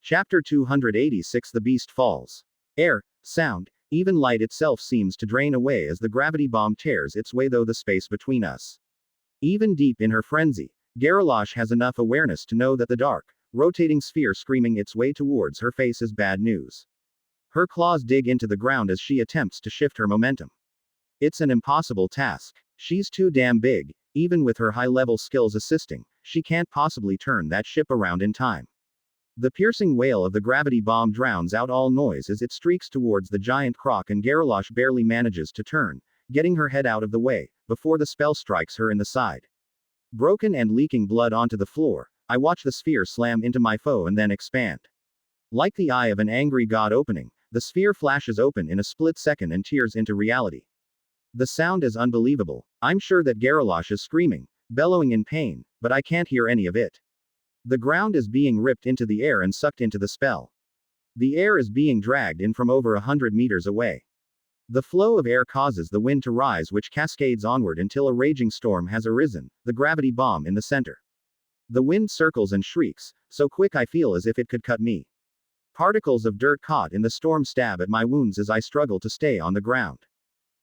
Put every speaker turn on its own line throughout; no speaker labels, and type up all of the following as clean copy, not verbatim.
Chapter 286 The Beast Falls. Air, sound, even light itself seems to drain away as the gravity bomb tears its way through the space between us. Even deep in her frenzy, Garalosh has enough awareness to know that the dark, rotating sphere screaming its way towards her face is bad news. Her claws dig into the ground as she attempts to shift her momentum. It's an impossible task. She's too damn big, even with her high-level skills assisting, she can't possibly turn that ship around in time. The piercing wail of the gravity bomb drowns out all noise as it streaks towards the giant croc and Garalosh barely manages to turn, getting her head out of the way, before the spell strikes her in the side. Broken and leaking blood onto the floor, I watch the sphere slam into my foe and then expand. Like the eye of an angry god opening, the sphere flashes open in a split second and tears into reality. The sound is unbelievable. I'm sure that Garalosh is screaming, bellowing in pain, but I can't hear any of it. The ground is being ripped into the air and sucked into the spell. The air is being dragged in from over 100 meters away. The flow of air causes the wind to rise, which cascades onward until a raging storm has arisen, the gravity bomb in the center. The wind circles and shrieks, so quick I feel as if it could cut me. Particles of dirt caught in the storm stab at my wounds as I struggle to stay on the ground.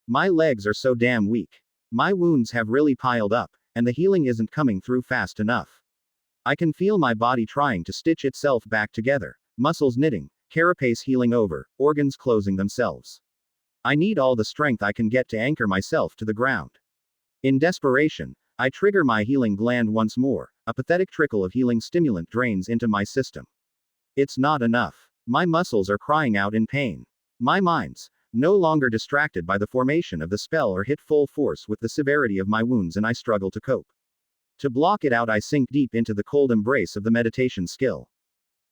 My legs are so damn weak. My wounds have really piled up, and the healing isn't coming through fast enough. I can feel my body trying to stitch itself back together, muscles knitting, carapace healing over, organs closing themselves. I need all the strength I can get to anchor myself to the ground. In desperation, I trigger my healing gland once more, a pathetic trickle of healing stimulant drains into my system. It's not enough. My muscles are crying out in pain. My mind's no longer distracted by the formation of the spell or hit full force with the severity of my wounds, and I struggle to cope. To block it out, I sink deep into the cold embrace of the meditation skill.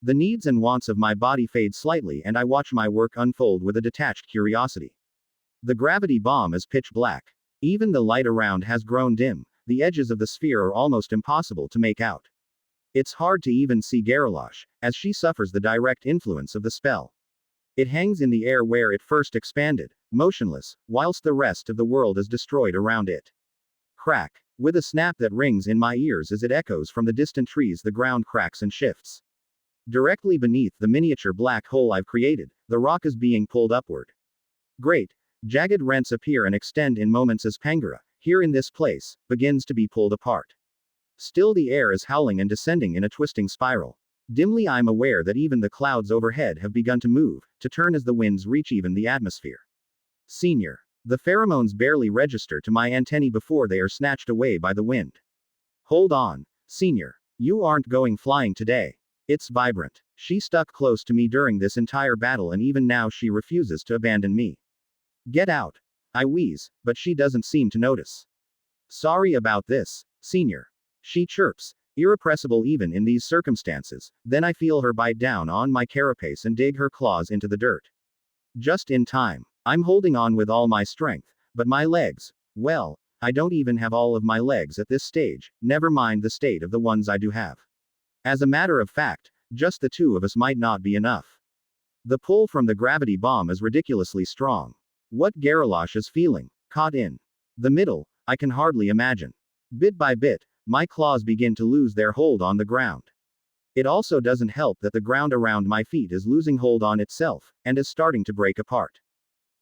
The needs and wants of my body fade slightly, and I watch my work unfold with a detached curiosity. The gravity bomb is pitch black. Even the light around has grown dim, the edges of the sphere are almost impossible to make out. It's hard to even see Garalosh, as she suffers the direct influence of the spell. It hangs in the air where it first expanded, motionless, whilst the rest of the world is destroyed around it. Crack. With a snap that rings in my ears as it echoes from the distant trees, the ground cracks and shifts. Directly beneath the miniature black hole I've created, the rock is being pulled upward. Great, jagged rents appear and extend in moments as Pangera, here in this place, begins to be pulled apart. Still the air is howling and descending in a twisting spiral. Dimly I'm aware that even the clouds overhead have begun to move, to turn as the winds reach even the atmosphere. Senior. The pheromones barely register to my antennae before they are snatched away by the wind. Hold on, Senior. You aren't going flying today. It's Vibrant. She stuck close to me during this entire battle, and even now she refuses to abandon me. Get out. I wheeze, but she doesn't seem to notice. Sorry about this, Senior. She chirps, irrepressible even in these circumstances, then I feel her bite down on my carapace and dig her claws into the dirt. Just in time. I'm holding on with all my strength, but my legs, well, I don't even have all of my legs at this stage, never mind the state of the ones I do have. As a matter of fact, just the two of us might not be enough. The pull from the gravity bomb is ridiculously strong. What Garalosh is feeling, caught in the middle, I can hardly imagine. Bit by bit, my claws begin to lose their hold on the ground. It also doesn't help that the ground around my feet is losing hold on itself, and is starting to break apart.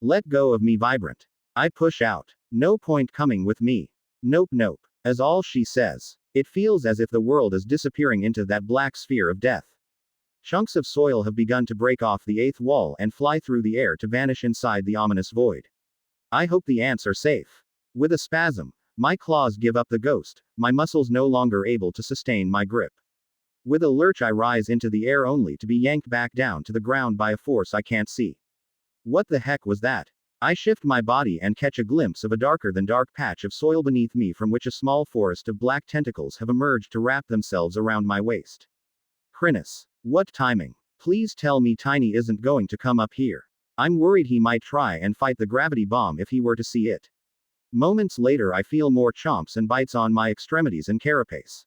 Let go of me, Vibrant. I push out. No point coming with me. Nope, nope. As all she says. It feels as if the world is disappearing into that black sphere of death. Chunks of soil have begun to break off the eighth wall and fly through the air to vanish inside the ominous void. I hope the ants are safe. With a spasm, my claws give up the ghost, my muscles no longer able to sustain my grip. With a lurch I rise into the air only to be yanked back down to the ground by a force I can't see. What the heck was that? I shift my body and catch a glimpse of a darker than dark patch of soil beneath me, from which a small forest of black tentacles have emerged to wrap themselves around my waist. Krinis. What timing. Please tell me Tiny isn't going to come up here. I'm worried he might try and fight the gravity bomb if he were to see it. Moments later I feel more chomps and bites on my extremities and carapace.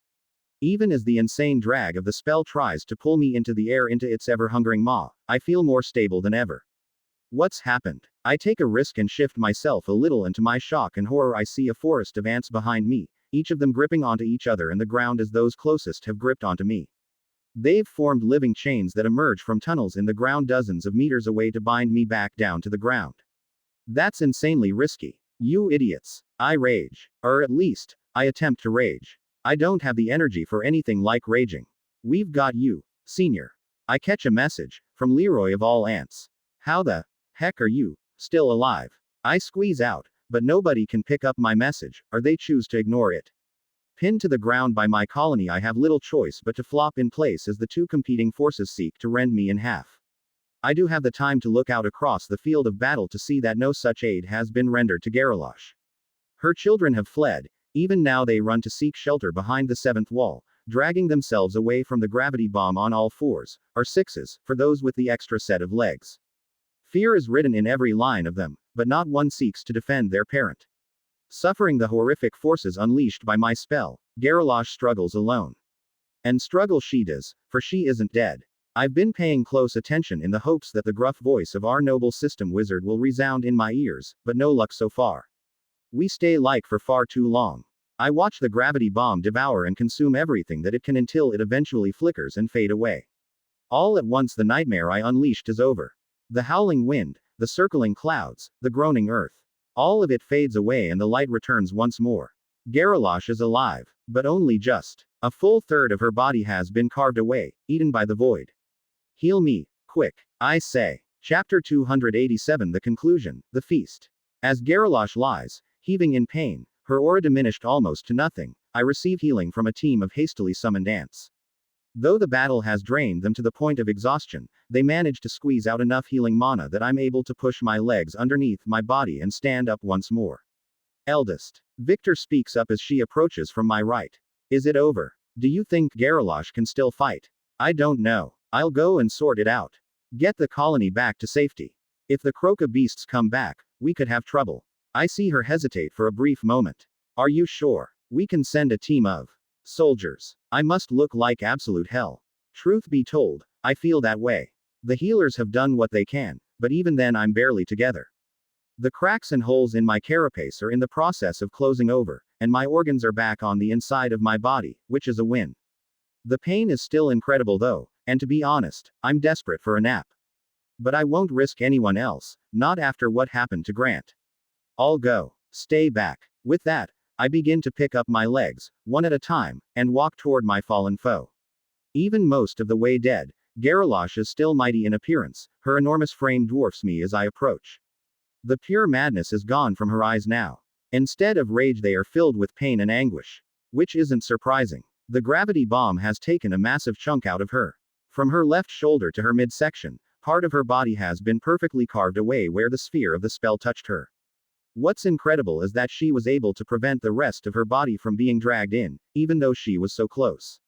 Even as the insane drag of the spell tries to pull me into the air into its ever-hungering maw, I feel more stable than ever. What's happened? I take a risk and shift myself a little, and to my shock and horror I see a forest of ants behind me, each of them gripping onto each other and the ground as those closest have gripped onto me. They've formed living chains that emerge from tunnels in the ground dozens of meters away to bind me back down to the ground. That's insanely risky. You idiots. I rage. Or at least, I attempt to rage. I don't have the energy for anything like raging. We've got you, senior. I catch a message, from Leroy of all ants. How the heck are you still alive? I squeeze out, but nobody can pick up my message, or they choose to ignore it. Pinned to the ground by my colony, I have little choice but to flop in place as the two competing forces seek to rend me in half. I do have the time to look out across the field of battle to see that no such aid has been rendered to Garalosh. Her children have fled, even now they run to seek shelter behind the seventh wall, dragging themselves away from the gravity bomb on all fours, or sixes, for those with the extra set of legs. Fear is written in every line of them, but not one seeks to defend their parent. Suffering the horrific forces unleashed by my spell, Garalosh struggles alone. And struggle she does, for she isn't dead. I've been paying close attention in the hopes that the gruff voice of our noble system wizard will resound in my ears, but no luck so far. We stay like for far too long. I watch the gravity bomb devour and consume everything that it can until it eventually flickers and fade away. All at once the nightmare I unleashed is over. The howling wind, the circling clouds, the groaning earth. All of it fades away and the light returns once more. Garalosh is alive, but only just. A full third of her body has been carved away, eaten by the void. Heal me, quick, I say. Chapter 287 The Conclusion, The Feast. As Garalosh lies, heaving in pain, her aura diminished almost to nothing, I receive healing from a team of hastily summoned ants. Though the battle has drained them to the point of exhaustion, they manage to squeeze out enough healing mana that I'm able to push my legs underneath my body and stand up once more. Eldest. Victor speaks up as she approaches from my right. Is it over? Do you think Garalosh can still fight? I don't know. I'll go and sort it out. Get the colony back to safety. If the Croca beasts come back, we could have trouble. I see her hesitate for a brief moment. Are you sure? We can send a team of soldiers. I must look like absolute hell. Truth be told, I feel that way. The healers have done what they can, but even then I'm barely together. The cracks and holes in my carapace are in the process of closing over, and my organs are back on the inside of my body, which is a win. The pain is still incredible though, and to be honest, I'm desperate for a nap. But I won't risk anyone else, not after what happened to Grant. I'll go. Stay back. With that, I begin to pick up my legs, one at a time, and walk toward my fallen foe. Even most of the way dead, Garalosh is still mighty in appearance, her enormous frame dwarfs me as I approach. The pure madness is gone from her eyes now. Instead of rage they are filled with pain and anguish. Which isn't surprising. The gravity bomb has taken a massive chunk out of her. From her left shoulder to her midsection, part of her body has been perfectly carved away where the sphere of the spell touched her. What's incredible is that she was able to prevent the rest of her body from being dragged in, even though she was so close.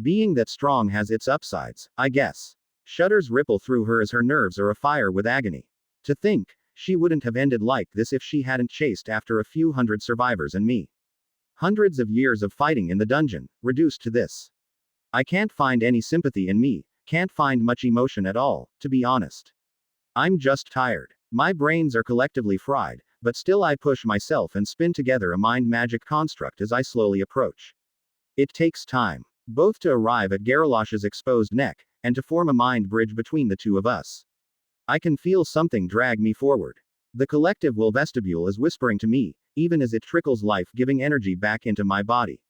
Being that strong has its upsides, I guess. Shudders ripple through her as her nerves are afire with agony. To think, she wouldn't have ended like this if she hadn't chased after a few hundred survivors and me. Hundreds of years of fighting in the dungeon, reduced to this. I can't find any sympathy in me, can't find much emotion at all, to be honest. I'm just tired. My brains are collectively fried, but still I push myself and spin together a mind magic construct as I slowly approach. It takes time, both to arrive at Garalosh's exposed neck, and to form a mind bridge between the two of us. I can feel something drag me forward. The collective will vestibule is whispering to me, even as it trickles life-giving energy back into my body.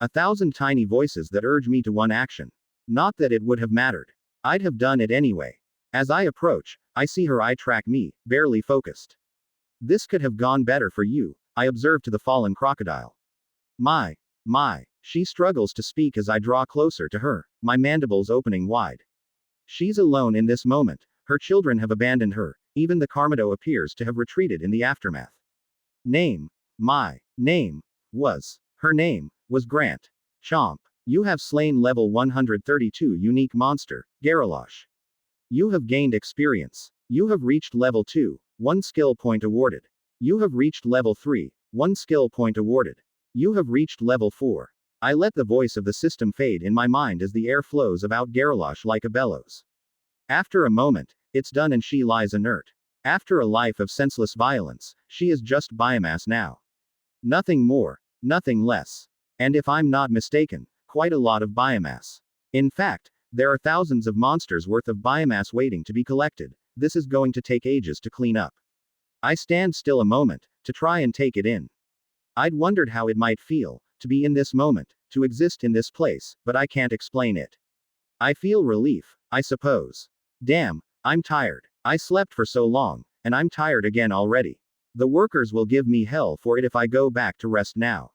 1,000 tiny voices that urge me to one action. Not that it would have mattered. I'd have done it anyway. As I approach, I see her eye track me, barely focused. This could have gone better for you, I observe to the fallen crocodile. My. She struggles to speak as I draw closer to her, my mandibles opening wide. She's alone in this moment, her children have abandoned her, even the Karmo appears to have retreated in the aftermath. My name was Grant. Chomp. You have slain level 132 unique monster, Garalosh. You have gained experience. You have reached level 2, 1 skill point awarded. You have reached level 3, 1 skill point awarded. You have reached level 4. I let the voice of the system fade in my mind as the air flows about Garalosh like a bellows. After a moment, it's done and she lies inert. After a life of senseless violence, she is just biomass now. Nothing more, nothing less. And if I'm not mistaken, quite a lot of biomass. In fact, there are thousands of monsters worth of biomass waiting to be collected. This is going to take ages to clean up. I stand still a moment, to try and take it in. I'd wondered how it might feel, to be in this moment, to exist in this place, but I can't explain it. I feel relief, I suppose. Damn, I'm tired. I slept for so long, and I'm tired again already. The workers will give me hell for it if I go back to rest now.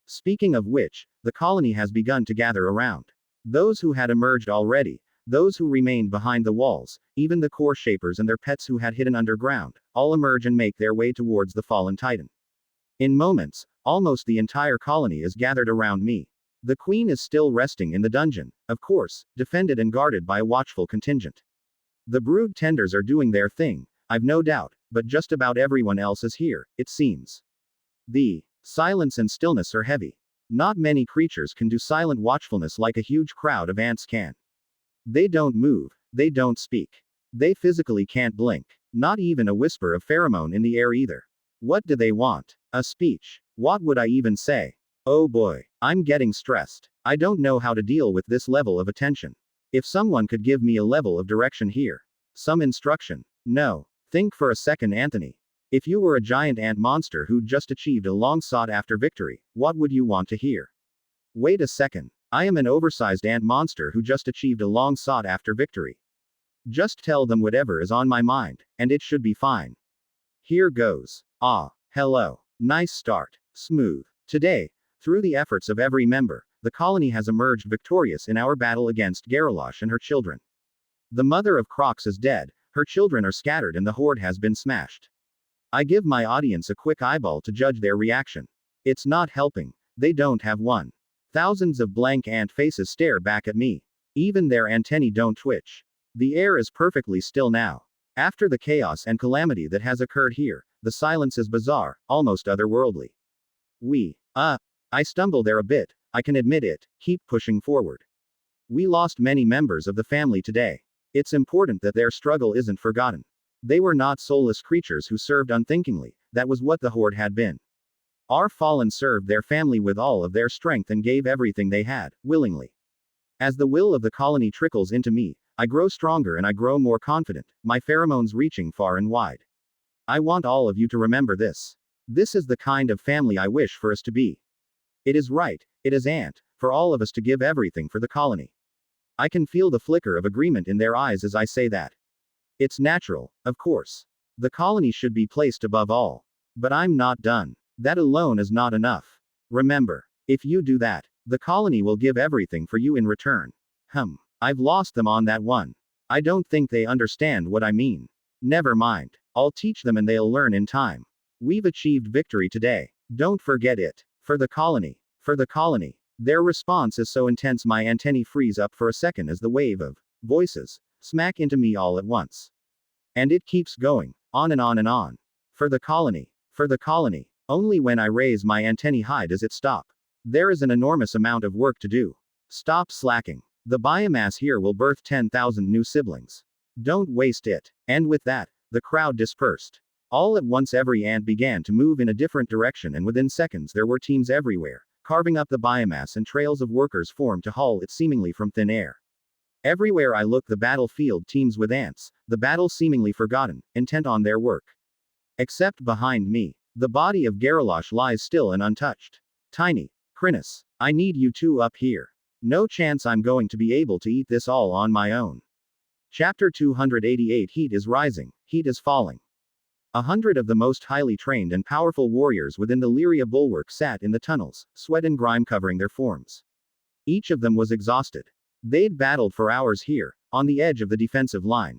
Speaking of which, the colony has begun to gather around. Those who had emerged already, those who remained behind the walls, even the core shapers and their pets who had hidden underground, all emerge and make their way towards the fallen titan. In moments, almost the entire colony is gathered around me. The queen is still resting in the dungeon, of course, defended and guarded by a watchful contingent. The brood tenders are doing their thing, I've no doubt, but just about everyone else is here, it seems. The silence and stillness are heavy. Not many creatures can do silent watchfulness like a huge crowd of ants can. They don't move, they don't speak. They physically can't blink. Not even a whisper of pheromone in the air either. What do they want? A speech. What would I even say? Oh boy, I'm getting stressed. I don't know how to deal with this level of attention. If someone could give me a level of direction here. Some instruction. No. Think for a second, Anthony. If you were a giant ant monster who'd just achieved a long sought after victory, what would you want to hear? Wait a second. I am an oversized ant monster who just achieved a long sought after victory. Just tell them whatever is on my mind, and it should be fine. Here goes. Ah, hello. Nice start. Smooth. Today, through the efforts of every member, the colony has emerged victorious in our battle against Garalosh and her children. The mother of Crocs is dead, her children are scattered and the horde has been smashed. I give my audience a quick eyeball to judge their reaction. It's not helping. They don't have one. Thousands of blank ant faces stare back at me. Even their antennae don't twitch. The air is perfectly still now. After the chaos and calamity that has occurred here, the silence is bizarre, almost otherworldly. I stumble there a bit, I can admit it, keep pushing forward. We lost many members of the family today. It's important that their struggle isn't forgotten. They were not soulless creatures who served unthinkingly, that was what the horde had been. Our fallen served their family with all of their strength and gave everything they had, willingly. As the will of the colony trickles into me, I grow stronger and I grow more confident, my pheromones reaching far and wide. I want all of you to remember this. This is the kind of family I wish for us to be. It is right, it is for all of us to give everything for the colony. I can feel the flicker of agreement in their eyes as I say that. It's natural, of course. The colony should be placed above all. But I'm not done. That alone is not enough. Remember, if you do that, the colony will give everything for you in return. I've lost them on that one. I don't think they understand what I mean. Never mind. I'll teach them and they'll learn in time. We've achieved victory today. Don't forget it. For the colony. For the colony. Their response is so intense my antennae freeze up for a second as the wave of voices smack into me all at once. And it keeps going, on and on and on. For the colony. For the colony. Only when I raise my antennae high does it stop. There is an enormous amount of work to do. Stop slacking. The biomass here will birth 10,000 new siblings. Don't waste it. And with that, the crowd dispersed. All at once every ant began to move in a different direction and within seconds there were teams everywhere, carving up the biomass and trails of workers formed to haul it seemingly from thin air. Everywhere I look the battlefield teems with ants, the battle seemingly forgotten, intent on their work. Except behind me. The body of Garalosh lies still and untouched. Tiny. Krinis. I need you two up here. No chance I'm going to be able to eat this all on my own. Chapter 288 Heat is rising, heat is falling. 100 of the most highly trained and powerful warriors within the Lyria bulwark sat in the tunnels, sweat and grime covering their forms. Each of them was exhausted. They'd battled for hours here, on the edge of the defensive line.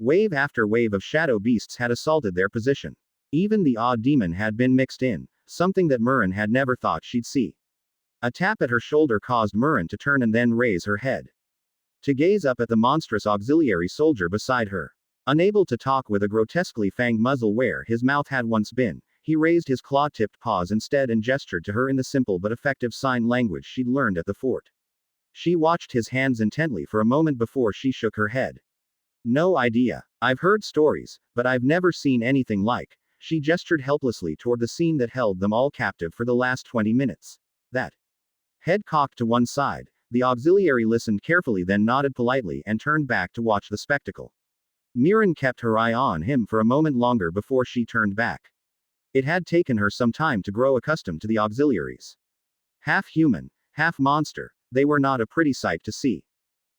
Wave after wave of shadow beasts had assaulted their position. Even the odd demon had been mixed in, something that Murren had never thought she'd see. A tap at her shoulder caused Murren to turn and then raise her head. To gaze up at the monstrous auxiliary soldier beside her. Unable to talk with a grotesquely fanged muzzle where his mouth had once been, he raised his claw-tipped paws instead and gestured to her in the simple but effective sign language she'd learned at the fort. She watched his hands intently for a moment before she shook her head. No idea. I've heard stories, but I've never seen anything like. She gestured helplessly toward the scene that held them all captive for the last 20 minutes. That. Head cocked to one side, The auxiliary listened carefully, then nodded politely and turned back to watch the spectacle. Mirren kept her eye on him for a moment longer before she turned back. It had taken her some time to grow accustomed to the auxiliaries. Half human, half monster, they were not a pretty sight to see.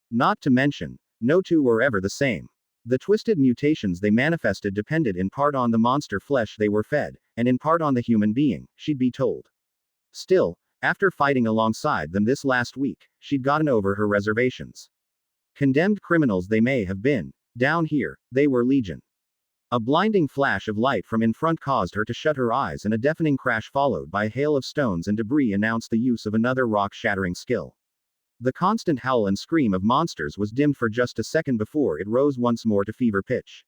Not to mention, no two were ever the same. The twisted mutations they manifested depended in part on the monster flesh they were fed, and in part on the human being, she'd be told. Still, after fighting alongside them this last week, she'd gotten over her reservations. Condemned criminals they may have been, down here, they were legion. A blinding flash of light from in front caused her to shut her eyes, and a deafening crash followed by a hail of stones and debris announced the use of another rock-shattering skill. The constant howl and scream of monsters was dimmed for just a second before it rose once more to fever pitch.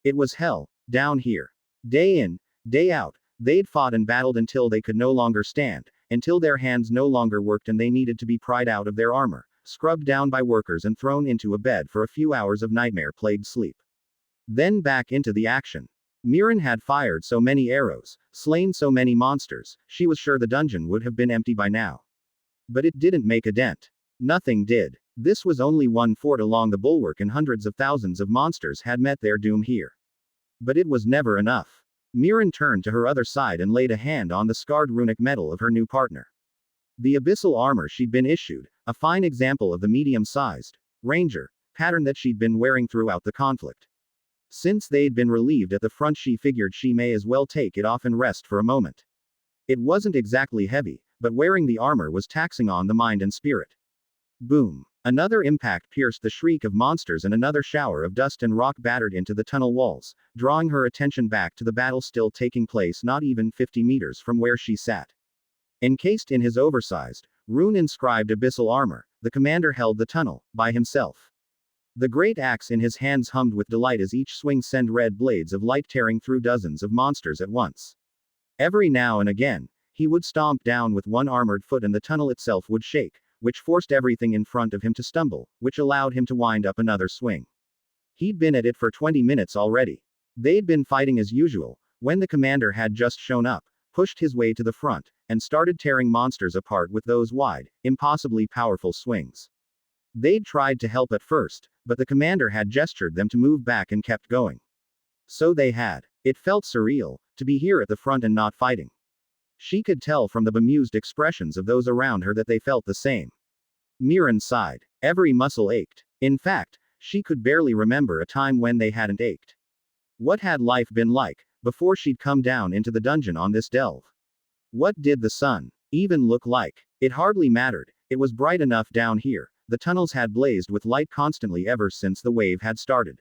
It was hell, down here. Day in, day out, they'd fought and battled until they could no longer stand, until their hands no longer worked and they needed to be pried out of their armor, scrubbed down by workers and thrown into a bed for a few hours of nightmare-plagued sleep. Then back into the action. Mirren had fired so many arrows, slain so many monsters, she was sure the dungeon would have been empty by now. But it didn't make a dent. Nothing did. This was only one fort along the bulwark, and hundreds of thousands of monsters had met their doom here. But it was never enough. Mirren turned to her other side and laid a hand on the scarred runic metal of her new partner. The abyssal armor she'd been issued, a fine example of the medium-sized ranger pattern that she'd been wearing throughout the conflict. Since they'd been relieved at the front, she figured she may as well take it off and rest for a moment. It wasn't exactly heavy, but wearing the armor was taxing on the mind and spirit. Boom. Another impact pierced the shriek of monsters, and another shower of dust and rock battered into the tunnel walls, drawing her attention back to the battle still taking place not even 50 meters from where she sat. Encased in his oversized, rune-inscribed abyssal armor, the commander held the tunnel, by himself. The great axe in his hands hummed with delight as each swing sent red blades of light tearing through dozens of monsters at once. Every now and again, he would stomp down with one armored foot and the tunnel itself would shake, which forced everything in front of him to stumble, which allowed him to wind up another swing. He'd been at it for 20 minutes already. They'd been fighting as usual, when the commander had just shown up, pushed his way to the front, and started tearing monsters apart with those wide, impossibly powerful swings. They'd tried to help at first, but the commander had gestured them to move back and kept going. So they had. It felt surreal, to be here at the front and not fighting. She could tell from the bemused expressions of those around her that they felt the same. Mirren sighed. Every muscle ached. In fact, she could barely remember a time when they hadn't ached. What had life been like, before she'd come down into the dungeon on this delve? What did the sun even look like? It hardly mattered. It was bright enough down here. The tunnels had blazed with light constantly ever since the wave had started.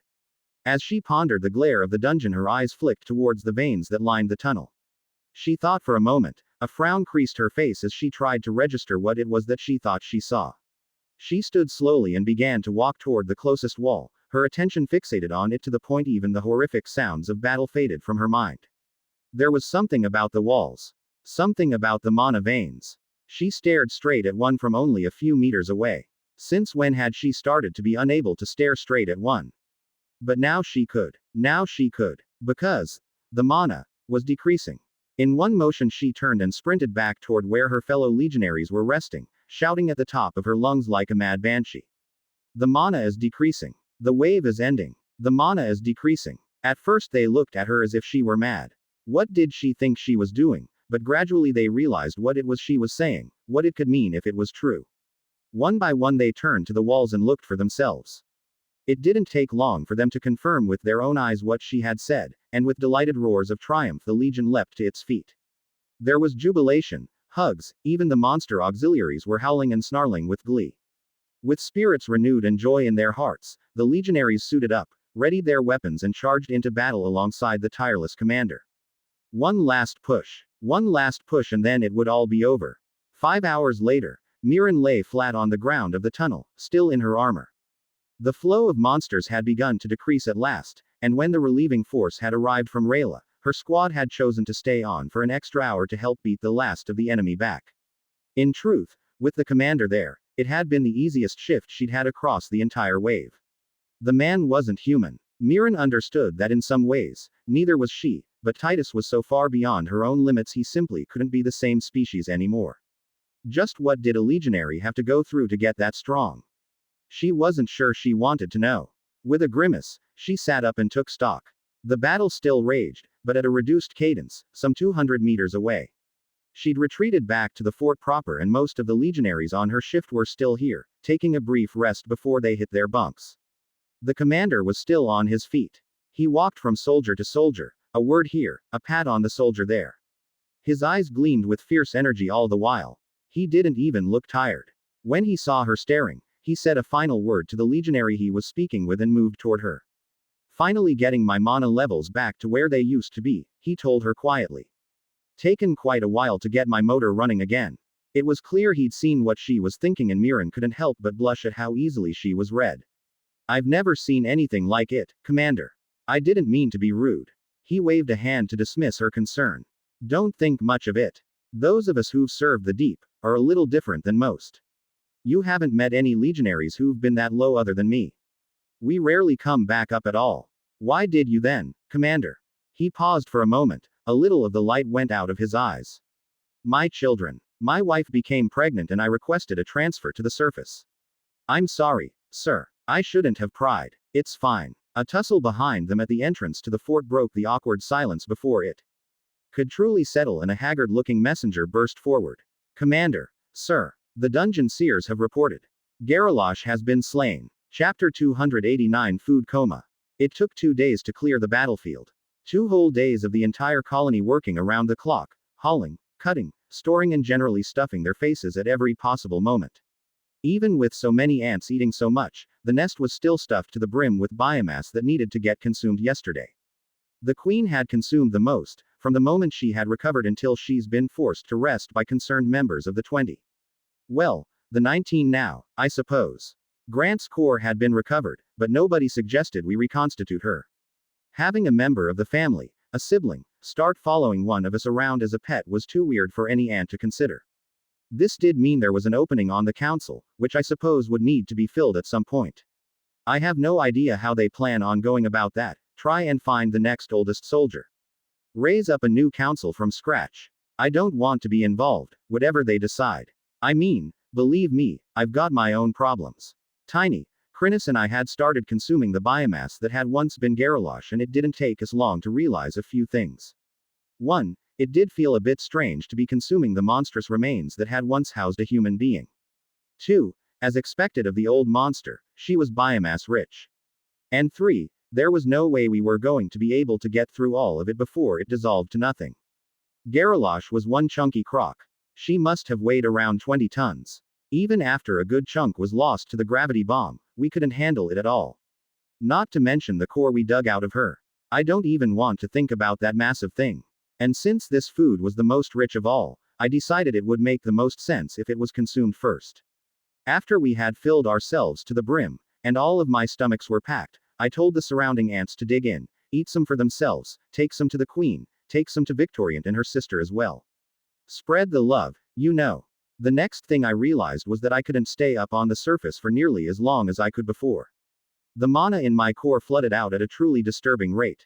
As she pondered the glare of the dungeon, her eyes flicked towards the veins that lined the tunnel. She thought for a moment. A frown creased her face as she tried to register what it was that she thought she saw. She stood slowly and began to walk toward the closest wall, her attention fixated on it to the point even the horrific sounds of battle faded from her mind. There was something about the walls. Something about the mana veins. She stared straight at one from only a few meters away. Since when had she started to be unable to stare straight at one? But now she could. Now she could. Because the mana was decreasing. In one motion she turned and sprinted back toward where her fellow legionaries were resting, shouting at the top of her lungs like a mad banshee. The mana is decreasing. The wave is ending. The mana is decreasing. At first they looked at her as if she were mad. What did she think she was doing? But gradually they realized what it was she was saying, what it could mean if it was true. One by one they turned to the walls and looked for themselves. It didn't take long for them to confirm with their own eyes what she had said, and with delighted roars of triumph the legion leapt to its feet. There was jubilation, hugs, even the monster auxiliaries were howling and snarling with glee. With spirits renewed and joy in their hearts, the legionaries suited up, readied their weapons and charged into battle alongside the tireless commander. One last push and then it would all be over. 5 hours later, Mirren lay flat on the ground of the tunnel, still in her armor. The flow of monsters had begun to decrease at last, and when the relieving force had arrived from Rayla, her squad had chosen to stay on for an extra hour to help beat the last of the enemy back. In truth, with the commander there, it had been the easiest shift she'd had across the entire wave. The man wasn't human. Mirren understood that in some ways, neither was she, but Titus was so far beyond her own limits he simply couldn't be the same species anymore. Just what did a legionary have to go through to get that strong? She wasn't sure she wanted to know. With a grimace, she sat up and took stock. The battle still raged, but at a reduced cadence, some 200 meters away. She'd retreated back to the fort proper, and most of the legionaries on her shift were still here, taking a brief rest before they hit their bunks. The commander was still on his feet. He walked from soldier to soldier, a word here, a pat on the soldier there. His eyes gleamed with fierce energy all the while. He didn't even look tired. When he saw her staring, he said a final word to the legionary he was speaking with and moved toward her. Finally getting my mana levels back to where they used to be, he told her quietly. Taken quite a while to get my motor running again. It was clear he'd seen what she was thinking, and Mirren couldn't help but blush at how easily she was read. I've never seen anything like it, Commander. I didn't mean to be rude. He waved a hand to dismiss her concern. Don't think much of it. Those of us who've served the deep are a little different than most. You haven't met any legionaries who've been that low other than me. We rarely come back up at all. Why did you then, Commander? He paused for a moment. A little of the light went out of his eyes. My children. My wife became pregnant and I requested a transfer to the surface. I'm sorry, sir. I shouldn't have pried. It's fine. A tussle behind them at the entrance to the fort broke the awkward silence before it could truly settle, and a haggard-looking messenger burst forward. Commander. Sir. The dungeon seers have reported. Garalosh has been slain. Chapter 289 Food Coma. It took 2 days to clear the battlefield. 2 whole days of the entire colony working around the clock, hauling, cutting, storing and generally stuffing their faces at every possible moment. Even with so many ants eating so much, the nest was still stuffed to the brim with biomass that needed to get consumed yesterday. The queen had consumed the most, from the moment she had recovered until she's been forced to rest by concerned members of the 20. Well, the 19 now, I suppose. Grant's core had been recovered, but nobody suggested we reconstitute her. Having a member of the family, a sibling, start following one of us around as a pet was too weird for any ant to consider. This did mean there was an opening on the council, which I suppose would need to be filled at some point. I have no idea how they plan on going about that. Try and find the next oldest soldier. Raise up a new council from scratch. I don't want to be involved, whatever they decide. I mean, believe me, I've got my own problems. Tiny, Krinis and I had started consuming the biomass that had once been Garalosh, and it didn't take us long to realize a few things. 1. It did feel a bit strange to be consuming the monstrous remains that had once housed a human being. 2. As expected of the old monster, she was biomass rich. And 3. There was no way we were going to be able to get through all of it before it dissolved to nothing. Garalosh was one chunky crock. She must have weighed around 20 tons. Even after a good chunk was lost to the gravity bomb, we couldn't handle it at all. Not to mention the core we dug out of her. I don't even want to think about that massive thing. And since this food was the most rich of all, I decided it would make the most sense if it was consumed first. After we had filled ourselves to the brim, and all of my stomachs were packed, I told the surrounding ants to dig in, eat some for themselves, take some to the queen, take some to Victoriant and her sister as well. Spread the love, you know. The next thing I realized was that I couldn't stay up on the surface for nearly as long as I could before. The mana in my core flooded out at a truly disturbing rate.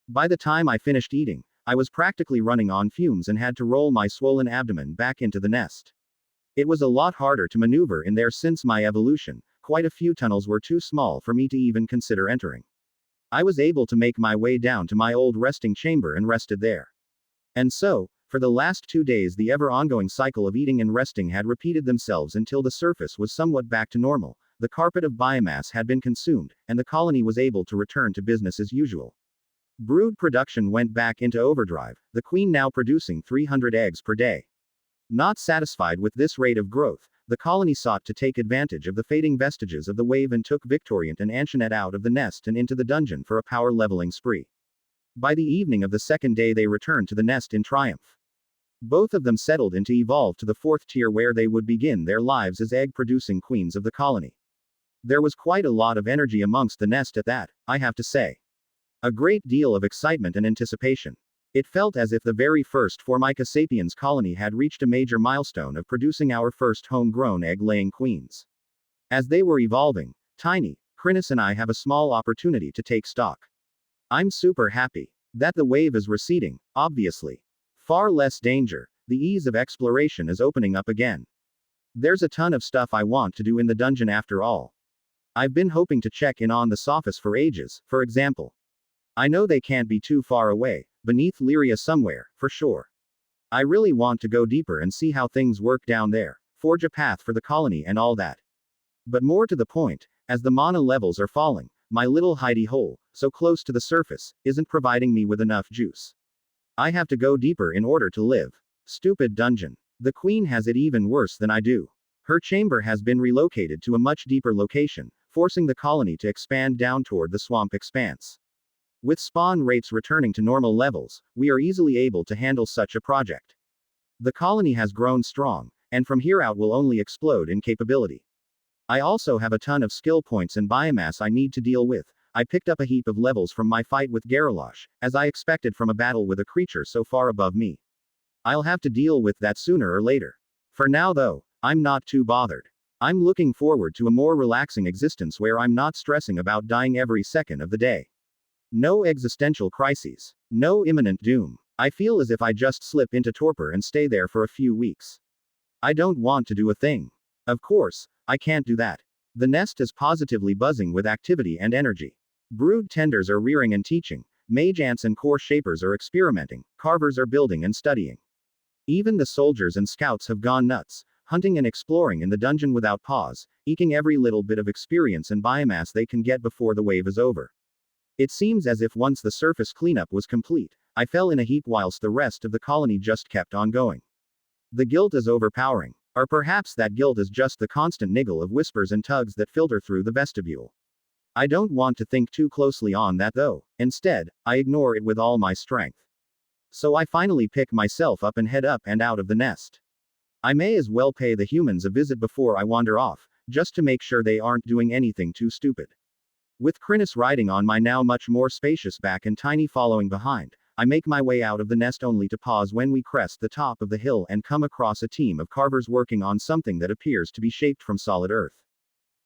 By the time I finished eating, I was practically running on fumes and had to roll my swollen abdomen back into the nest. It was a lot harder to maneuver in there since my evolution. Quite a few tunnels were too small for me to even consider entering. I was able to make my way down to my old resting chamber and rested there. And so, for the last 2 days the ever-ongoing cycle of eating and resting had repeated themselves until the surface was somewhat back to normal, the carpet of biomass had been consumed, and the colony was able to return to business as usual. Brood production went back into overdrive, the queen now producing 300 eggs per day. Not satisfied with this rate of growth, the colony sought to take advantage of the fading vestiges of the wave and took Victoriant and Antoinette out of the nest and into the dungeon for a power leveling spree. By the evening of the second day they returned to the nest in triumph. Both of them settled into evolve to the 4th tier where they would begin their lives as egg-producing queens of the colony. There was quite a lot of energy amongst the nest at that, I have to say. A great deal of excitement and anticipation. It felt as if the very first Formica sapiens colony had reached a major milestone of producing our first homegrown egg-laying queens. As they were evolving, Tiny, Krinis and I have a small opportunity to take stock. I'm super happy that the wave is receding, obviously. Far less danger. the ease of exploration is opening up again. There's a ton of stuff I want to do in the dungeon after all. I've been hoping to check in on the Sophus for ages, for example. I know they can't be too far away, beneath Lyria somewhere, for sure. I really want to go deeper and see how things work down there, forge a path for the colony and all that. But more to the point, as the mana levels are falling, my little hidey hole, so close to the surface, isn't providing me with enough juice. I have to go deeper in order to live. Stupid dungeon. The queen has it even worse than I do. Her chamber has been relocated to a much deeper location, forcing the colony to expand down toward the swamp expanse. With spawn rates returning to normal levels, we are easily able to handle such a project. The colony has grown strong, and from here out will only explode in capability. I also have a ton of skill points and biomass I need to deal with. I picked up a heap of levels from my fight with Garrulash, as I expected from a battle with a creature so far above me. I'll have to deal with that sooner or later. For now though, I'm not too bothered. I'm looking forward to a more relaxing existence where I'm not stressing about dying every second of the day. No existential crises. No imminent doom. I feel as if I just slip into torpor and stay there for a few weeks. I don't want to do a thing. Of course, I can't do that. The nest is positively buzzing with activity and energy. Brood tenders are rearing and teaching, mage ants and core shapers are experimenting, carvers are building and studying. Even the soldiers and scouts have gone nuts, hunting and exploring in the dungeon without pause, eking every little bit of experience and biomass they can get before the wave is over. It seems as if once the surface cleanup was complete, I fell in a heap whilst the rest of the colony just kept on going. The guilt is overpowering. Or perhaps that guilt is just the constant niggle of whispers and tugs that filter through the vestibule. I don't want to think too closely on that though. Instead, I ignore it with all my strength. So I finally pick myself up and head up and out of the nest. I may as well pay the humans a visit before I wander off, just to make sure they aren't doing anything too stupid. With Krinis riding on my now much more spacious back and Tiny following behind, I make my way out of the nest only to pause when we crest the top of the hill and come across a team of carvers working on something that appears to be shaped from solid earth.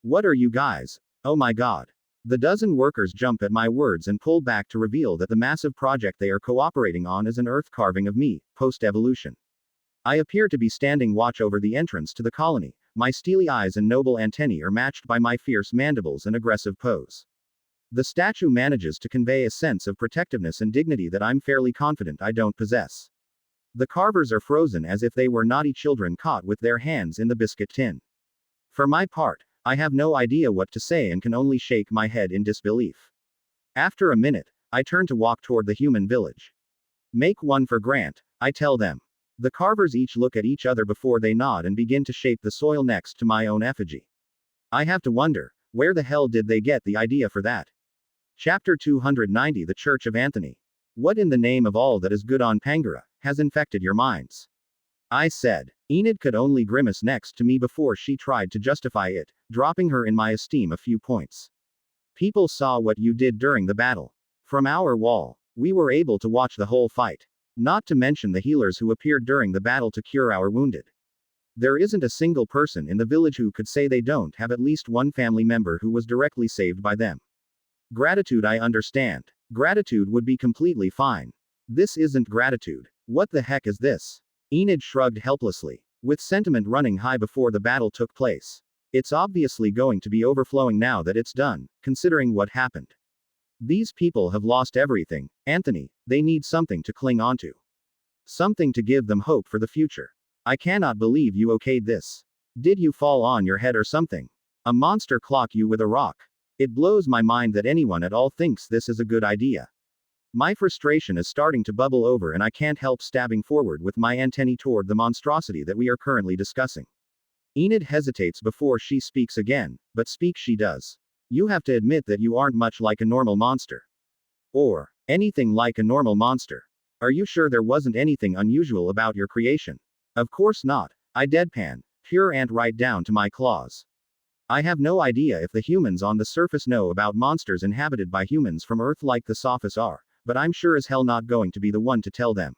What are you guys? Oh my god. The dozen workers jump at my words and pull back to reveal that the massive project they are cooperating on is an earth carving of me, post-evolution. I appear to be standing watch over the entrance to the colony. My steely eyes and noble antennae are matched by my fierce mandibles and aggressive pose. The statue manages to convey a sense of protectiveness and dignity that I'm fairly confident I don't possess. The carvers are frozen as if they were naughty children caught with their hands in the biscuit tin. For my part, I have no idea what to say and can only shake my head in disbelief. After a minute, I turn to walk toward the human village. Make one for Grant, I tell them. The carvers each look at each other before they nod and begin to shape the soil next to my own effigy. I have to wonder, where the hell did they get the idea for that? Chapter 290 The Church of Anthony. What in the name of all that is good on Pangera has infected your minds? I said. Enid could only grimace next to me before she tried to justify it, dropping her in my esteem a few points. People saw what you did during the battle. From our wall, we were able to watch the whole fight. Not to mention the healers who appeared during the battle to cure our wounded. There isn't a single person in the village who could say they don't have at least one family member who was directly saved by them. Gratitude, I understand. Gratitude would be completely fine. This isn't gratitude. What the heck is this? Enid shrugged helplessly, with sentiment running high before the battle took place. It's obviously going to be overflowing now that it's done, considering what happened. These people have lost everything, Anthony, they need something to cling onto. Something to give them hope for the future. I cannot believe you okayed this. Did you fall on your head or something? A monster clock you with a rock? It blows my mind that anyone at all thinks this is a good idea. My frustration is starting to bubble over and I can't help stabbing forward with my antennae toward the monstrosity that we are currently discussing. Enid hesitates before she speaks again, but speak she does. You have to admit that you aren't much like a normal monster. Or anything like a normal monster. Are you sure there wasn't anything unusual about your creation? Of course not, I deadpan, pure ant right down to my claws. I have no idea if the humans on the surface know about monsters inhabited by humans from Earth like the Sophus are, but I'm sure as hell not going to be the one to tell them.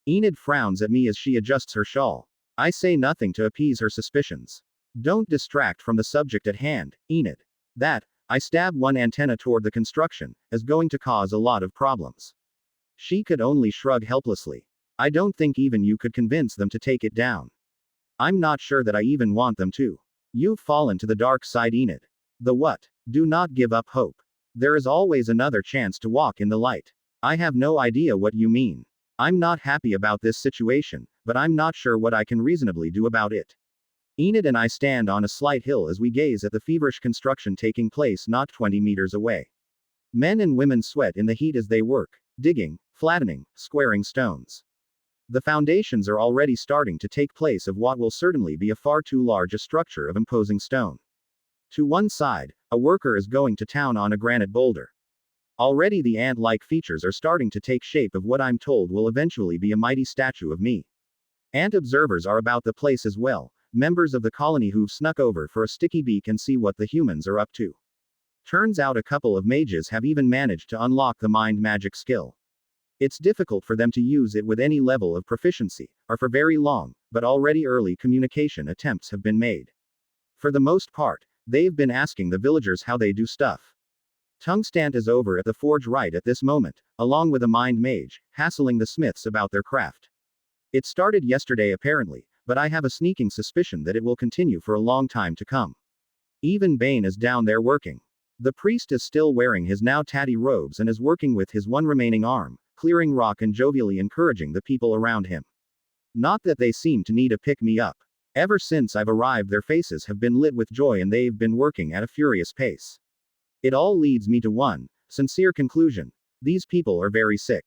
Enid frowns at me as she adjusts her shawl. I say nothing to appease her suspicions. Don't distract from the subject at hand, Enid. That, I stab one antenna toward the construction, is going to cause a lot of problems. She could only shrug helplessly. I don't think even you could convince them to take it down. I'm not sure that I even want them to. You've fallen to the dark side, Enid. The what? Do not give up hope. There is always another chance to walk in the light. I have no idea what you mean. I'm not happy about this situation, but I'm not sure what I can reasonably do about it. Enid and I stand on a slight hill as we gaze at the feverish construction taking place not 20 meters away. Men and women sweat in the heat as they work, digging, flattening, squaring stones. The foundations are already starting to take place of what will certainly be a far too large a structure of imposing stone. To one side, a worker is going to town on a granite boulder. Already the ant-like features are starting to take shape of what I'm told will eventually be a mighty statue of me. Ant observers are about the place as well, members of the colony who've snuck over for a sticky beak and see what the humans are up to. Turns out a couple of mages have even managed to unlock the mind magic skill. It's difficult for them to use it with any level of proficiency, or for very long, but already early communication attempts have been made. For the most part, they've been asking the villagers how they do stuff. Tungstant is over at the forge right at this moment, along with a mind mage, hassling the smiths about their craft. It started yesterday apparently, but I have a sneaking suspicion that it will continue for a long time to come. Even Bane is down there working. The priest is still wearing his now tatty robes and is working with his one remaining arm, clearing rock and jovially encouraging the people around him. Not that they seem to need a pick-me-up. Ever since I've arrived their faces have been lit with joy and they've been working at a furious pace. It all leads me to one sincere conclusion. These people are very sick.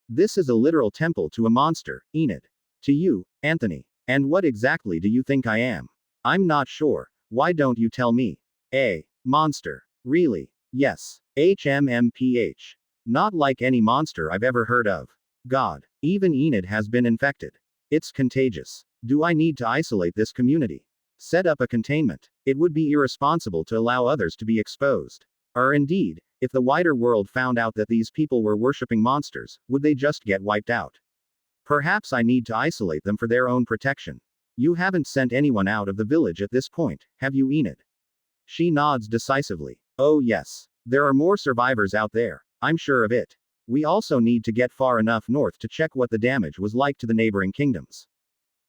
This is a literal temple to a monster, Enid. To you, Anthony. And what exactly do you think I am? I'm not sure. Why don't you tell me? A monster. Really? Yes. HMMPH. Not like any monster I've ever heard of. God. Even Enid has been infected. It's contagious. Do I need to isolate this community? Set up a containment. It would be irresponsible to allow others to be exposed. Or indeed, if the wider world found out that these people were worshipping monsters, would they just get wiped out? Perhaps I need to isolate them for their own protection. You haven't sent anyone out of the village at this point, have you, Enid? She nods decisively. Oh yes. There are more survivors out there. I'm sure of it. We also need to get far enough north to check what the damage was like to the neighboring kingdoms.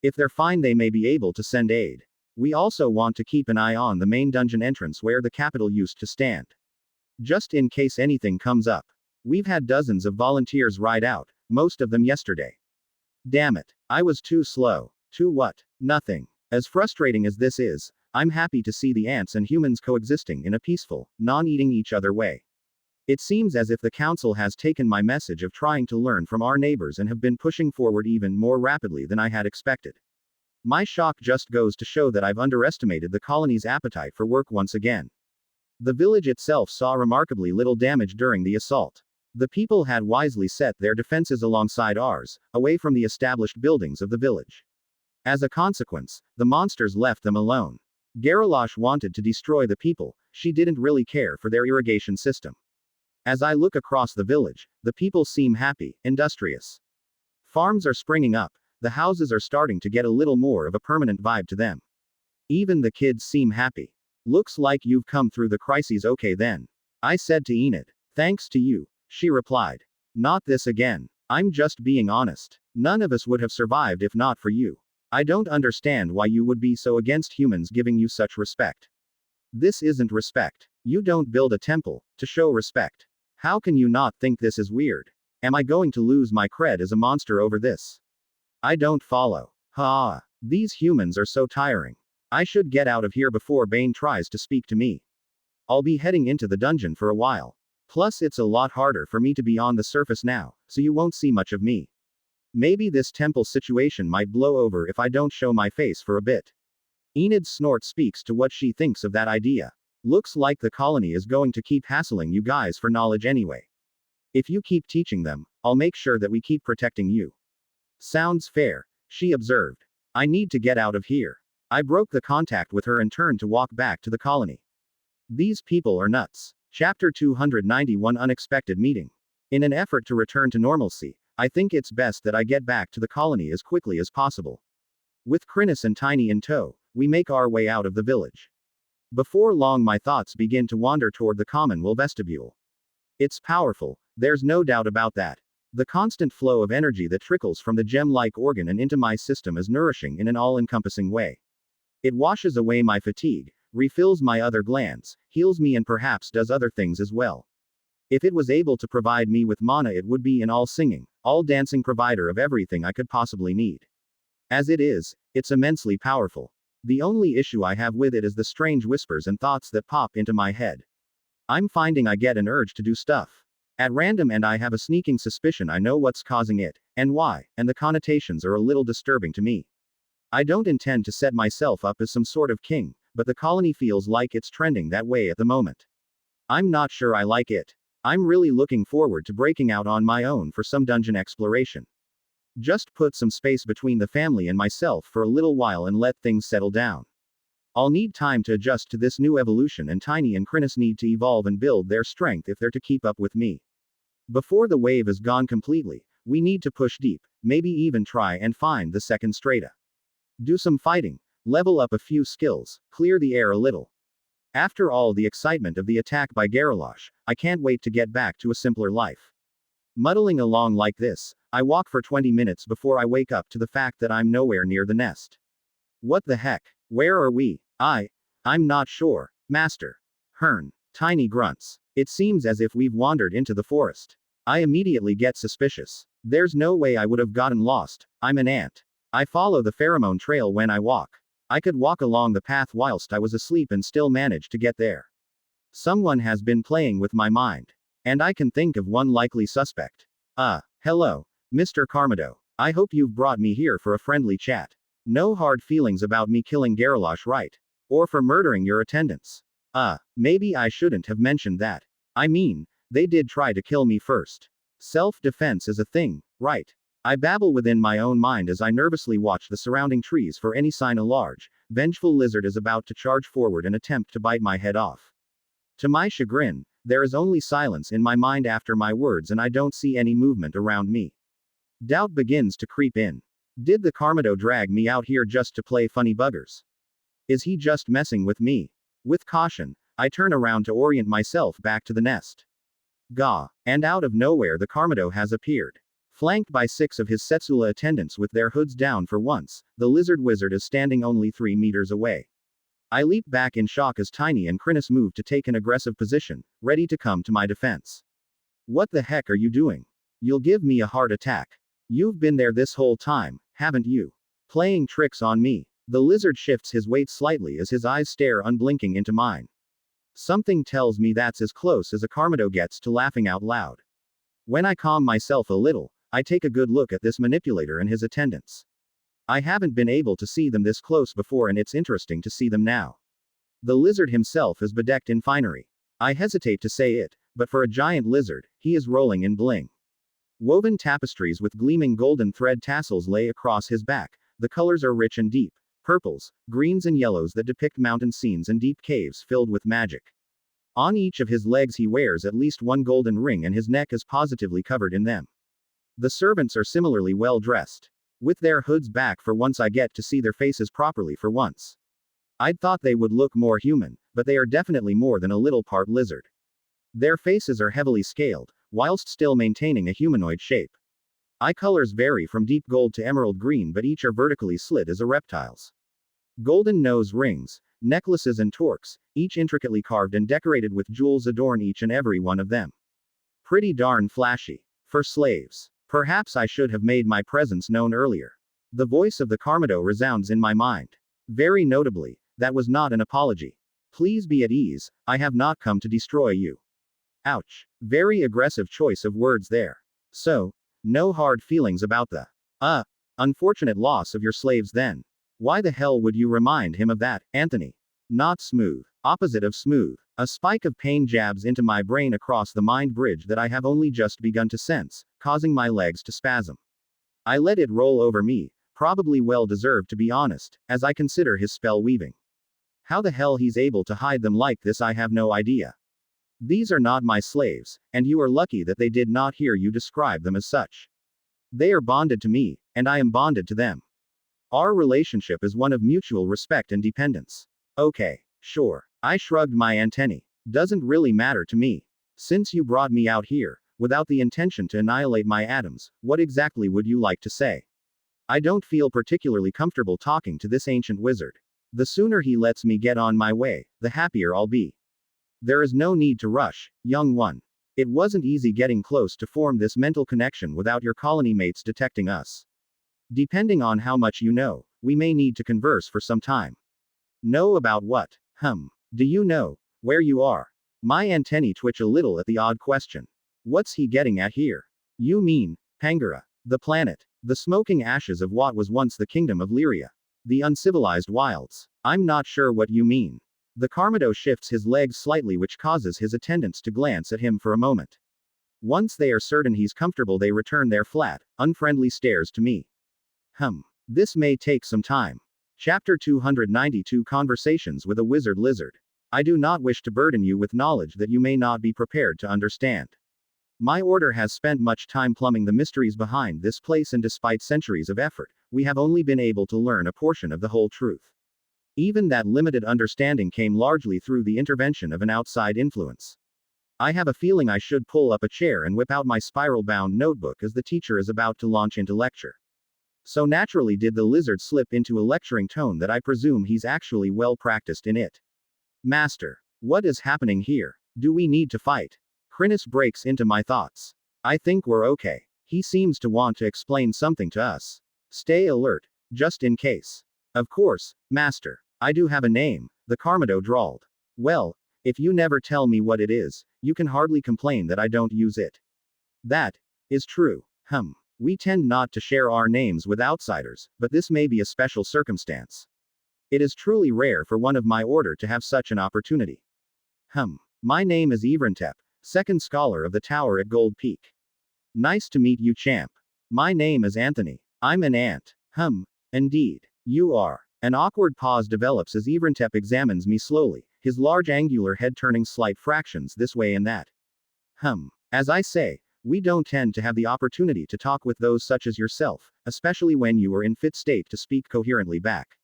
If they're fine, they may be able to send aid. We also want to keep an eye on the main dungeon entrance where the capital used to stand. Just in case anything comes up. We've had dozens of volunteers ride out, most of them yesterday. Damn it. I was too slow. Too what? Nothing. As frustrating as this is, I'm happy to see the ants and humans coexisting in a peaceful, non-eating each other way. It seems as if the council has taken my message of trying to learn from our neighbors and have been pushing forward even more rapidly than I had expected. My shock just goes to show that I've underestimated the colony's appetite for work once again. The village itself saw remarkably little damage during the assault. The people had wisely set their defenses alongside ours, away from the established buildings of the village. As a consequence, the monsters left them alone. Garalosh wanted to destroy the people, she didn't really care for their irrigation system. As I look across the village, the people seem happy, industrious. Farms are springing up, the houses are starting to get a little more of a permanent vibe to them. Even the kids seem happy. Looks like you've come through the crises okay then. I said to Enid. Thanks to you, she replied. Not this again. I'm just being honest. None of us would have survived if not for you. I don't understand why you would be so against humans giving you such respect. This isn't respect. You don't build a temple to show respect. How can you not think this is weird? Am I going to lose my cred as a monster over this? I don't follow. Ha! These humans are so tiring. I should get out of here before Bane tries to speak to me. I'll be heading into the dungeon for a while. Plus it's a lot harder for me to be on the surface now, so you won't see much of me. Maybe this temple situation might blow over if I don't show my face for a bit. Enid's snort speaks to what she thinks of that idea. Looks like the colony is going to keep hassling you guys for knowledge anyway. If you keep teaching them, I'll make sure that we keep protecting you. Sounds fair, she observed. I need to get out of here. I broke the contact with her and turned to walk back to the colony. These people are nuts. Chapter 291 Unexpected Meeting. In an effort to return to normalcy, I think it's best that I get back to the colony as quickly as possible. With Krinis and Tiny in tow, we make our way out of the village. Before long my thoughts begin to wander toward the Commonweal vestibule. It's powerful, there's no doubt about that. The constant flow of energy that trickles from the gem-like organ and into my system is nourishing in an all-encompassing way. It washes away my fatigue, refills my other glands, heals me and perhaps does other things as well. If it was able to provide me with mana, it would be an all-singing, all-dancing provider of everything I could possibly need. As it is, it's immensely powerful. The only issue I have with it is the strange whispers and thoughts that pop into my head. I'm finding I get an urge to do stuff at random, and I have a sneaking suspicion I know what's causing it, and why, and the connotations are a little disturbing to me. I don't intend to set myself up as some sort of king, but the colony feels like it's trending that way at the moment. I'm not sure I like it. I'm really looking forward to breaking out on my own for some dungeon exploration. Just put some space between the family and myself for a little while and let things settle down. I'll need time to adjust to this new evolution, and Tiny and Krinis need to evolve and build their strength if they're to keep up with me. Before the wave is gone completely, we need to push deep, maybe even try and find the second strata. Do some fighting, level up a few skills, clear the air a little. After all the excitement of the attack by Garalosh, I can't wait to get back to a simpler life. Muddling along like this, I walk for 20 minutes before I wake up to the fact that I'm nowhere near the nest. What the heck? Where are we? I'm not sure, Master. Hearn. Tiny grunts. It seems as if we've wandered into the forest. I immediately get suspicious. There's no way I would have gotten lost. I'm an ant. I follow the pheromone trail when I walk. I could walk along the path whilst I was asleep and still manage to get there. Someone has been playing with my mind. And I can think of one likely suspect. Hello, Mr. Karmo. I hope you've brought me here for a friendly chat. No hard feelings about me killing Garalosh, right? Or for murdering your attendants. Maybe I shouldn't have mentioned that. I mean, they did try to kill me first. Self-defense is a thing, right? I babble within my own mind as I nervously watch the surrounding trees for any sign a large, vengeful lizard is about to charge forward and attempt to bite my head off. To my chagrin, there is only silence in my mind after my words, and I don't see any movement around me. Doubt begins to creep in. Did the Karmo drag me out here just to play funny buggers? Is he just messing with me? With caution, I turn around to orient myself back to the nest. Gah! And out of nowhere the Karmo has appeared. Flanked by 6 of his Setsula attendants with their hoods down for once, the lizard wizard is standing only 3 meters away. I leap back in shock as Tiny and Krinis move to take an aggressive position, ready to come to my defense. What the heck are you doing? You'll give me a heart attack. You've been there this whole time, haven't you? Playing tricks on me. The lizard shifts his weight slightly as his eyes stare unblinking into mine. Something tells me that's as close as a Karmo gets to laughing out loud. When I calm myself a little, I take a good look at this manipulator and his attendants. I haven't been able to see them this close before, and it's interesting to see them now. The lizard himself is bedecked in finery. I hesitate to say it, but for a giant lizard, he is rolling in bling. Woven tapestries with gleaming golden thread tassels lay across his back. The colors are rich and deep. Purples, greens and yellows that depict mountain scenes and deep caves filled with magic. On each of his legs he wears at least one golden ring, and his neck is positively covered in them. The servants are similarly well dressed. With their hoods back for once, I get to see their faces properly for once. I'd thought they would look more human, but they are definitely more than a little part lizard. Their faces are heavily scaled, whilst still maintaining a humanoid shape. Eye colors vary from deep gold to emerald green, but each are vertically slit as a reptile's. Golden nose rings, necklaces and torques, each intricately carved and decorated with jewels, adorn each and every one of them. Pretty darn flashy. For slaves. Perhaps I should have made my presence known earlier. The voice of the Karmo resounds in my mind. Very notably, that was not an apology. Please be at ease, I have not come to destroy you. Ouch. Very aggressive choice of words there. So, no hard feelings about the unfortunate loss of your slaves then. Why the hell would you remind him of that, Anthony? Not smooth. Opposite of smooth. A spike of pain jabs into my brain across the mind bridge that I have only just begun to sense, causing my legs to spasm. I let it roll over me, probably well deserved to be honest, as I consider his spell weaving. How the hell he's able to hide them like this, I have no idea. These are not my slaves, and you are lucky that they did not hear you describe them as such. They are bonded to me, and I am bonded to them. Our relationship is one of mutual respect and dependence. Okay, sure. I shrugged my antennae. Doesn't really matter to me. Since you brought me out here, without the intention to annihilate my atoms, what exactly would you like to say? I don't feel particularly comfortable talking to this ancient wizard. The sooner he lets me get on my way, the happier I'll be. There is no need to rush, young one. It wasn't easy getting close to form this mental connection without your colony mates detecting us. Depending on how much you know, we may need to converse for some time. Know about what? Do you know where you are? My antennae twitch a little at the odd question. What's he getting at here? You mean, Pangera, the planet, the smoking ashes of what was once the kingdom of Lyria. The uncivilized wilds. I'm not sure what you mean. The Karmo shifts his legs slightly, which causes his attendants to glance at him for a moment. Once they are certain he's comfortable, they return their flat, unfriendly stares to me. This may take some time. Chapter 292 Conversations with a Wizard Lizard. I do not wish to burden you with knowledge that you may not be prepared to understand. My order has spent much time plumbing the mysteries behind this place, and despite centuries of effort, we have only been able to learn a portion of the whole truth. Even that limited understanding came largely through the intervention of an outside influence. I have a feeling I should pull up a chair and whip out my spiral-bound notebook as the teacher is about to launch into lecture. So naturally did the lizard slip into a lecturing tone that I presume he's actually well practiced in it. Master, what is happening here? Do we need to fight? Krinis breaks into my thoughts. I think we're okay. He seems to want to explain something to us. Stay alert, just in case. Of course, Master. I do have a name, the Karmo drawled. Well, if you never tell me what it is, you can hardly complain that I don't use it. That is true. We tend not to share our names with outsiders, but this may be a special circumstance. It is truly rare for one of my order to have such an opportunity. My name is Iverteep, second scholar of the tower at Gold Peak. Nice to meet you, champ. My name is Anthony. I'm an ant. Indeed. You are. An awkward pause develops as Iverteep examines me slowly, his large angular head turning slight fractions this way and that. As I say, we don't tend to have the opportunity to talk with those such as yourself, especially when you are in fit state to speak coherently back.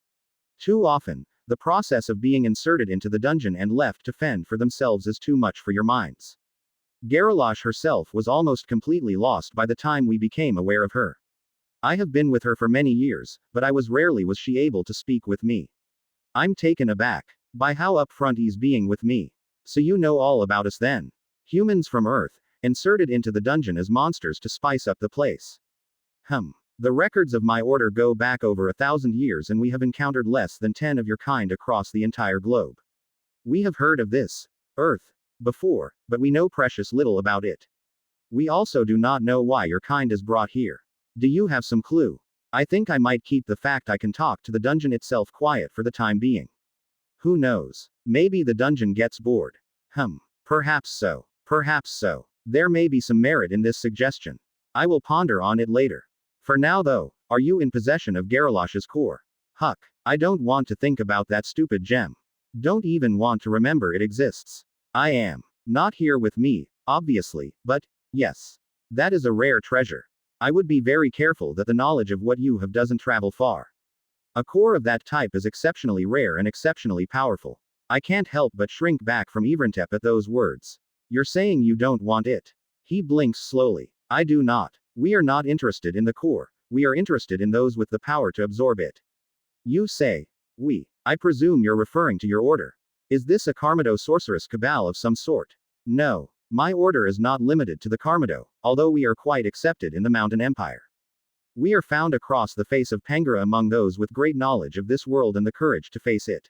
Too often, the process of being inserted into the dungeon and left to fend for themselves is too much for your minds. Chrysalis herself was almost completely lost by the time we became aware of her. I have been with her for many years, but rarely was she able to speak with me. I'm taken aback by how upfront he's being with me. So you know all about us then. Humans from Earth, inserted into the dungeon as monsters to spice up the place. The records of my order go back over 1,000 years, and we have encountered less than 10 of your kind across the entire globe. We have heard of this Earth before, but we know precious little about it. We also do not know why your kind is brought here. Do you have some clue? I think I might keep the fact I can talk to the dungeon itself quiet for the time being. Who knows? Maybe the dungeon gets bored. Perhaps so. Perhaps so. There may be some merit in this suggestion. I will ponder on it later. For now though, are you in possession of Chrysalis' core? Huck, I don't want to think about that stupid gem. Don't even want to remember it exists. I am. Not here with me, obviously, but, yes. That is a rare treasure. I would be very careful that the knowledge of what you have doesn't travel far. A core of that type is exceptionally rare and exceptionally powerful. I can't help but shrink back from Iverteep at those words. You're saying you don't want it? He blinks slowly. I do not. We are not interested in the core. We are interested in those with the power to absorb it. You say, we. I presume you're referring to your order. Is this a Karmo sorceress cabal of some sort? No. My order is not limited to the Karmo, although we are quite accepted in the Mountain Empire. We are found across the face of Pangera among those with great knowledge of this world and the courage to face it.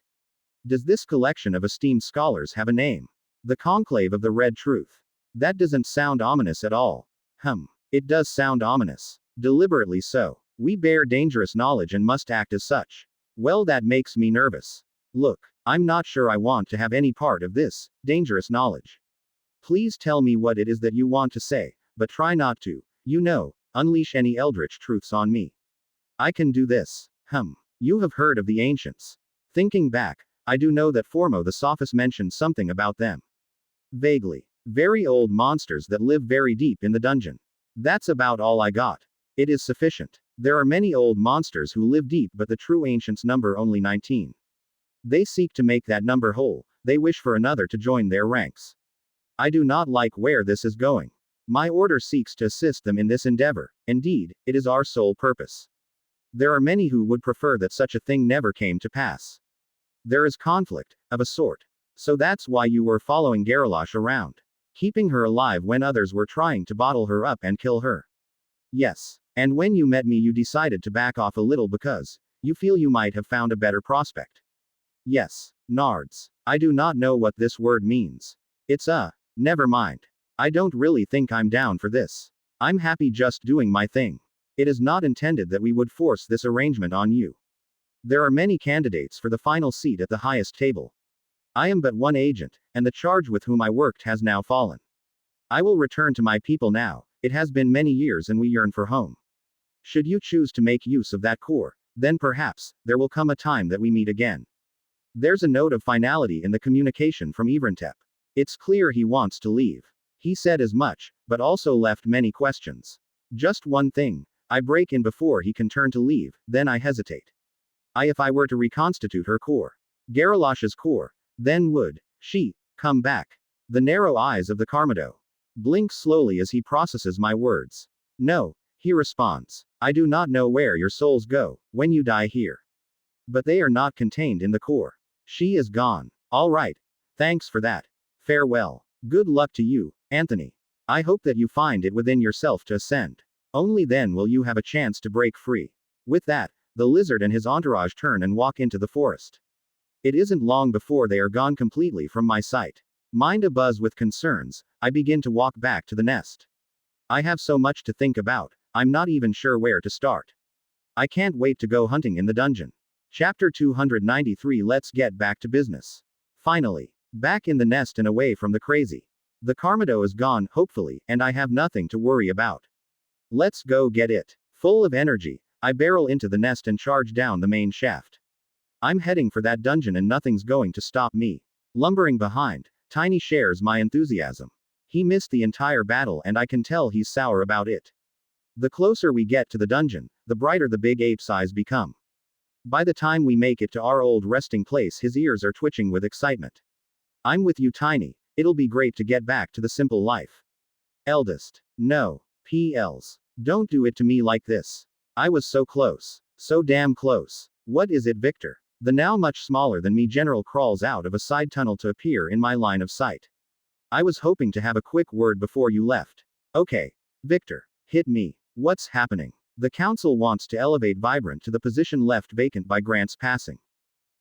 Does this collection of esteemed scholars have a name? The Conclave of the Red Truth. That doesn't sound ominous at all. It does sound ominous. Deliberately so. We bear dangerous knowledge and must act as such. Well, that makes me nervous. Look, I'm not sure I want to have any part of this dangerous knowledge. Please tell me what it is that you want to say, but try not to, unleash any eldritch truths on me. I can do this. You have heard of the ancients. Thinking back, I do know that Formo the Sophus mentioned something about them. Vaguely. Very old monsters that live very deep in the dungeon. That's about all I got. It is sufficient. There are many old monsters who live deep, but the true ancients number only 19. They seek to make that number whole, they wish for another to join their ranks. I do not like where this is going. My order seeks to assist them in this endeavor. Indeed, it is our sole purpose. There are many who would prefer that such a thing never came to pass. There is conflict, of a sort. So that's why you were following Garalash around. Keeping her alive when others were trying to bottle her up and kill her. Yes. And when you met me, you decided to back off a little because you feel you might have found a better prospect. Yes. Nards. I do not know what this word means. Never mind. I don't really think I'm down for this. I'm happy just doing my thing. It is not intended that we would force this arrangement on you. There are many candidates for the final seat at the highest table. I am but one agent, and the charge with whom I worked has now fallen. I will return to my people now. It has been many years and we yearn for home. Should you choose to make use of that core, then perhaps, there will come a time that we meet again. There's a note of finality in the communication from Iverteep. It's clear he wants to leave. He said as much, but also left many questions. Just one thing. I break in before he can turn to leave, then I hesitate. If I were to reconstitute her core, Garalash's core, then would she come back? The narrow eyes of the Karmo blink slowly as he processes my words. No, he responds. I do not know where your souls go when you die here. But they are not contained in the core. She is gone. All right. Thanks for that. Farewell. Good luck to you, Anthony. I hope that you find it within yourself to ascend. Only then will you have a chance to break free. With that, the lizard and his entourage turn and walk into the forest. It isn't long before they are gone completely from my sight. Mind abuzz with concerns, I begin to walk back to the nest. I have so much to think about, I'm not even sure where to start. I can't wait to go hunting in the dungeon. Chapter 293. Let's get back to business. Finally, back in the nest and away from the crazy. The Karmo is gone, hopefully, and I have nothing to worry about. Let's go get it. Full of energy, I barrel into the nest and charge down the main shaft. I'm heading for that dungeon and nothing's going to stop me. Lumbering behind, Tiny shares my enthusiasm. He missed the entire battle and I can tell he's sour about it. The closer we get to the dungeon, the brighter the big ape's eyes become. By the time we make it to our old resting place, his ears are twitching with excitement. I'm with you, Tiny. It'll be great to get back to the simple life. Eldest. No. PLs. Don't do it to me like this. I was so close. So damn close. What is it, Victor? The now much smaller than me general crawls out of a side tunnel to appear in my line of sight. I was hoping to have a quick word before you left. Okay. Victor. Hit me. What's happening? The council wants to elevate Vibrant to the position left vacant by Grant's passing.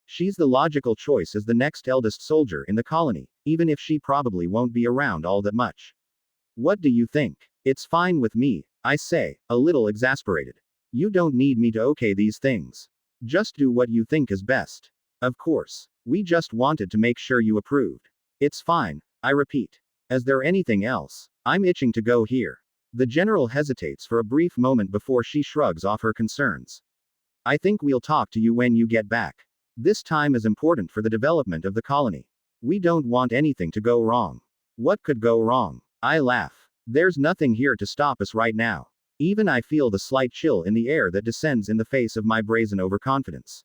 She's the logical choice as the next eldest soldier in the colony, even if she probably won't be around all that much. What do you think? It's fine with me, I say, a little exasperated. You don't need me to okay these things. Just do what you think is best. Of course. We just wanted to make sure you approved. It's fine, I repeat. Is there anything else? I'm itching to go here. The general hesitates for a brief moment before she shrugs off her concerns. I think we'll talk to you when you get back. This time is important for the development of the colony. We don't want anything to go wrong. What could go wrong? I laugh. There's nothing here to stop us right now. Even I feel the slight chill in the air that descends in the face of my brazen overconfidence.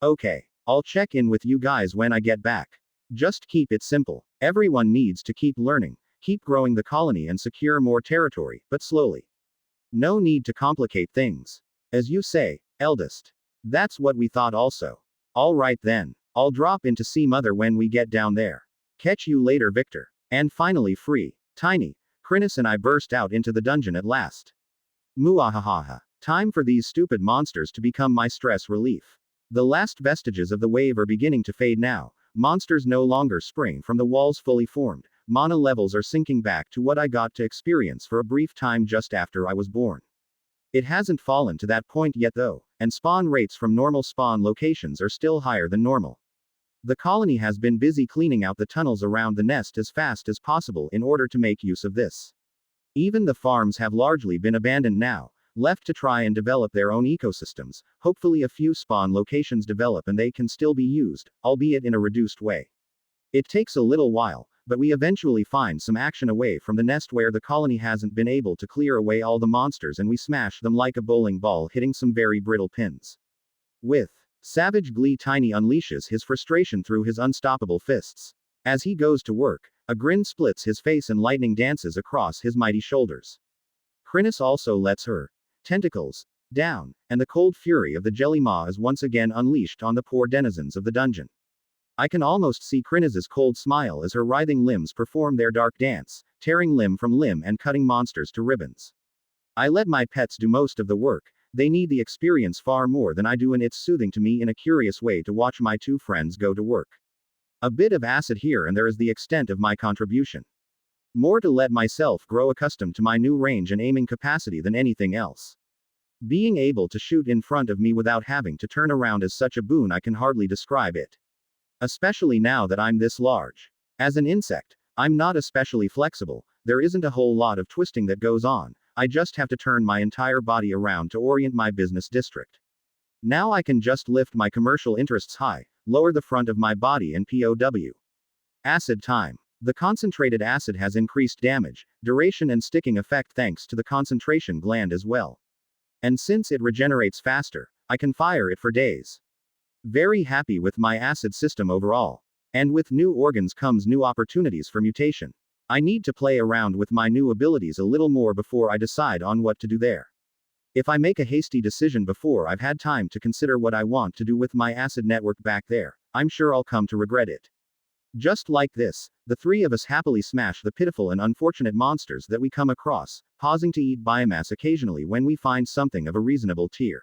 Okay. I'll check in with you guys when I get back. Just keep it simple. Everyone needs to keep learning, keep growing the colony and secure more territory, but slowly. No need to complicate things. As you say, eldest. That's what we thought also. All right then. I'll drop in to see Mother when we get down there. Catch you later, Victor. And finally free. Tiny. Krinis and I burst out into the dungeon at last. Muahaha. Time for these stupid monsters to become my stress relief. The last vestiges of the wave are beginning to fade now. Monsters no longer spring from the walls fully formed. Mana levels are sinking back to what I got to experience for a brief time just after I was born. It hasn't fallen to that point yet though, and spawn rates from normal spawn locations are still higher than normal. The colony has been busy cleaning out the tunnels around the nest as fast as possible in order to make use of this. Even the farms have largely been abandoned now, left to try and develop their own ecosystems. Hopefully a few spawn locations develop and they can still be used, albeit in a reduced way. It takes a little while, but we eventually find some action away from the nest where the colony hasn't been able to clear away all the monsters and we smash them like a bowling ball hitting some very brittle pins. With savage glee, Tiny unleashes his frustration through his unstoppable fists. As he goes to work, a grin splits his face and lightning dances across his mighty shoulders. Krinis also lets her tentacles down, and the cold fury of the jelly maw is once again unleashed on the poor denizens of the dungeon. I can almost see Krinis's cold smile as her writhing limbs perform their dark dance, tearing limb from limb and cutting monsters to ribbons. I let my pets do most of the work. They need the experience far more than I do, and it's soothing to me in a curious way to watch my two friends go to work. A bit of acid here and there is the extent of my contribution. More to let myself grow accustomed to my new range and aiming capacity than anything else. Being able to shoot in front of me without having to turn around is such a boon I can hardly describe it. Especially now that I'm this large. As an insect, I'm not especially flexible, there isn't a whole lot of twisting that goes on, I just have to turn my entire body around to orient my business district. Now I can just lift my commercial interests high, lower the front of my body and POW. Acid time. The concentrated acid has increased damage, duration and sticking effect thanks to the concentration gland as well. And since it regenerates faster, I can fire it for days. Very happy with my acid system overall. And with new organs comes new opportunities for mutation. I need to play around with my new abilities a little more before I decide on what to do there. If I make a hasty decision before I've had time to consider what I want to do with my acid network back there, I'm sure I'll come to regret it. Just like this, the three of us happily smash the pitiful and unfortunate monsters that we come across, pausing to eat biomass occasionally when we find something of a reasonable tier.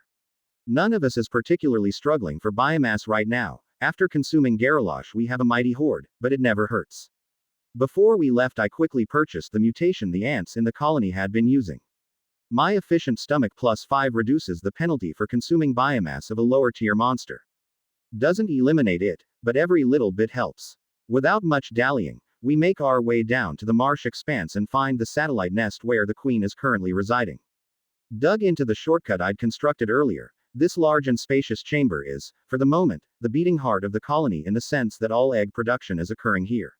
None of us is particularly struggling for biomass right now. After consuming Garalosh we have a mighty horde, but it never hurts. Before we left I quickly purchased the mutation the ants in the colony had been using. My efficient stomach +5 reduces the penalty for consuming biomass of a lower tier monster. Doesn't eliminate it, but every little bit helps. Without much dallying, we make our way down to the marsh expanse and find the satellite nest where the queen is currently residing. Dug into the shortcut I'd constructed earlier, this large and spacious chamber is, for the moment, the beating heart of the colony in the sense that all egg production is occurring here.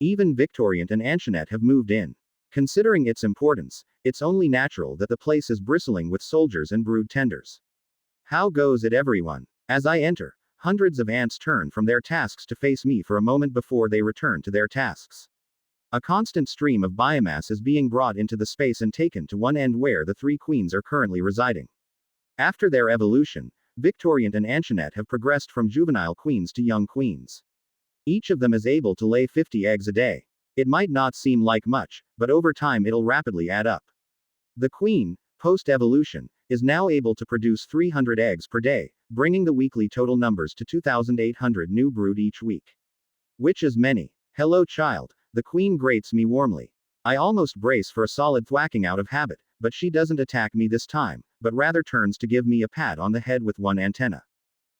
Even Victoriant and Antoinette have moved in. Considering its importance, it's only natural that the place is bristling with soldiers and brood tenders. How goes it, everyone? As I enter, hundreds of ants turn from their tasks to face me for a moment before they return to their tasks. A constant stream of biomass is being brought into the space and taken to one end where the three queens are currently residing. After their evolution, Victoriant and Antoinette have progressed from juvenile queens to young queens. Each of them is able to lay 50 eggs a day. It might not seem like much, but over time it'll rapidly add up. The queen, post-evolution, is now able to produce 300 eggs per day, bringing the weekly total numbers to 2,800 new brood each week. Which is many. Hello child, the queen grates me warmly. I almost brace for a solid thwacking out of habit, but she doesn't attack me this time, but rather turns to give me a pat on the head with one antenna.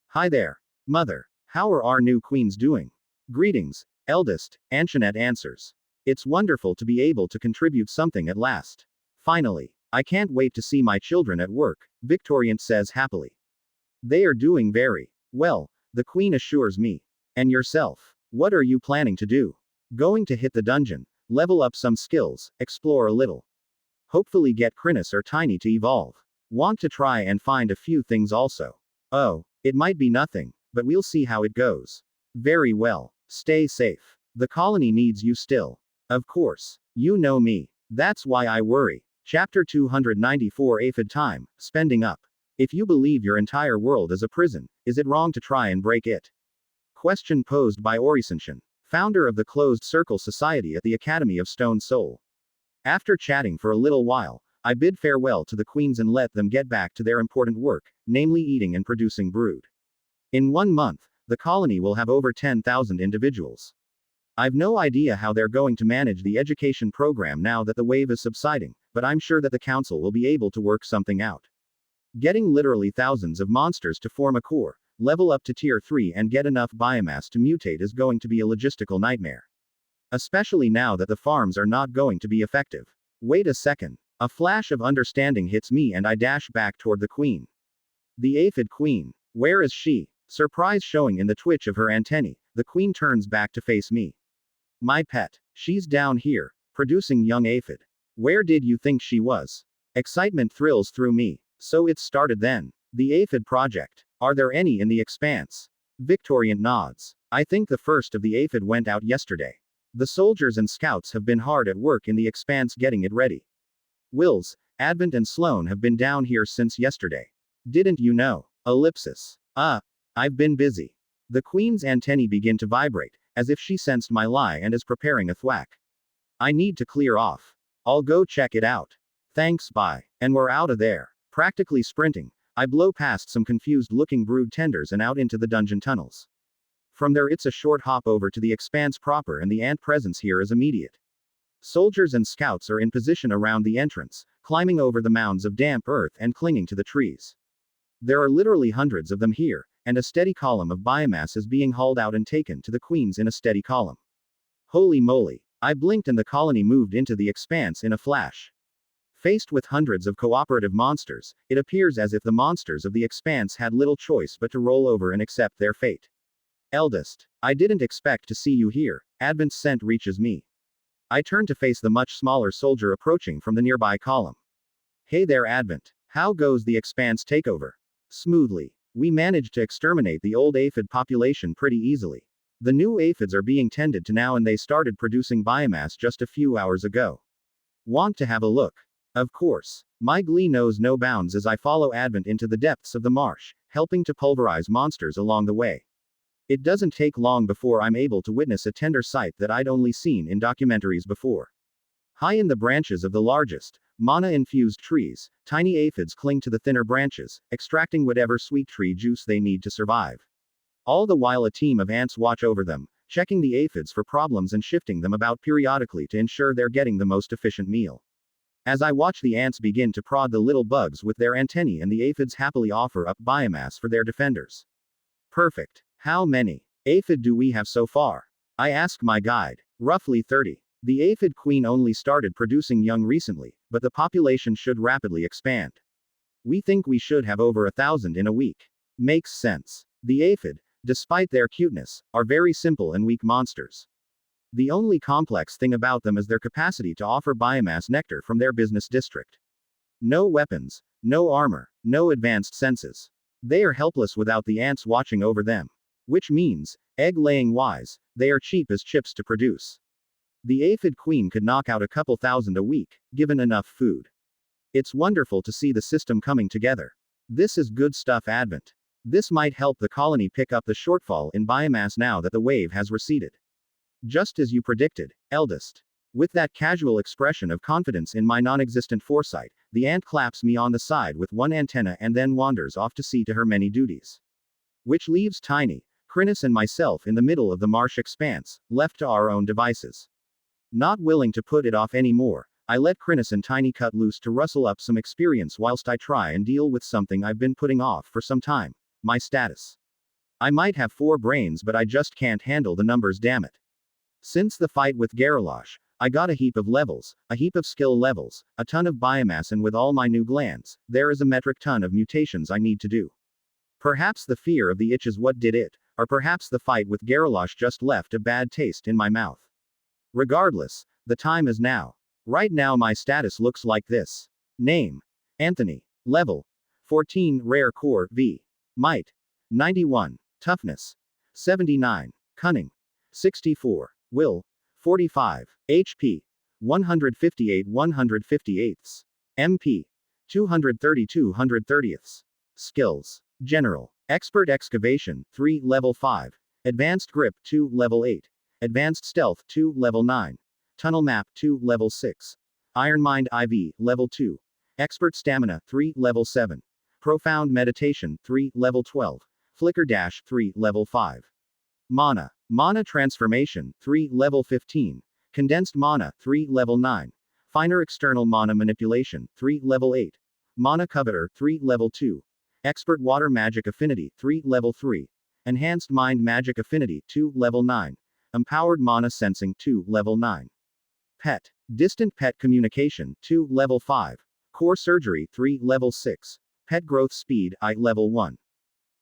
Hi there, mother. How are our new queens doing? Greetings, eldest, Antoinette answers. It's wonderful to be able to contribute something at last. Finally, I can't wait to see my children at work, Victoriant says happily. They are doing very well, the queen assures me. And yourself? What are you planning to do? Going to hit the dungeon, level up some skills, explore a little. Hopefully get Krinis or Tiny to evolve. Want to try and find a few things also. Oh, it might be nothing, but we'll see how it goes. Very well. Stay safe. The colony needs you still. Of course. You know me. That's why I worry. Chapter 294 Aphid Time, Spending Up. If you believe your entire world is a prison, is it wrong to try and break it? Question posed by Orisenshin, founder of the Closed Circle Society at the Academy of Stone Soul. After chatting for a little while, I bid farewell to the queens and let them get back to their important work, namely eating and producing brood. In 1 month, the colony will have over 10,000 individuals. I've no idea how they're going to manage the education program now that the wave is subsiding, but I'm sure that the council will be able to work something out. Getting literally thousands of monsters to form a core, level up to tier 3 and get enough biomass to mutate is going to be a logistical nightmare. Especially now that the farms are not going to be effective. Wait a second. A flash of understanding hits me and I dash back toward the queen. The aphid queen. Where is she? Surprise showing in the twitch of her antennae, the queen turns back to face me. My pet. She's down here, producing young aphid. Where did you think she was? Excitement thrills through me. So it started then. The aphid project. Are there any in the expanse? Victoriant nods. I think the first of the aphid went out yesterday. The soldiers and scouts have been hard at work in the expanse getting it ready. Wills, Advent and Sloan have been down here since yesterday. Didn't you know? Ellipsis. I've been busy. The queen's antennae begin to vibrate, as if she sensed my lie and is preparing a thwack. I need to clear off. I'll go check it out. Thanks, bye. And we're out of there. Practically sprinting, I blow past some confused looking brood tenders and out into the dungeon tunnels. From there it's a short hop over to the expanse proper, and the ant presence here is immediate. Soldiers and scouts are in position around the entrance, climbing over the mounds of damp earth and clinging to the trees. There are literally hundreds of them here, and a steady column of biomass is being hauled out and taken to the queens in a steady column. Holy moly. I blinked and the colony moved into the expanse in a flash. Faced with hundreds of cooperative monsters, it appears as if the monsters of the expanse had little choice but to roll over and accept their fate. Eldest. I didn't expect to see you here. Advent's scent reaches me. I turn to face the much smaller soldier approaching from the nearby column. Hey there, Advent. How goes the expanse takeover? Smoothly. We managed to exterminate the old aphid population pretty easily. The new aphids are being tended to now and they started producing biomass just a few hours ago. Want to have a look? Of course. My glee knows no bounds as I follow Advent into the depths of the marsh, helping to pulverize monsters along the way. It doesn't take long before I'm able to witness a tender sight that I'd only seen in documentaries before. High in the branches of the largest, mana-infused trees, tiny aphids cling to the thinner branches, extracting whatever sweet tree juice they need to survive. All the while a team of ants watch over them, checking the aphids for problems and shifting them about periodically to ensure they're getting the most efficient meal. As I watch the ants begin to prod the little bugs with their antennae and the aphids happily offer up biomass for their defenders. Perfect. How many aphid do we have so far? I ask my guide. Roughly 30. The aphid queen only started producing young recently, but the population should rapidly expand. We think we should have over 1,000 in a week. Makes sense. The aphid, despite their cuteness, are very simple and weak monsters. The only complex thing about them is their capacity to offer biomass nectar from their business district. No weapons, no armor, no advanced senses. They are helpless without the ants watching over them. Which means, egg-laying wise, they are cheap as chips to produce. The aphid queen could knock out a couple thousand a week, given enough food. It's wonderful to see the system coming together. This is good stuff, Advent. This might help the colony pick up the shortfall in biomass now that the wave has receded. Just as you predicted, eldest. With that casual expression of confidence in my non-existent foresight, the ant claps me on the side with one antenna and then wanders off to see to her many duties. Which leaves Tiny, Krinis and myself in the middle of the marsh expanse, left to our own devices. Not willing to put it off anymore, I let Krinis and Tiny cut loose to rustle up some experience whilst I try and deal with something I've been putting off for some time, my status. I might have 4 brains but I just can't handle the numbers, damn it. Since the fight with Garalosh, I got a heap of levels, a heap of skill levels, a ton of biomass, and with all my new glands, there is a metric ton of mutations I need to do. Perhaps the fear of the itch is what did it, or perhaps the fight with Garalosh just left a bad taste in my mouth. Regardless, the time is now. Right now my status looks like this. Name: Anthony. Level: 14 Rare Core V. Might: 91. Toughness: 79. Cunning: 64. Will: 45. HP: 158 158ths. MP: 232 130ths. Skills: General. Expert Excavation, 3 Level 5. Advanced Grip, 2 Level 8. Advanced Stealth, 2 Level 9. Tunnel Map, 2 Level 6. Iron Mind IV, Level 2. Expert Stamina, 3 Level 7. Profound Meditation, 3 Level 12. Flicker Dash, 3 Level 5. Mana. Mana Transformation, 3 Level 15. Condensed Mana, 3 Level 9. Finer External Mana Manipulation, 3 Level 8. Mana Coveter, 3 Level 2. Expert Water Magic Affinity, 3 Level 3. Enhanced Mind Magic Affinity, 2 Level 9. Empowered Mana Sensing, 2 Level 9. Pet. Distant Pet Communication, 2 Level 5. Core Surgery, 3 Level 6. Pet Growth Speed, I Level 1.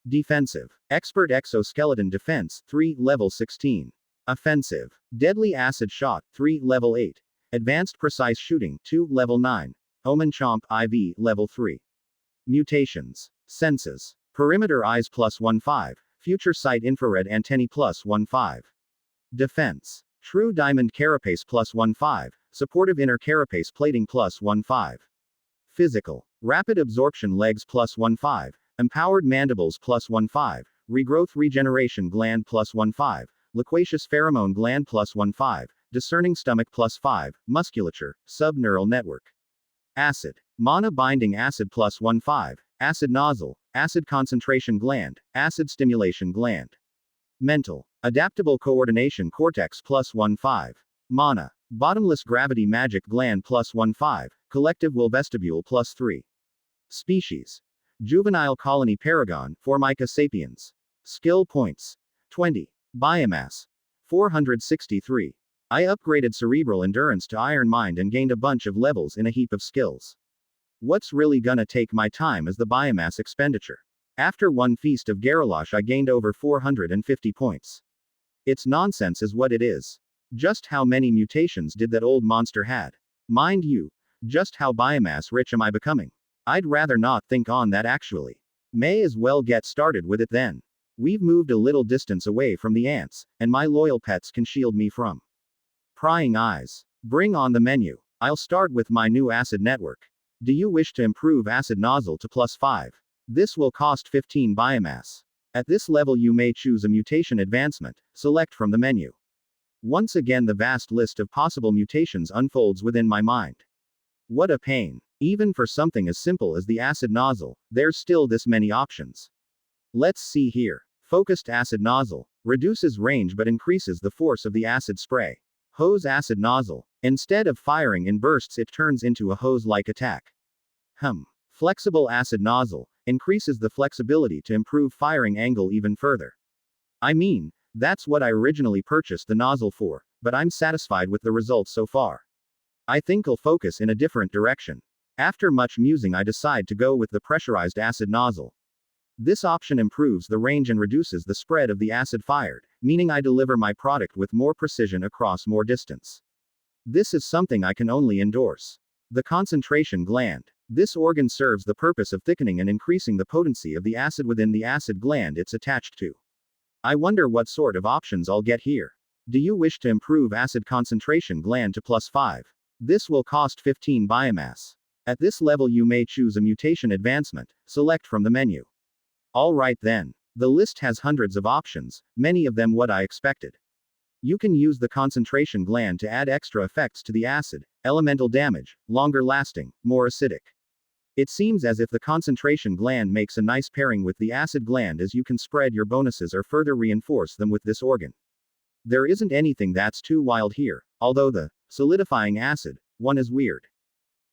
Defensive. Expert Exoskeleton Defense, 3 Level 16. Offensive. Deadly Acid Shot, 3 Level 8. Advanced Precise Shooting, 2 Level 9. Omen Chomp IV, Level 3. Mutations. Senses. Perimeter Eyes +1 5. Future Sight Infrared Antennae plus 1-5. Defense. True Diamond Carapace plus 1-5. Supportive Inner Carapace Plating plus 1-5. Physical. Rapid Absorption Legs plus 1-5. Empowered Mandibles plus 1-5. Regrowth Regeneration Gland plus 1-5. Loquacious Pheromone Gland plus 1-5. Discerning Stomach plus 5. Musculature. Subneural Network. Acid. Mana Binding Acid plus 1-5. Acid Nozzle. Acid Concentration Gland. Acid Stimulation Gland. Mental. Adaptable Coordination Cortex plus 1-5. Mana. Bottomless Gravity Magic Gland plus 1-5. Collective Will Vestibule plus 3. Species. Juvenile Colony Paragon, Formica sapiens. Skill points. 20. Biomass. 463. I upgraded Cerebral Endurance to Iron Mind and gained a bunch of levels in a heap of skills. What's really gonna take my time is the biomass expenditure. After one Feast of Garrosh I gained over 450 points. It's nonsense is what it is. Just how many mutations did that old monster had? Mind you, just how biomass rich am I becoming? I'd rather not think on that actually. May as well get started with it then. We've moved a little distance away from the ants, and my loyal pets can shield me from prying eyes. Bring on the menu. I'll start with my new acid network. Do you wish to improve acid nozzle to +5? This will cost 15 biomass. At this level you may choose a mutation advancement, select from the menu. Once again the vast list of possible mutations unfolds within my mind. What a pain. Even for something as simple as the acid nozzle, there's still this many options. Let's see here. Focused acid nozzle. Reduces range but increases the force of the acid spray. Hose acid nozzle. Instead of firing in bursts it turns into a hose-like attack. Flexible acid nozzle. Increases the flexibility to improve firing angle even further. I mean, that's what I originally purchased the nozzle for, but I'm satisfied with the results so far. I think I'll focus in a different direction. After much musing I decide to go with the pressurized acid nozzle. This option improves the range and reduces the spread of the acid fired, meaning I deliver my product with more precision across more distance. This is something I can only endorse. The concentration gland. This organ serves the purpose of thickening and increasing the potency of the acid within the acid gland it's attached to. I wonder what sort of options I'll get here. Do you wish to improve acid concentration gland to +5? This will cost 15 biomass. At this level you may choose a mutation advancement, select from the menu. Alright then. The list has hundreds of options, many of them what I expected. You can use the concentration gland to add extra effects to the acid, elemental damage, longer lasting, more acidic. It seems as if the concentration gland makes a nice pairing with the acid gland as you can spread your bonuses or further reinforce them with this organ. There isn't anything that's too wild here, although the solidifying acid one is weird.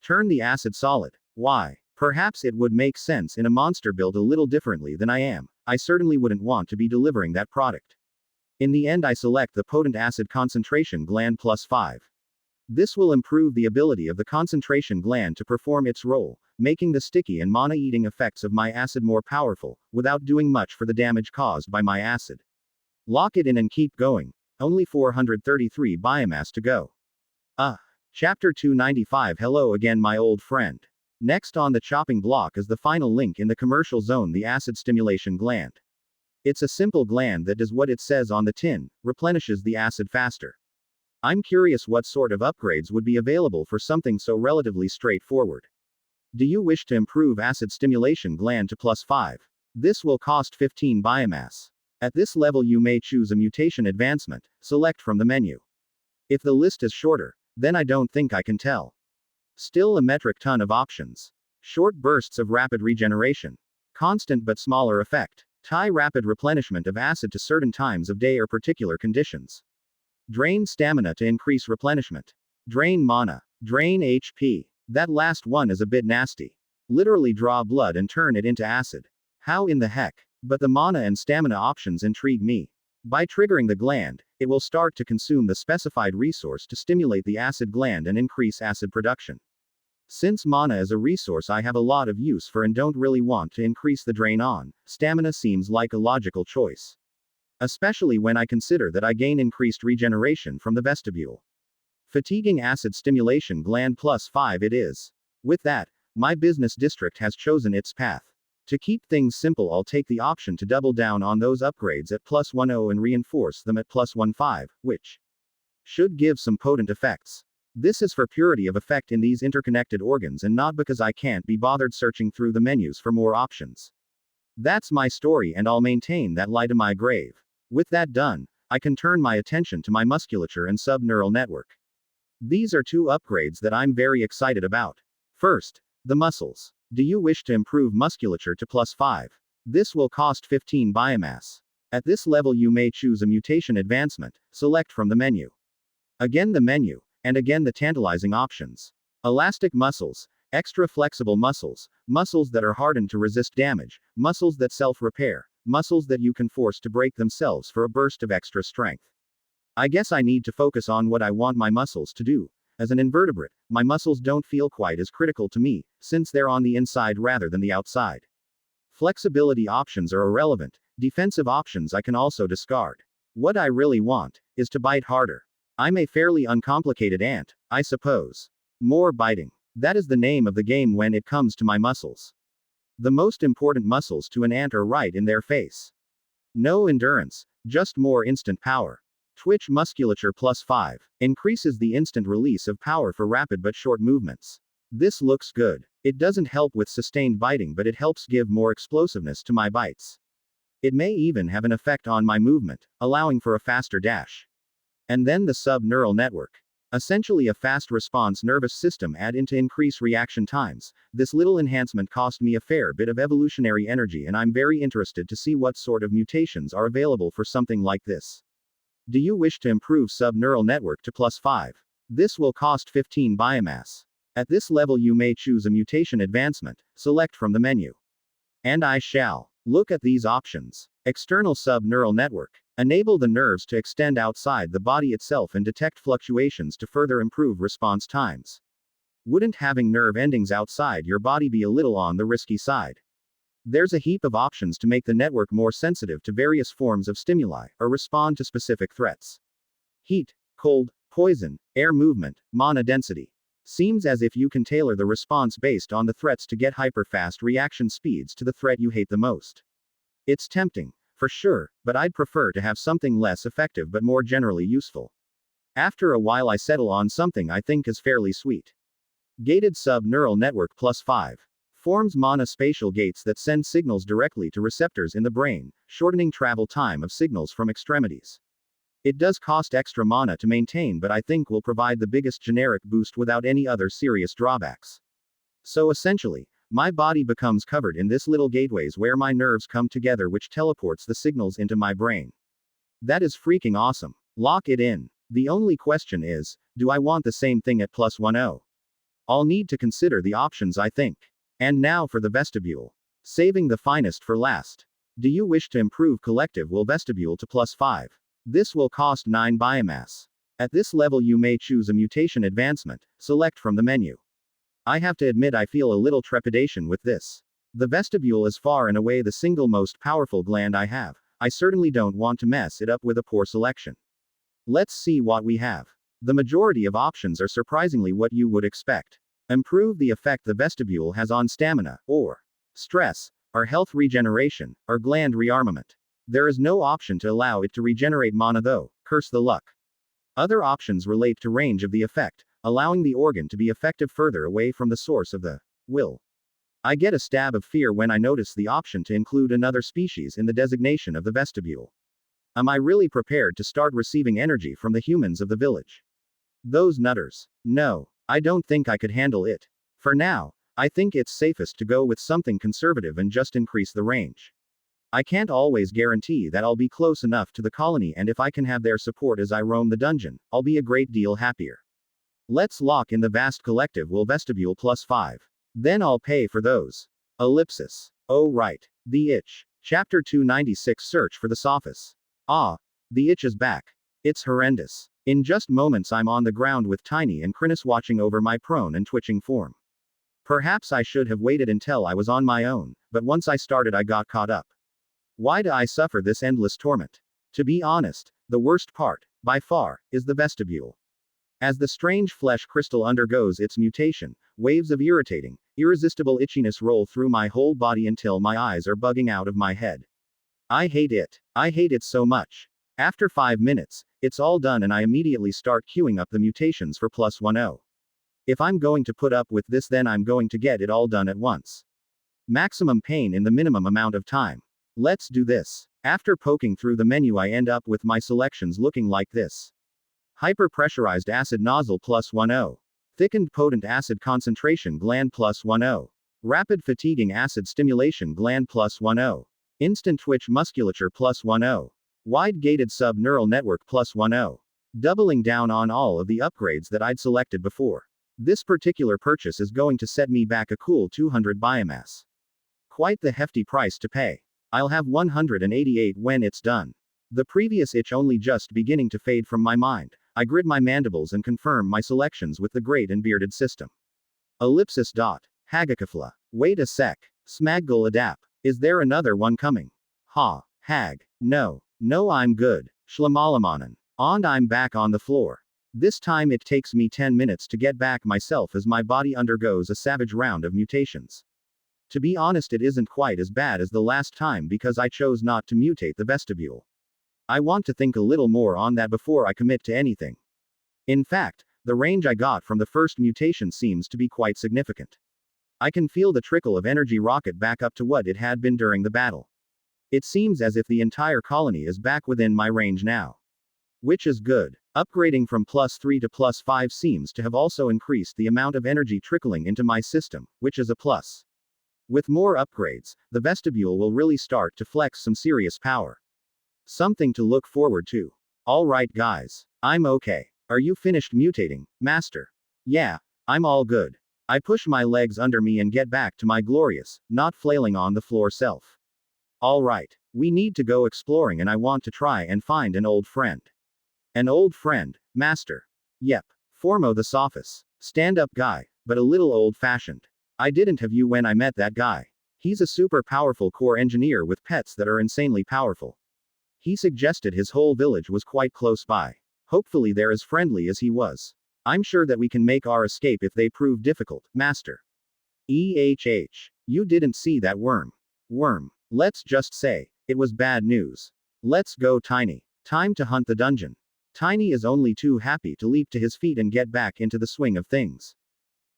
Turn the acid solid. Why? Perhaps it would make sense in a monster build a little differently than I am. I certainly wouldn't want to be delivering that product. In the end I select the potent acid concentration gland +5. This will improve the ability of the concentration gland to perform its role, making the sticky and mana-eating effects of my acid more powerful, without doing much for the damage caused by my acid. Lock it in and keep going. Only 433 biomass to go. Chapter 295. Hello again my old friend. Next on the chopping block is the final link in the commercial zone, the acid stimulation gland. It's a simple gland that does what it says on the tin, replenishes the acid faster. I'm curious what sort of upgrades would be available for something so relatively straightforward. Do you wish to improve acid stimulation gland to +5? This will cost 15 biomass. At this level you may choose a mutation advancement, select from the menu. If the list is shorter, then I don't think I can tell. Still a metric ton of options. Short bursts of rapid regeneration. Constant but smaller effect. Tie rapid replenishment of acid to certain times of day or particular conditions. Drain stamina to increase replenishment. Drain mana. Drain HP. That last one is a bit nasty. Literally draw blood and turn it into acid. How in the heck? But the mana and stamina options intrigue me. By triggering the gland, it will start to consume the specified resource to stimulate the acid gland and increase acid production. Since mana is a resource I have a lot of use for and don't really want to increase the drain on, stamina seems like a logical choice. Especially when I consider that I gain increased regeneration from the vestibule. Fatiguing acid stimulation gland +5 it is. With that, my business district has chosen its path. To keep things simple, I'll take the option to double down on those upgrades at +10 and reinforce them at +15, which should give some potent effects. This is for purity of effect in these interconnected organs and not because I can't be bothered searching through the menus for more options. That's my story and I'll maintain that lie to my grave. With that done, I can turn my attention to my musculature and subneural network. These are two upgrades that I'm very excited about. First, the muscles. Do you wish to improve musculature to +5? This will cost 15 biomass. At this level you may choose a mutation advancement, select from the menu. Again the menu, and again the tantalizing options. Elastic muscles, extra flexible muscles, muscles that are hardened to resist damage, muscles that self-repair, muscles that you can force to break themselves for a burst of extra strength. I guess I need to focus on what I want my muscles to do. As an invertebrate, my muscles don't feel quite as critical to me, since they're on the inside rather than the outside. Flexibility options are irrelevant, defensive options I can also discard. What I really want is to bite harder. I'm a fairly uncomplicated ant, I suppose. More biting. That is the name of the game when it comes to my muscles. The most important muscles to an ant are right in their face. No endurance, just more instant power. Twitch musculature +5 increases the instant release of power for rapid but short movements. This looks good. It doesn't help with sustained biting, but it helps give more explosiveness to my bites. It may even have an effect on my movement, allowing for a faster dash. And then the subneural network. Essentially a fast response nervous system add in to increase reaction times. This little enhancement cost me a fair bit of evolutionary energy and I'm very interested to see what sort of mutations are available for something like this. Do you wish to improve subneural network to +5? This will cost 15 biomass. At this level you may choose a mutation advancement, select from the menu. And I shall. Look at these options. External subneural network. Enable the nerves to extend outside the body itself and detect fluctuations to further improve response times. Wouldn't having nerve endings outside your body be a little on the risky side? There's a heap of options to make the network more sensitive to various forms of stimuli, or respond to specific threats. Heat, cold, poison, air movement, mana density. Seems as if you can tailor the response based on the threats to get hyper-fast reaction speeds to the threat you hate the most. It's tempting, for sure, but I'd prefer to have something less effective but more generally useful. After a while I settle on something I think is fairly sweet. Gated subneural network +5. Forms mana spatial gates that send signals directly to receptors in the brain, shortening travel time of signals from extremities. It does cost extra mana to maintain, but I think will provide the biggest generic boost without any other serious drawbacks. So essentially, my body becomes covered in this little gateways where my nerves come together, which teleports the signals into my brain. That is freaking awesome. Lock it in. The only question is, do I want the same thing at +10? I'll need to consider the options, I think. And now for the vestibule. Saving the finest for last. Do you wish to improve collective will vestibule to +5? This will cost 9 biomass. At this level you may choose a mutation advancement, select from the menu. I have to admit I feel a little trepidation with this. The vestibule is far and away the single most powerful gland I have. I certainly don't want to mess it up with a poor selection. Let's see what we have. The majority of options are surprisingly what you would expect. Improve the effect the vestibule has on stamina, or stress, or health regeneration, or gland rearmament. There is no option to allow it to regenerate mana though, curse the luck. Other options relate to range of the effect, allowing the organ to be effective further away from the source of the will. I get a stab of fear when I notice the option to include another species in the designation of the vestibule. Am I really prepared to start receiving energy from the humans of the village? Those nutters. No. I don't think I could handle it. For now, I think it's safest to go with something conservative and just increase the range. I can't always guarantee that I'll be close enough to the colony, and if I can have their support as I roam the dungeon, I'll be a great deal happier. Let's lock in the vast collective will vestibule +5. Then I'll pay for those. Ellipsis. Oh right. The itch. Chapter 296 Search for the Sophus. Ah. The itch is back. It's horrendous. In just moments I'm on the ground with Tiny and Krinis watching over my prone and twitching form. Perhaps I should have waited until I was on my own, but once I started I got caught up. Why do I suffer this endless torment? To be honest, the worst part, by far, is the vestibule. As the strange flesh crystal undergoes its mutation, waves of irritating, irresistible itchiness roll through my whole body until my eyes are bugging out of my head. I hate it. I hate it so much. After 5 minutes, it's all done and I immediately start queuing up the mutations for +10. If I'm going to put up with this, then I'm going to get it all done at once. Maximum pain in the minimum amount of time. Let's do this. After poking through the menu, I end up with my selections looking like this. Hyper-pressurized acid nozzle +10. Thickened potent acid concentration gland +10. Rapid fatiguing acid stimulation gland +10. Instant twitch musculature +10. Wide-gated sub-neural network +10. Doubling down on all of the upgrades that I'd selected before. This particular purchase is going to set me back a cool 200 biomass. Quite the hefty price to pay. I'll have 188 when it's done. The previous itch only just beginning to fade from my mind, I grit my mandibles and confirm my selections with the great and bearded system. Ellipsis dot. Hagakafla. Wait a sec. Smaggle adap. Is there another one coming? Ha. Hag. No. No, I'm good. Shlamalamonen. And I'm back on the floor. This time it takes me 10 minutes to get back myself as my body undergoes a savage round of mutations. To be honest, it isn't quite as bad as the last time because I chose not to mutate the vestibule. I want to think a little more on that before I commit to anything. In fact, the range I got from the first mutation seems to be quite significant. I can feel the trickle of energy rocket back up to what it had been during the battle. It seems as if the entire colony is back within my range now. Which is good. Upgrading from +3 to +5 seems to have also increased the amount of energy trickling into my system, which is a plus. With more upgrades, the vestibule will really start to flex some serious power. Something to look forward to. Alright guys. I'm okay. Are you finished mutating, Master? Yeah, I'm all good. I push my legs under me and get back to my glorious, not flailing on the floor self. Alright. We need to go exploring and I want to try and find an old friend. An old friend, Master. Yep. Formo the Sophus. Stand-up guy, but a little old-fashioned. I didn't have you when I met that guy. He's a super powerful core engineer with pets that are insanely powerful. He suggested his whole village was quite close by. Hopefully they're as friendly as he was. I'm sure that we can make our escape if they prove difficult, Master. You didn't see that worm. Worm. Let's just say, it was bad news. Let's go, Tiny. Time to hunt the dungeon. Tiny is only too happy to leap to his feet and get back into the swing of things.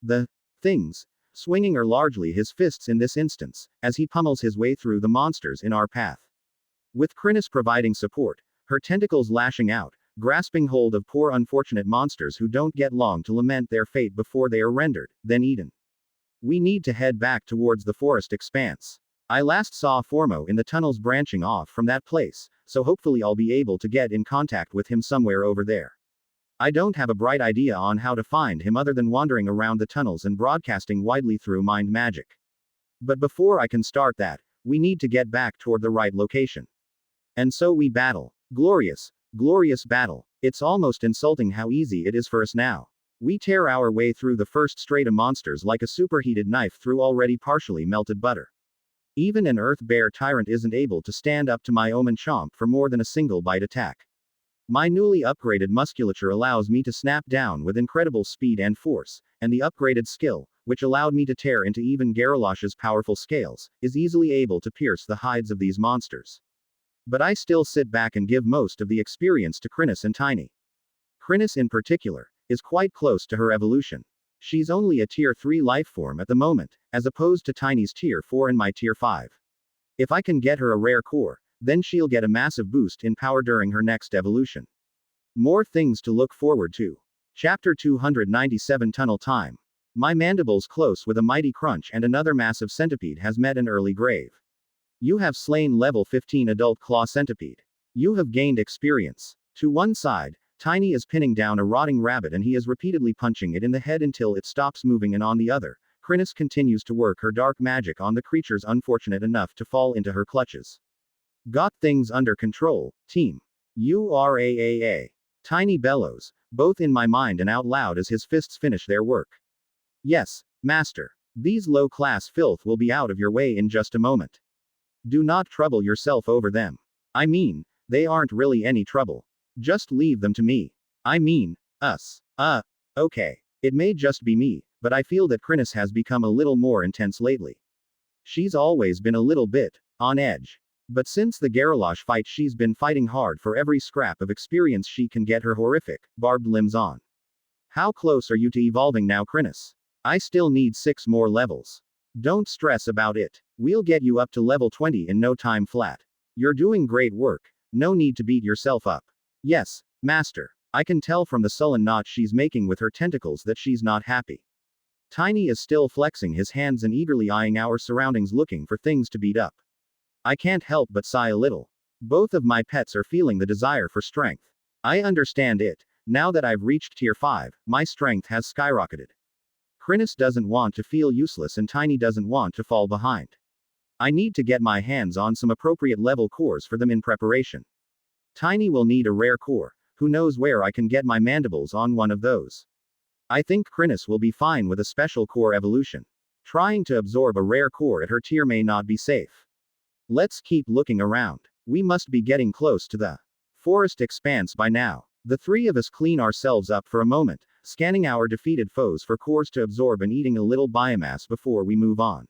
The things swinging are largely his fists in this instance, as he pummels his way through the monsters in our path. With Krinis providing support, her tentacles lashing out, grasping hold of poor unfortunate monsters who don't get long to lament their fate before they are rendered, then eaten. We need to head back towards the forest expanse. I last saw Formo in the tunnels branching off from that place, so hopefully I'll be able to get in contact with him somewhere over there. I don't have a bright idea on how to find him other than wandering around the tunnels and broadcasting widely through mind magic. But before I can start that, we need to get back toward the right location. And so we battle. Glorious, glorious battle. It's almost insulting how easy it is for us now. We tear our way through the first strata monsters like a superheated knife through already partially melted butter. Even an earth bear tyrant isn't able to stand up to my omen chomp for more than a single bite attack. My newly upgraded musculature allows me to snap down with incredible speed and force, and the upgraded skill, which allowed me to tear into even Garalosh's powerful scales, is easily able to pierce the hides of these monsters. But I still sit back and give most of the experience to Krinis and Tiny. Krinis in particular, is quite close to her evolution. She's only a tier 3 lifeform at the moment, as opposed to Tiny's tier 4 and my tier 5. If I can get her a rare core, then she'll get a massive boost in power during her next evolution. More things to look forward to. Chapter 297 Tunnel Time. My mandibles close with a mighty crunch and another massive centipede has met an early grave. You have slain level 15 adult claw centipede. You have gained experience. To one side, Tiny is pinning down a rotting rabbit and he is repeatedly punching it in the head until it stops moving, and on the other, Krinis continues to work her dark magic on the creatures unfortunate enough to fall into her clutches. Got things under control, team. URAAA. Tiny bellows, both in my mind and out loud as his fists finish their work. Yes, Master. These low-class filth will be out of your way in just a moment. Do not trouble yourself over them. I mean, they aren't really any trouble. Just leave them to me. I mean, us. Okay. It may just be me, but I feel that Krinis has become a little more intense lately. She's always been a little bit on edge. But since the Garrosh fight, she's been fighting hard for every scrap of experience she can get her horrific, barbed limbs on. How close are you to evolving now, Krinis? I still need 6 more levels. Don't stress about it. We'll get you up to level 20 in no time flat. You're doing great work. No need to beat yourself up. Yes, Master. I can tell from the sullen knot she's making with her tentacles that she's not happy. Tiny is still flexing his hands and eagerly eyeing our surroundings, looking for things to beat up. I can't help but sigh a little. Both of my pets are feeling the desire for strength. I understand it. Now that I've reached tier 5, my strength has skyrocketed. Krinis doesn't want to feel useless and Tiny doesn't want to fall behind. I need to get my hands on some appropriate level cores for them in preparation. Tiny will need a rare core. Who knows where I can get my mandibles on one of those. I think Krinis will be fine with a special core evolution. Trying to absorb a rare core at her tier may not be safe. Let's keep looking around. We must be getting close to the forest expanse by now. The 3 of us clean ourselves up for a moment, scanning our defeated foes for cores to absorb and eating a little biomass before we move on.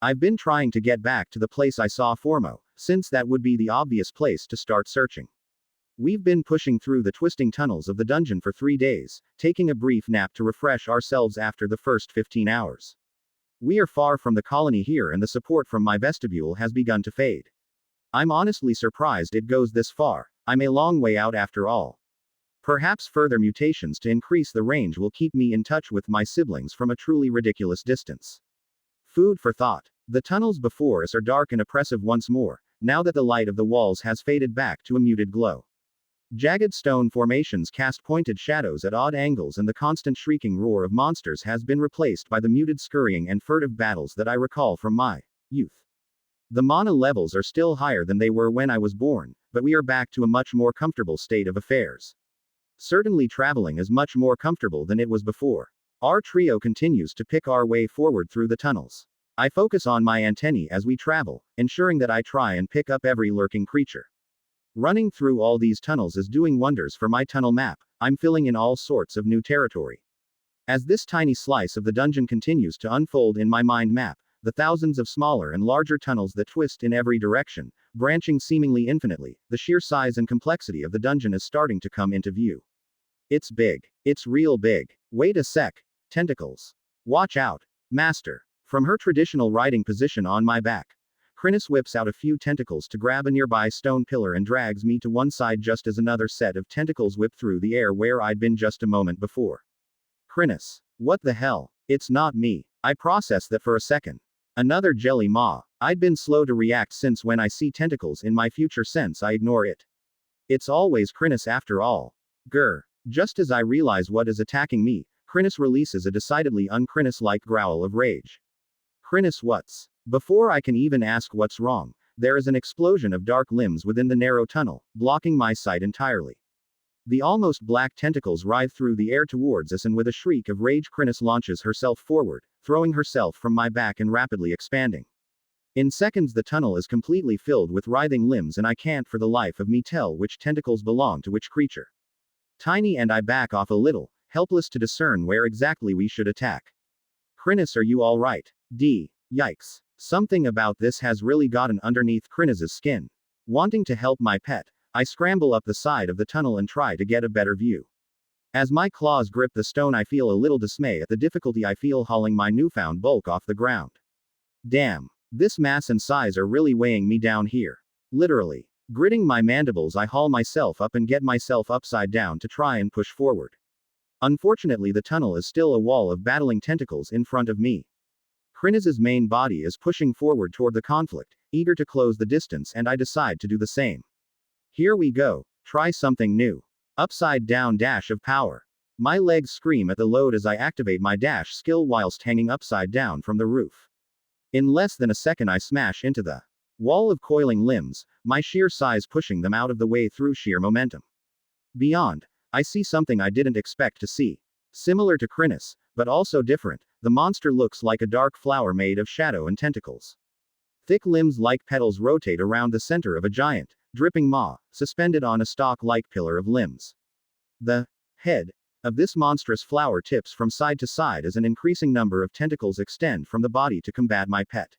I've been trying to get back to the place I saw Formo, since that would be the obvious place to start searching. We've been pushing through the twisting tunnels of the dungeon for 3 days, taking a brief nap to refresh ourselves after the first 15 hours. We are far from the colony here and the support from my vestibule has begun to fade. I'm honestly surprised it goes this far. I'm a long way out after all. Perhaps further mutations to increase the range will keep me in touch with my siblings from a truly ridiculous distance. Food for thought. The tunnels before us are dark and oppressive once more, now that the light of the walls has faded back to a muted glow. Jagged stone formations cast pointed shadows at odd angles and the constant shrieking roar of monsters has been replaced by the muted scurrying and furtive battles that I recall from my youth. The mana levels are still higher than they were when I was born, but we are back to a much more comfortable state of affairs. Certainly traveling is much more comfortable than it was before. Our trio continues to pick our way forward through the tunnels. I focus on my antennae as we travel, ensuring that I try and pick up every lurking creature. Running through all these tunnels is doing wonders for my tunnel map. I'm filling in all sorts of new territory. As this tiny slice of the dungeon continues to unfold in my mind map, the thousands of smaller and larger tunnels that twist in every direction, branching seemingly infinitely, the sheer size and complexity of the dungeon is starting to come into view. It's big. It's real big. Wait a sec. Tentacles. Watch out, Master. From her traditional riding position on my back, Krinis whips out a few tentacles to grab a nearby stone pillar and drags me to one side just as another set of tentacles whip through the air where I'd been just a moment before. Krinis. What the hell? It's not me. I process that for a second. Another jelly maw. I'd been slow to react since when I see tentacles in my future sense I ignore it. It's always Krinis after all. Grr. Just as I realize what is attacking me, Krinis releases a decidedly un-Krinis-like growl of rage. Krinis, what's? Before I can even ask what's wrong, there is an explosion of dark limbs within the narrow tunnel, blocking my sight entirely. The almost black tentacles writhe through the air towards us and with a shriek of rage Krinis launches herself forward, throwing herself from my back and rapidly expanding. In seconds the tunnel is completely filled with writhing limbs and I can't for the life of me tell which tentacles belong to which creature. Tiny and I back off a little, helpless to discern where exactly we should attack. Krinis, are you alright? Yikes. Something about this has really gotten underneath Krinis's skin. Wanting to help my pet, I scramble up the side of the tunnel and try to get a better view. As my claws grip the stone I feel a little dismay at the difficulty I feel hauling my newfound bulk off the ground. Damn. This mass and size are really weighing me down here. Literally. Gritting my mandibles I haul myself up and get myself upside down to try and push forward. Unfortunately the tunnel is still a wall of battling tentacles in front of me. Krinis's main body is pushing forward toward the conflict, eager to close the distance and I decide to do the same. Here we go. Try something new. Upside down dash of power. My legs scream at the load as I activate my dash skill whilst hanging upside down from the roof. In less than a second I smash into the wall of coiling limbs, my sheer size pushing them out of the way through sheer momentum. Beyond, I see something I didn't expect to see. Similar to Krinis, but also different, the monster looks like a dark flower made of shadow and tentacles. Thick limbs like petals rotate around the center of a giant, dripping maw, suspended on a stalk-like pillar of limbs. The head of this monstrous flower tips from side to side as an increasing number of tentacles extend from the body to combat my pet.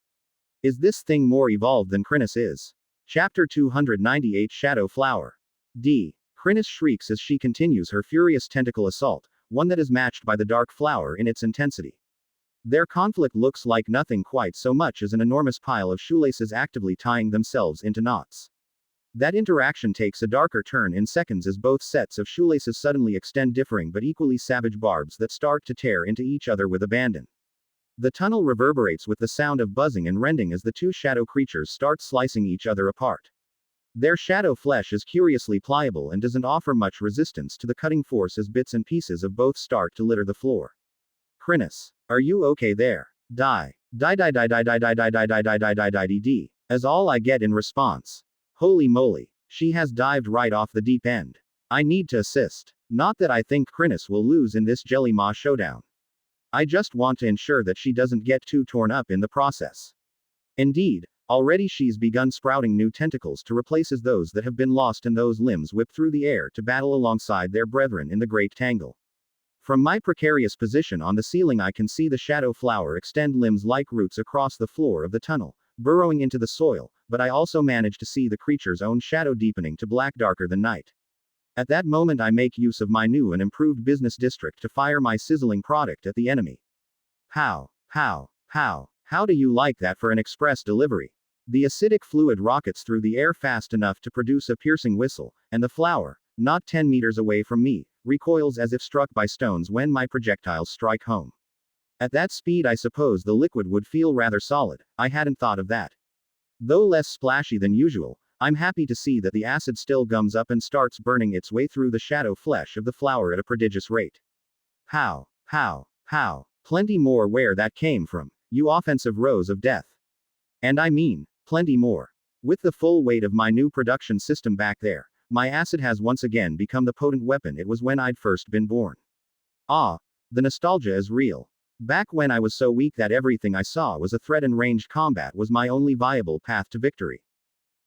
Is this thing more evolved than Krinis is? Chapter 298 Shadow Flower. D. Krinis shrieks as she continues her furious tentacle assault, one that is matched by the dark flower in its intensity. Their conflict looks like nothing quite so much as an enormous pile of shoelaces actively tying themselves into knots. That interaction takes a darker turn in seconds as both sets of shoelaces suddenly extend differing but equally savage barbs that start to tear into each other with abandon. The tunnel reverberates with the sound of buzzing and rending as the two shadow creatures start slicing each other apart. Their shadow flesh is curiously pliable and doesn't offer much resistance to the cutting force as bits and pieces of both start to litter the floor. Krinis, are you okay there? Die. Die die die die die die die die die die die die die die, as all I get in response. Holy moly, she has dived right off the deep end. I need to assist. Not that I think Krinis will lose in this Jelly Maw showdown. I just want to ensure that she doesn't get too torn up in the process. Indeed, already she's begun sprouting new tentacles to replace those that have been lost and those limbs whip through the air to battle alongside their brethren in the great tangle. From my precarious position on the ceiling I can see the shadow flower extend limbs like roots across the floor of the tunnel, burrowing into the soil, but I also manage to see the creature's own shadow deepening to black darker than night. At that moment I make use of my new and improved business district to fire my sizzling product at the enemy. How do you like that for an express delivery? The acidic fluid rockets through the air fast enough to produce a piercing whistle, and the flower, not 10 meters away from me, recoils as if struck by stones when my projectiles strike home. At that speed I suppose the liquid would feel rather solid. I hadn't thought of that. Though less splashy than usual, I'm happy to see that the acid still gums up and starts burning its way through the shadow flesh of the flower at a prodigious rate. How? Plenty more where that came from, you offensive rose of death. And I mean, plenty more. With the full weight of my new production system back there, my acid has once again become the potent weapon it was when I'd first been born. Ah, the nostalgia is real. Back when I was so weak that everything I saw was a threat and ranged combat was my only viable path to victory.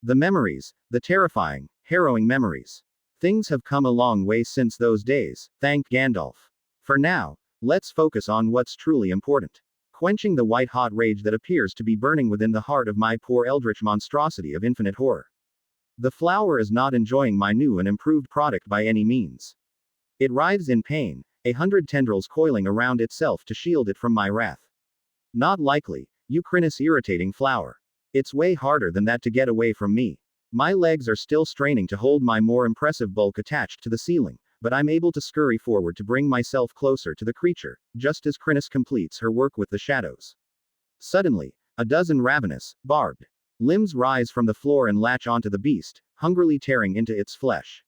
The memories, the terrifying, harrowing memories. Things have come a long way since those days, thank Gandalf. For now, let's focus on what's truly important. Quenching the white-hot rage that appears to be burning within the heart of my poor eldritch monstrosity of infinite horror. The flower is not enjoying my new and improved product by any means. It writhes in pain, 100 tendrils coiling around itself to shield it from my wrath. Not likely, you Krinis irritating flower. It's way harder than that to get away from me. My legs are still straining to hold my more impressive bulk attached to the ceiling, but I'm able to scurry forward to bring myself closer to the creature, just as Krinis completes her work with the shadows. Suddenly, a dozen ravenous, barbed limbs rise from the floor and latch onto the beast, hungrily tearing into its flesh.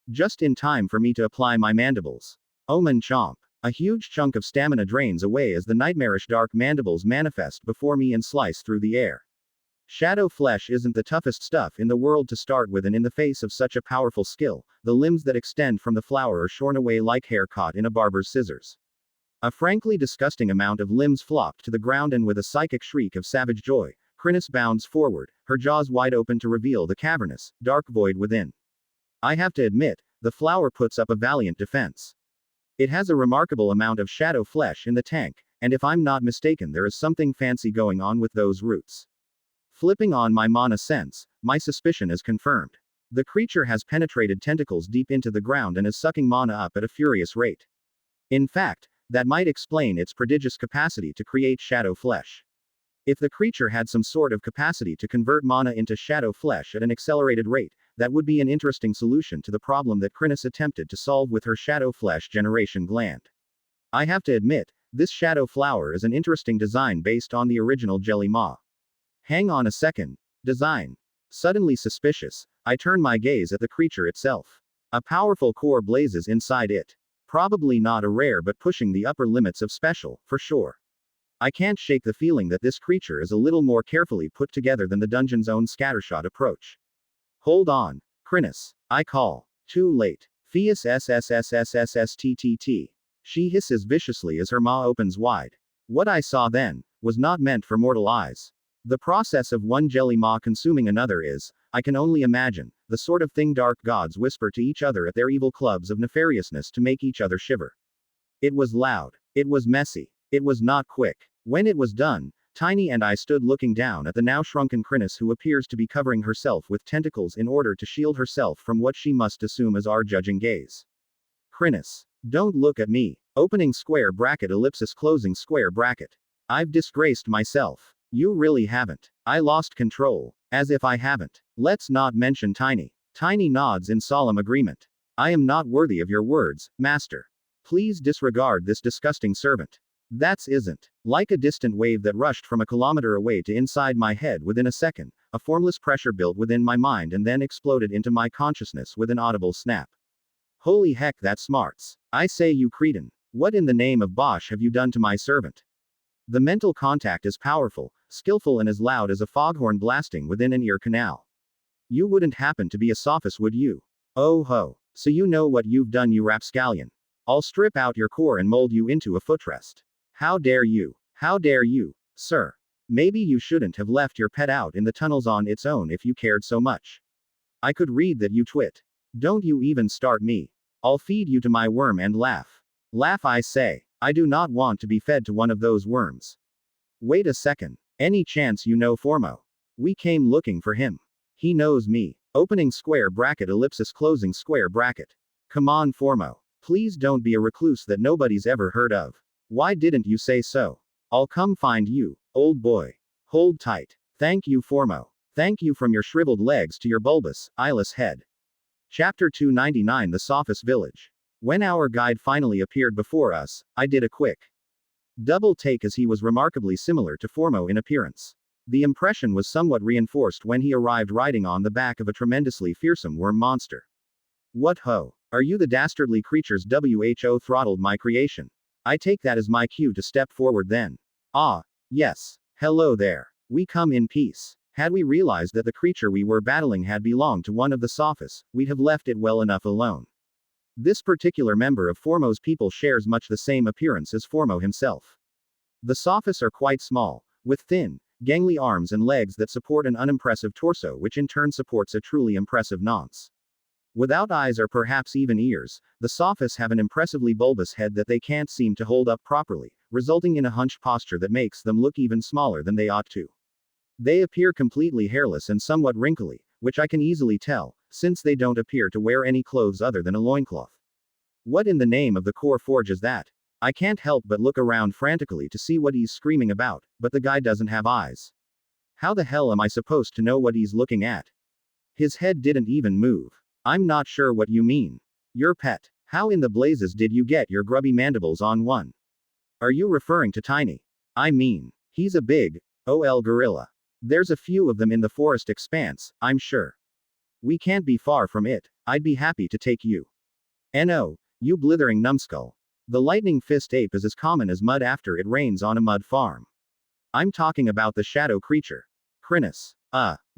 Just in time for me to apply my mandibles. Omen chomp. A huge chunk of stamina drains away as the nightmarish dark mandibles manifest before me and slice through the air. Shadow flesh isn't the toughest stuff in the world to start with, and in the face of such a powerful skill, the limbs that extend from the flower are shorn away like hair caught in a barber's scissors. A frankly disgusting amount of limbs flop to the ground, and with a psychic shriek of savage joy, Krinis bounds forward, her jaws wide open to reveal the cavernous, dark void within. I have to admit, the flower puts up a valiant defense. It has a remarkable amount of shadow flesh in the tank, and if I'm not mistaken there is something fancy going on with those roots. Flipping on my mana sense, my suspicion is confirmed. The creature has penetrated tentacles deep into the ground and is sucking mana up at a furious rate. In fact, that might explain its prodigious capacity to create shadow flesh. If the creature had some sort of capacity to convert mana into shadow flesh at an accelerated rate, that would be an interesting solution to the problem that Krinis attempted to solve with her shadow flesh generation gland. I have to admit, this shadow flower is an interesting design based on the original Jelly Maw. Hang on a second. Design. Suddenly suspicious, I turn my gaze at the creature itself. A powerful core blazes inside it. Probably not a rare, but pushing the upper limits of special, for sure. I can't shake the feeling that this creature is a little more carefully put together than the dungeon's own scattershot approach. Hold on, Krinis, I call. Too late. Fias SSSSSSTTT. She hisses viciously as her maw opens wide. What I saw then was not meant for mortal eyes. The process of one jelly maw consuming another is, I can only imagine, the sort of thing dark gods whisper to each other at their evil clubs of nefariousness to make each other shiver. It was loud. It was messy. It was not quick. When it was done, Tiny and I stood looking down at the now shrunken Krinis, who appears to be covering herself with tentacles in order to shield herself from what she must assume is our judging gaze. Krinis. Don't look at me. Opening square bracket ellipsis closing square bracket. I've disgraced myself. You really haven't. I lost control. As if I haven't. Let's not mention Tiny. Tiny nods in solemn agreement. I am not worthy of your words, master. Please disregard this disgusting servant. That's isn't. Like a distant wave that rushed from a kilometer away to inside my head within a second, a formless pressure built within my mind and then exploded into my consciousness with an audible snap. Holy heck, that smarts. I say, you cretin. What in the name of Bosch have you done to my servant? The mental contact is powerful, skillful, and as loud as a foghorn blasting within an ear canal. You wouldn't happen to be a Sophus, would you? Oh ho. So you know what you've done, you rapscallion. I'll strip out your core and mold you into a footrest. How dare you? How dare you, sir? Maybe you shouldn't have left your pet out in the tunnels on its own if you cared so much. I could read that, you twit. Don't you even start me. I'll feed you to my worm and laugh. Laugh, I say. I do not want to be fed to one of those worms. Wait a second. Any chance you know Formo? We came looking for him. He knows me. Opening square bracket ellipsis closing square bracket. Come on, Formo. Please don't be a recluse that nobody's ever heard of. Why didn't you say so? I'll come find you, old boy. Hold tight. Thank you, Formo. Thank you, from your shriveled legs to your bulbous, eyeless head. Chapter 299, The Sophus Village. When our guide finally appeared before us, I did a quick double take, as he was remarkably similar to Formo in appearance. The impression was somewhat reinforced when he arrived riding on the back of a tremendously fearsome worm monster. What ho! Are you the dastardly creatures who throttled my creation? I take that as my cue to step forward then. Ah, yes. Hello there. We come in peace. Had we realized that the creature we were battling had belonged to one of the Sophus, we'd have left it well enough alone. This particular member of Formo's people shares much the same appearance as Formo himself. The Sophus are quite small, with thin, gangly arms and legs that support an unimpressive torso, which in turn supports a truly impressive nonce. Without eyes or perhaps even ears, the Sophus have an impressively bulbous head that they can't seem to hold up properly, resulting in a hunched posture that makes them look even smaller than they ought to. They appear completely hairless and somewhat wrinkly, which I can easily tell, since they don't appear to wear any clothes other than a loincloth. What in the name of the core forge is that? I can't help but look around frantically to see what he's screaming about, but the guy doesn't have eyes. How the hell am I supposed to know what he's looking at? His head didn't even move. I'm not sure what you mean. Your pet. How in the blazes did you get your grubby mandibles on one? Are you referring to Tiny? I mean, he's a big, OL gorilla. There's a few of them in the forest expanse, I'm sure. We can't be far from it. I'd be happy to take you. No, you blithering numbskull. The lightning fist ape is as common as mud after it rains on a mud farm. I'm talking about the shadow creature. Krinis.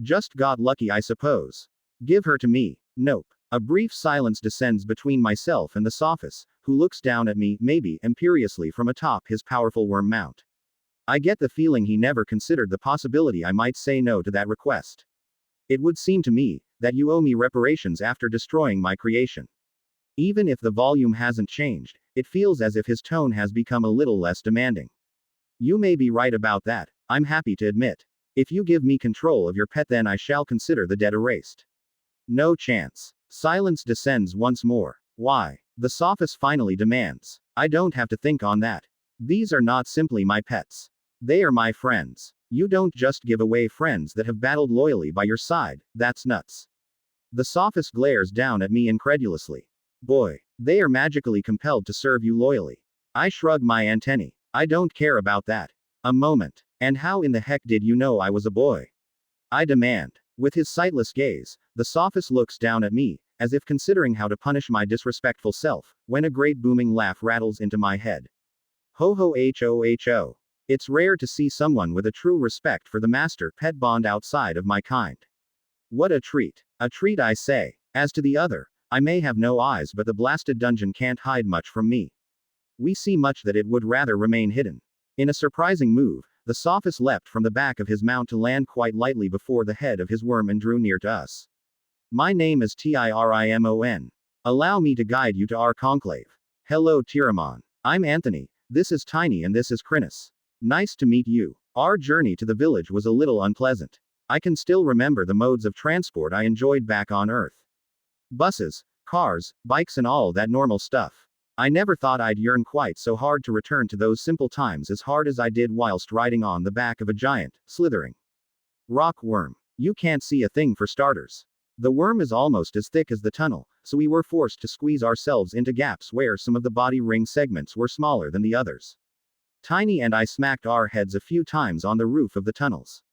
Just got lucky, I suppose. Give her to me. Nope. A brief silence descends between myself and the Sophus, who looks down at me, maybe imperiously, from atop his powerful worm mount. I get the feeling he never considered the possibility I might say no to that request. It would seem to me that you owe me reparations after destroying my creation. Even if the volume hasn't changed, it feels as if his tone has become a little less demanding. You may be right about that, I'm happy to admit. If you give me control of your pet, then I shall consider the debt erased. No chance. Silence descends once more. Why? The Sophus finally demands. I don't have to think on that. These are not simply my pets. They are my friends. You don't just give away friends that have battled loyally by your side, that's nuts. The Sophus glares down at me incredulously. Boy, they are magically compelled to serve you loyally. I shrug my antennae. I don't care about that. A moment. And how in the heck did you know I was a boy? I demand. With his sightless gaze, the Sophus looks down at me, as if considering how to punish my disrespectful self, when a great booming laugh rattles into my head. Ho ho ho. It's rare to see someone with a true respect for the master-pet bond outside of my kind. What a treat. A treat, I say. As to the other, I may have no eyes, but the blasted dungeon can't hide much from me. We see much that it would rather remain hidden. In a surprising move, the Sophus leapt from the back of his mount to land quite lightly before the head of his worm and drew near to us. My name is Tirimon. Allow me to guide you to our conclave. Hello Tiramon. I'm Anthony, this is Tiny and this is Krinis. Nice to meet you. Our journey to the village was a little unpleasant. I can still remember the modes of transport I enjoyed back on Earth. Buses, cars, bikes and all that normal stuff. I never thought I'd yearn quite so hard to return to those simple times as hard as I did whilst riding on the back of a giant, slithering rock worm. You can't see a thing for starters. The worm is almost as thick as the tunnel, so we were forced to squeeze ourselves into gaps where some of the body ring segments were smaller than the others. Tiny and I smacked our heads a few times on the roof of the tunnels.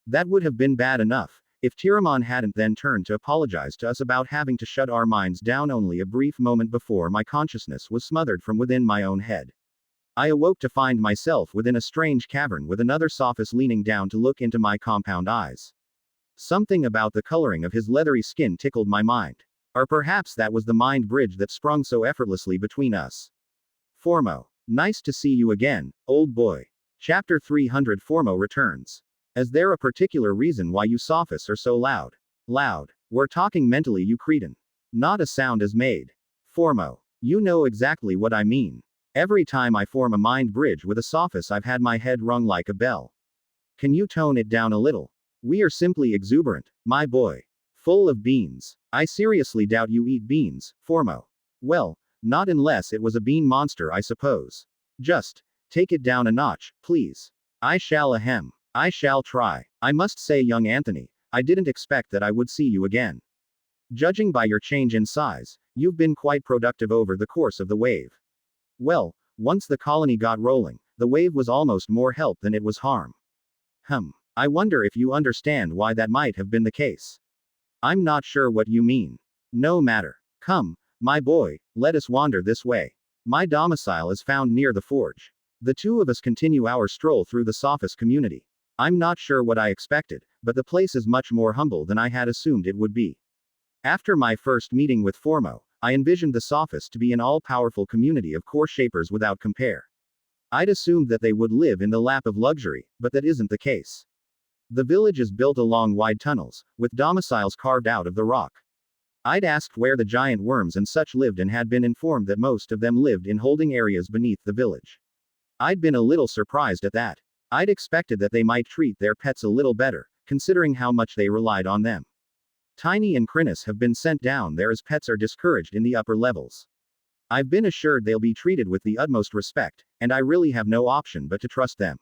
That would have been bad enough, if Tiramon hadn't then turned to apologize to us about having to shut our minds down only a brief moment before my consciousness was smothered from within my own head. I awoke to find myself within a strange cavern with another Sophus leaning down to look into my compound eyes. Something about the coloring of his leathery skin tickled my mind. Or perhaps that was the mind bridge that sprung so effortlessly between us. Formo. Nice to see you again, old boy. Chapter 300 Formo returns. Is there a particular reason why you Sophus are so loud? Loud. We're talking mentally, you cretin. Not a sound is made. Formo. You know exactly what I mean. Every time I form a mind bridge with a Sophus I've had my head rung like a bell. Can you tone it down a little? We are simply exuberant, my boy. Full of beans. I seriously doubt you eat beans, Formo. Well, not unless it was a bean monster I suppose. Just take it down a notch, please. I shall ahem. I shall try. I must say, young Anthony, I didn't expect that I would see you again. Judging by your change in size, you've been quite productive over the course of the wave. Well, once the colony got rolling, the wave was almost more help than it was harm. I wonder if you understand why that might have been the case. I'm not sure what you mean. No matter. Come, my boy, let us wander this way. My domicile is found near the forge. The two of us continue our stroll through the Sophus community. I'm not sure what I expected, but the place is much more humble than I had assumed it would be. After my first meeting with Formo, I envisioned the Sophus to be an all-powerful community of core shapers without compare. I'd assumed that they would live in the lap of luxury, but that isn't the case. The village is built along wide tunnels, with domiciles carved out of the rock. I'd asked where the giant worms and such lived and had been informed that most of them lived in holding areas beneath the village. I'd been a little surprised at that. I'd expected that they might treat their pets a little better, considering how much they relied on them. Tiny and Krinis have been sent down there as pets are discouraged in the upper levels. I've been assured they'll be treated with the utmost respect, and I really have no option but to trust them.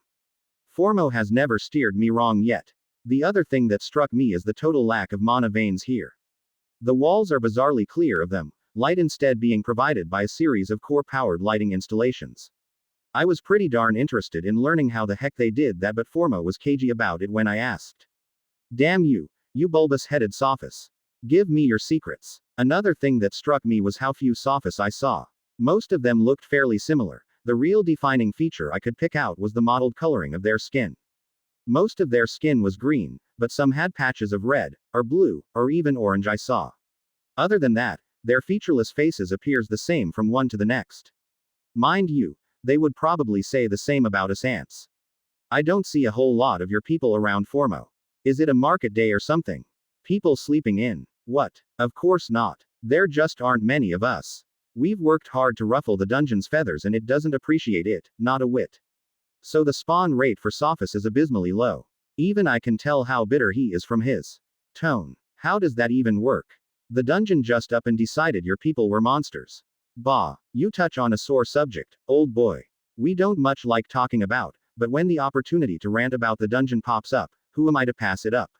Formo has never steered me wrong yet. The other thing that struck me is the total lack of mana veins here. The walls are bizarrely clear of them, light instead being provided by a series of core-powered lighting installations. I was pretty darn interested in learning how the heck they did that, but Formo was cagey about it when I asked. Damn you, you bulbous-headed Sophus. Give me your secrets. Another thing that struck me was how few Sophus I saw. Most of them looked fairly similar. The real defining feature I could pick out was the mottled coloring of their skin. Most of their skin was green, but some had patches of red, or blue, or even orange I saw. Other than that, their featureless faces appears the same from one to the next. Mind you, they would probably say the same about us ants. I don't see a whole lot of your people around Formo. Is it a market day or something? People sleeping in? What? Of course not. There just aren't many of us. We've worked hard to ruffle the dungeon's feathers and it doesn't appreciate it, not a whit. So the spawn rate for Sophus is abysmally low. Even I can tell how bitter he is from his tone. How does that even work? The dungeon just up and decided your people were monsters. Bah, you touch on a sore subject, old boy. We don't much like talking about, but when the opportunity to rant about the dungeon pops up, who am I to pass it up?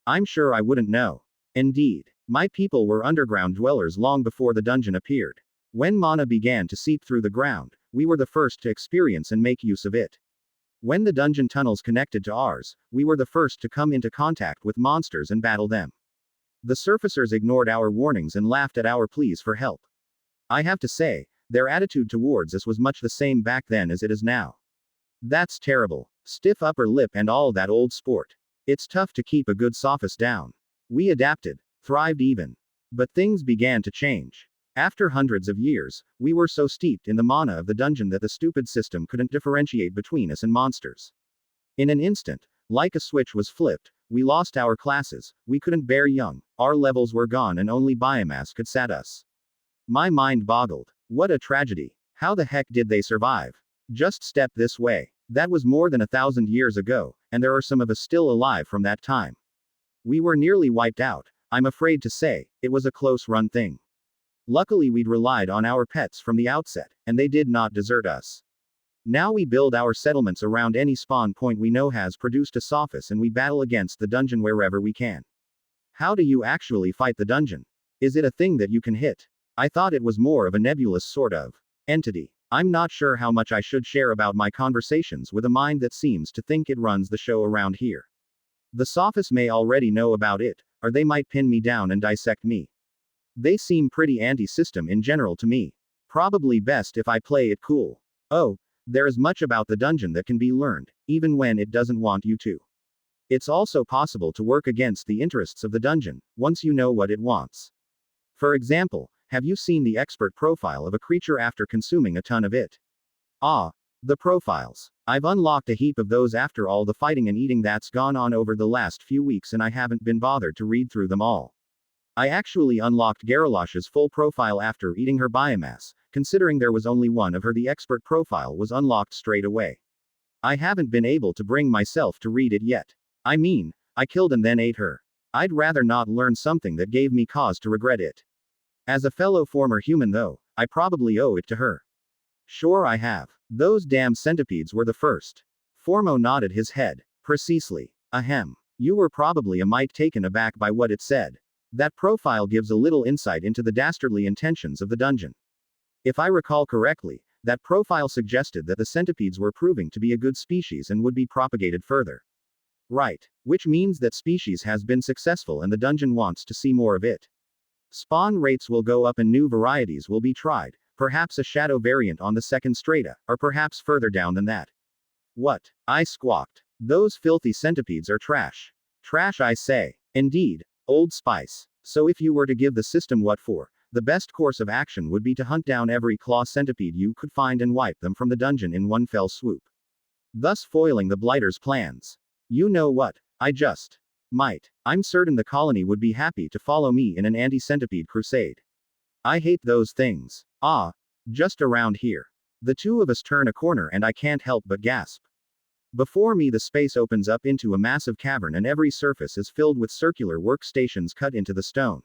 I'm sure I wouldn't know. Indeed, my people were underground dwellers long before the dungeon appeared. When mana began to seep through the ground, we were the first to experience and make use of it. When the dungeon tunnels connected to ours, we were the first to come into contact with monsters and battle them. The surfacers ignored our warnings and laughed at our pleas for help. I have to say, their attitude towards us was much the same back then as it is now. That's terrible. Stiff upper lip and all that old sport. It's tough to keep a good Sophus down. We adapted, thrived even. But things began to change. After hundreds of years, we were so steeped in the mana of the dungeon that the stupid system couldn't differentiate between us and monsters. In an instant, like a switch was flipped, We lost our classes, we couldn't bear young, our levels were gone and only biomass could sat us. My mind boggled. What a tragedy. How the heck did they survive? Just step this way. That was more than 1,000 years ago, and there are some of us still alive from that time. We were nearly wiped out. I'm afraid to say, it was a close run thing. Luckily we'd relied on our pets from the outset, and they did not desert us. Now we build our settlements around any spawn point we know has produced a Sophus and we battle against the dungeon wherever we can. How do you actually fight the dungeon? Is it a thing that you can hit? I thought it was more of a nebulous sort of entity. I'm not sure how much I should share about my conversations with a mind that seems to think it runs the show around here. The Sophus may already know about it, or they might pin me down and dissect me. They seem pretty anti-system in general to me. Probably best if I play it cool. Oh, there is much about the dungeon that can be learned, even when it doesn't want you to. It's also possible to work against the interests of the dungeon, once you know what it wants. For example, have you seen the expert profile of a creature after consuming a ton of it? Ah, the profiles. I've unlocked a heap of those after all the fighting and eating that's gone on over the last few weeks and I haven't been bothered to read through them all. I actually unlocked Garrulash's full profile after eating her biomass, considering there was only one of her. The expert profile was unlocked straight away. I haven't been able to bring myself to read it yet. I mean, I killed and then ate her. I'd rather not learn something that gave me cause to regret it. As a fellow former human though, I probably owe it to her. Sure I have. Those damn centipedes were the first. Formo nodded his head. Precisely. Ahem. You were probably a mite taken aback by what it said. That profile gives a little insight into the dastardly intentions of the dungeon. If I recall correctly, that profile suggested that the centipedes were proving to be a good species and would be propagated further. Right. Which means that species has been successful and the dungeon wants to see more of it. Spawn rates will go up and new varieties will be tried, perhaps a shadow variant on the second strata, or perhaps further down than that. What? I squawked. Those filthy centipedes are trash. Trash I say. Indeed. Old Spice. So if you were to give the system what for, the best course of action would be to hunt down every claw centipede you could find and wipe them from the dungeon in one fell swoop. Thus foiling the Blighter's plans. You know what? I just might. I'm certain the colony would be happy to follow me in an anti-centipede crusade. I hate those things. Ah. Just around here. The two of us turn a corner and I can't help but gasp. Before me the space opens up into a massive cavern and every surface is filled with circular workstations cut into the stone.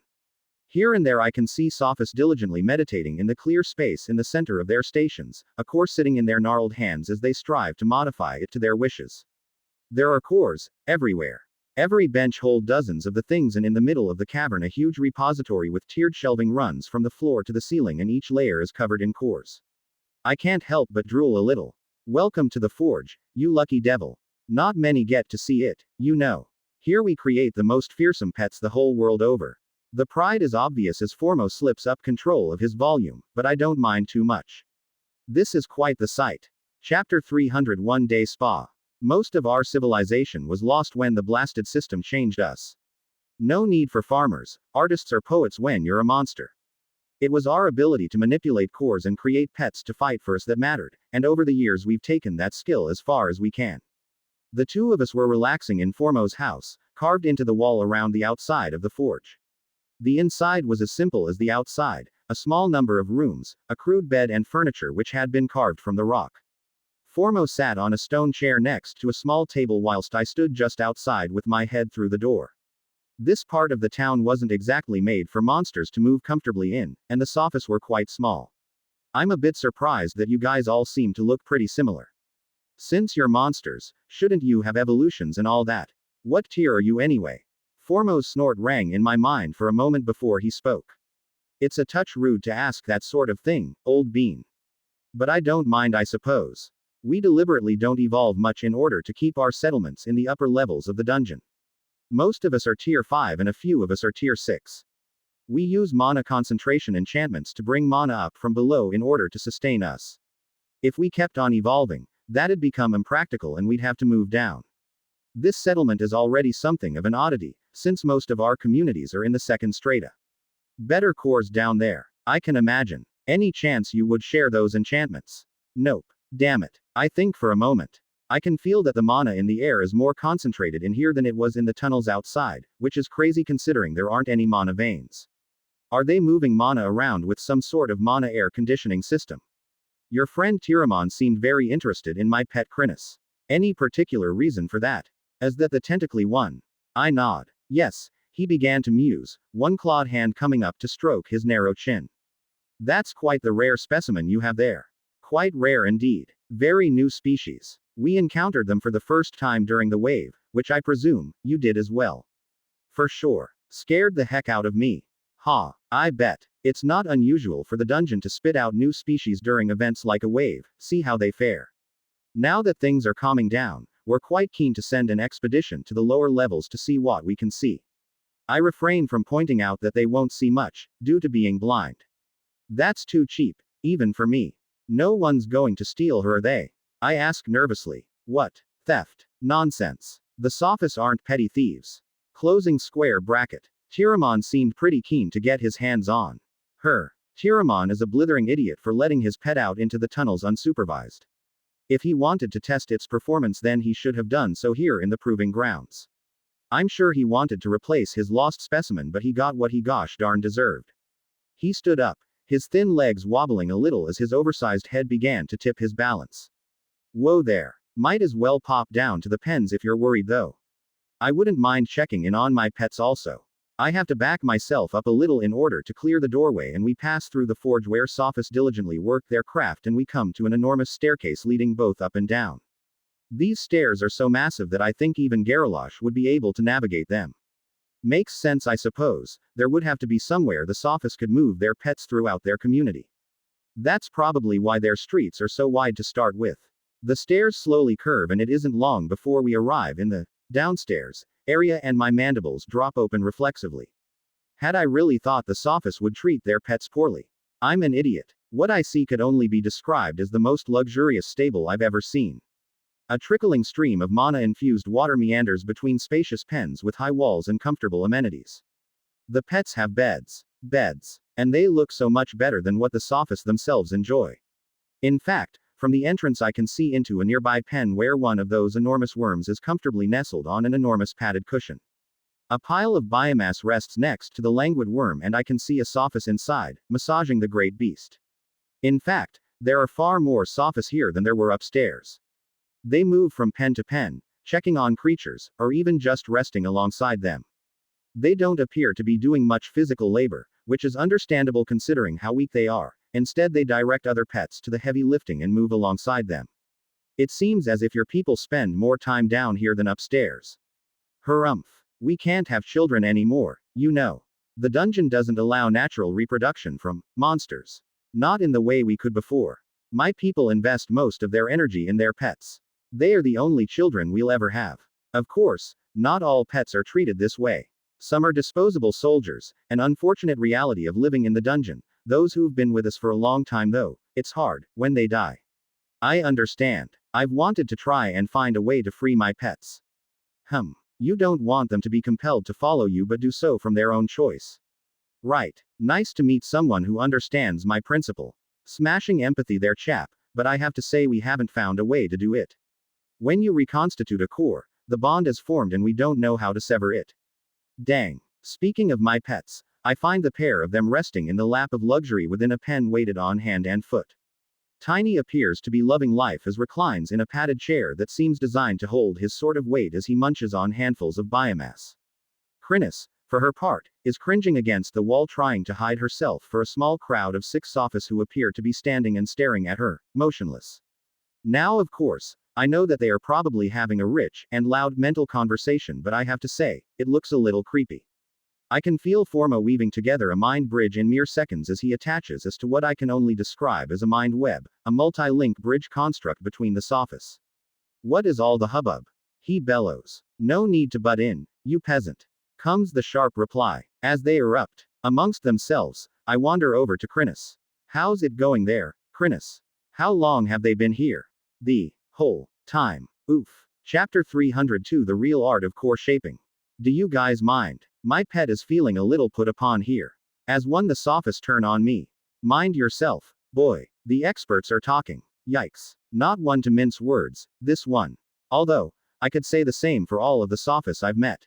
Here and there I can see Sophus diligently meditating in the clear space in the center of their stations, a core sitting in their gnarled hands as they strive to modify it to their wishes. There are cores everywhere. Every bench holds dozens of the things and in the middle of the cavern a huge repository with tiered shelving runs from the floor to the ceiling and each layer is covered in cores. I can't help but drool a little. Welcome to the forge, you lucky devil. Not many get to see it, you know. Here we create the most fearsome pets the whole world over. The pride is obvious as Formo slips up control of his volume, but I don't mind too much. This is quite the sight. Chapter 301 Day Spa. Most of our civilization was lost when the blasted system changed us. No need for farmers, artists or poets when you're a monster. It was our ability to manipulate cores and create pets to fight for us that mattered, and over the years we've taken that skill as far as we can. The two of us were relaxing in Formo's house, carved into the wall around the outside of the forge. The inside was as simple as the outside, a small number of rooms, a crude bed and furniture which had been carved from the rock. Formo sat on a stone chair next to a small table whilst I stood just outside with my head through the door. This part of the town wasn't exactly made for monsters to move comfortably in, and the Sophus were quite small. I'm a bit surprised that you guys all seem to look pretty similar. Since you're monsters, shouldn't you have evolutions and all that? What tier are you anyway? Formo's snort rang in my mind for a moment before he spoke. It's a touch rude to ask that sort of thing, old bean. But I don't mind I suppose. We deliberately don't evolve much in order to keep our settlements in the upper levels of the dungeon. Most of us are tier 5 and a few of us are tier 6. We use mana concentration enchantments to bring mana up from below in order to sustain us. If we kept on evolving, that'd become impractical and we'd have to move down. This settlement is already something of an oddity, since most of our communities are in the second strata. Better cores down there, I can imagine. Any chance you would share those enchantments? Nope. Damn it. I think for a moment. I can feel that the mana in the air is more concentrated in here than it was in the tunnels outside, which is crazy considering there aren't any mana veins. Are they moving mana around with some sort of mana air conditioning system? Your friend Tiramon seemed very interested in my pet Krinis. Any particular reason for that? As that the tentacly one? I nod. Yes, he began to muse, one clawed hand coming up to stroke his narrow chin. That's quite the rare specimen you have there. Quite rare indeed. Very new species. We encountered them for the first time during the wave, which I presume you did as well. For sure. Scared the heck out of me. Ha, I bet. It's not unusual for the dungeon to spit out new species during events like a wave, see how they fare. Now that things are calming down, we're quite keen to send an expedition to the lower levels to see what we can see. I refrain from pointing out that they won't see much, due to being blind. That's too cheap, even for me. No one's going to steal her, are they? I ask nervously. What? Theft? Nonsense. The Sophus aren't petty thieves. Closing square bracket. Tiramon seemed pretty keen to get his hands on her. Tiramon is a blithering idiot for letting his pet out into the tunnels unsupervised. If he wanted to test its performance, then he should have done so here in the proving grounds. I'm sure he wanted to replace his lost specimen, but he got what he gosh darn deserved. He stood up, his thin legs wobbling a little as his oversized head began to tip his balance. Whoa there. Might as well pop down to the pens if you're worried though. I wouldn't mind checking in on my pets also. I have to back myself up a little in order to clear the doorway, and we pass through the forge where Sophus diligently worked their craft, and we come to an enormous staircase leading both up and down. These stairs are so massive that I think even Garalosh would be able to navigate them. Makes sense, I suppose. There would have to be somewhere the Sophus could move their pets throughout their community. That's probably why their streets are so wide to start with. The stairs slowly curve, and it isn't long before we arrive in the downstairs area, and my mandibles drop open reflexively. Had I really thought the Sophus would treat their pets poorly? I'm an idiot. What I see could only be described as the most luxurious stable I've ever seen. A trickling stream of mana-infused water meanders between spacious pens with high walls and comfortable amenities. The pets have beds. And they look so much better than what the Sophus themselves enjoy. In fact, from the entrance I can see into a nearby pen where one of those enormous worms is comfortably nestled on an enormous padded cushion. A pile of biomass rests next to the languid worm, and I can see a Sophus inside, massaging the great beast. In fact, there are far more Sophus here than there were upstairs. They move from pen to pen, checking on creatures, or even just resting alongside them. They don't appear to be doing much physical labor, which is understandable considering how weak they are. Instead, they direct other pets to the heavy lifting and move alongside them. It seems as if your people spend more time down here than upstairs. Harumph. We can't have children anymore, you know. The dungeon doesn't allow natural reproduction from monsters. Not in the way we could before. My people invest most of their energy in their pets. They are the only children we'll ever have. Of course, not all pets are treated this way. Some are disposable soldiers, an unfortunate reality of living in the dungeon. Those who've been with us for a long time though, it's hard, when they die. I understand. I've wanted to try and find a way to free my pets. You don't want them to be compelled to follow you but do so from their own choice. Right. Nice to meet someone who understands my principle. Smashing empathy there, chap, but I have to say we haven't found a way to do it. When you reconstitute a core, the bond is formed and we don't know how to sever it. Dang. Speaking of my pets, I find the pair of them resting in the lap of luxury within a pen weighted on hand and foot. Tiny appears to be loving life as reclines in a padded chair that seems designed to hold his sort of weight as he munches on handfuls of biomass. Krinis, for her part, is cringing against the wall trying to hide herself for a small crowd of 6 Sophus who appear to be standing and staring at her, motionless. Now of course, I know that they are probably having a rich and loud mental conversation, but I have to say, it looks a little creepy. I can feel Formo weaving together a mind bridge in mere seconds as he attaches us to what I can only describe as a mind web, a multi-link bridge construct between the Sophus. What is all the hubbub? He bellows. No need to butt in, you peasant. Comes the sharp reply. As they erupt amongst themselves, I wander over to Krinis. How's it going there, Krinis? How long have they been here? The whole time. Oof. Chapter 302, The Real Art of Core Shaping. Do you guys mind? My pet is feeling a little put upon here. As one the Sophus turn on me. Mind yourself, boy. The experts are talking. Yikes. Not one to mince words, this one. Although, I could say the same for all of the Sophus I've met.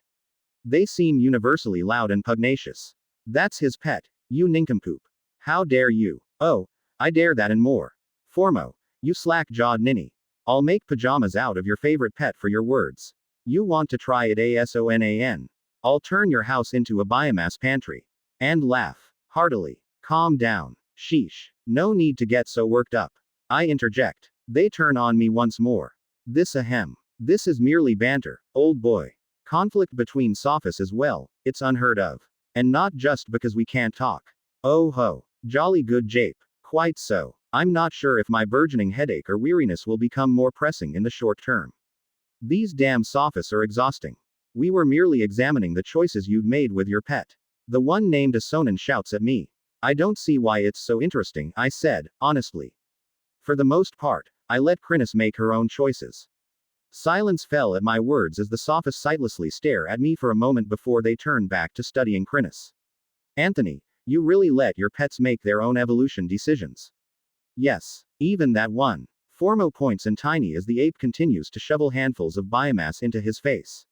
They seem universally loud and pugnacious. That's his pet, you nincompoop. How dare you? Oh, I dare that and more. Formo, you slack-jawed ninny. I'll make pajamas out of your favorite pet for your words. You want to try it ASONAN. I'll turn your house into a biomass pantry. And laugh. Heartily. Calm down. Sheesh. No need to get so worked up. I interject. They turn on me once more. This ahem. This is merely banter, old boy. Conflict between Sophus as well, it's unheard of. And not just because we can't talk. Oh ho. Jolly good jape. Quite so. I'm not sure if my burgeoning headache or weariness will become more pressing in the short term. These damn Sophus are exhausting. We were merely examining the choices you'd made with your pet. The one named Asonan shouts at me. I don't see why it's so interesting, I said, honestly. For the most part, I let Krinis make her own choices. Silence fell at my words as the Sophus sightlessly stare at me for a moment before they turn back to studying Krinis. Anthony, you really let your pets make their own evolution decisions. Yes, even that one. Formo points and tiny as the ape continues to shovel handfuls of biomass into his face.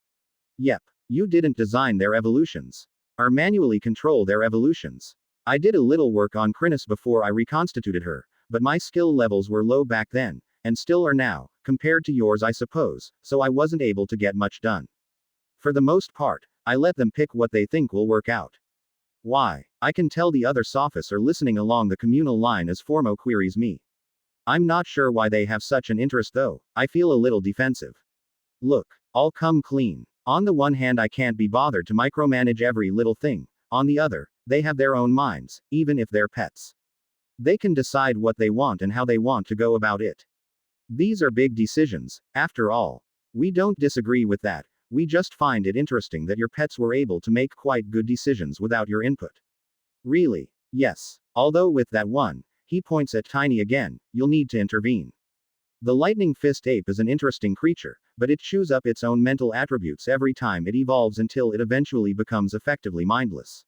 Yep, you didn't design their evolutions. Or manually control their evolutions. I did a little work on Krinis before I reconstituted her, but my skill levels were low back then, and still are now, compared to yours I suppose, so I wasn't able to get much done. For the most part, I let them pick what they think will work out. Why? I can tell the other Sophis are listening along the communal line as Formo queries me. I'm not sure why they have such an interest though, I feel a little defensive. Look, I'll come clean. On the one hand I can't be bothered to micromanage every little thing, on the other, they have their own minds, even if they're pets. They can decide what they want and how they want to go about it. These are big decisions, after all. We don't disagree with that, we just find it interesting that your pets were able to make quite good decisions without your input. Really? Yes. Although with that one, he points at Tiny again, you'll need to intervene. The lightning fist ape is an interesting creature, but it chews up its own mental attributes every time it evolves until it eventually becomes effectively mindless.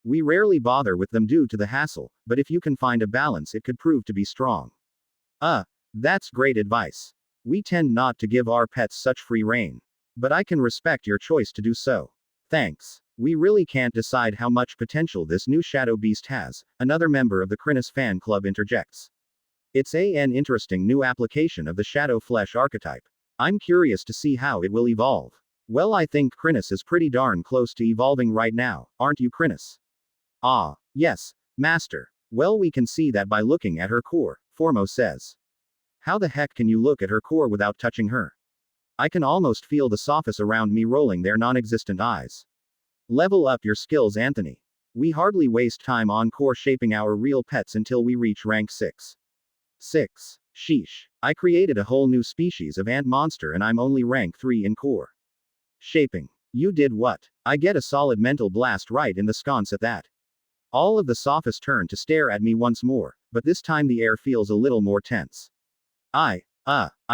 We rarely bother with them due to the hassle, but if you can find a balance it could prove to be strong. That's great advice. We tend not to give our pets such free rein. But I can respect your choice to do so. Thanks. We really can't decide how much potential this new shadow beast has, another member of the Krinis fan club interjects. It's an interesting new application of the shadow flesh archetype. I'm curious to see how it will evolve. Well, I think Krinis is pretty darn close to evolving right now, aren't you, Krinis? Ah, yes, master. Well, we can see that by looking at her core, Formo says. How the heck can you look at her core without touching her? I can almost feel the Sophis around me rolling their non-existent eyes. Level up your skills, Anthony. We hardly waste time on core shaping our real pets until we reach rank 6. 6. Sheesh. I created a whole new species of ant monster and I'm only rank 3 in core shaping. You did what? I get a solid mental blast right in the sconce at that. All of the Sophis turn to stare at me once more, but this time the air feels a little more tense. I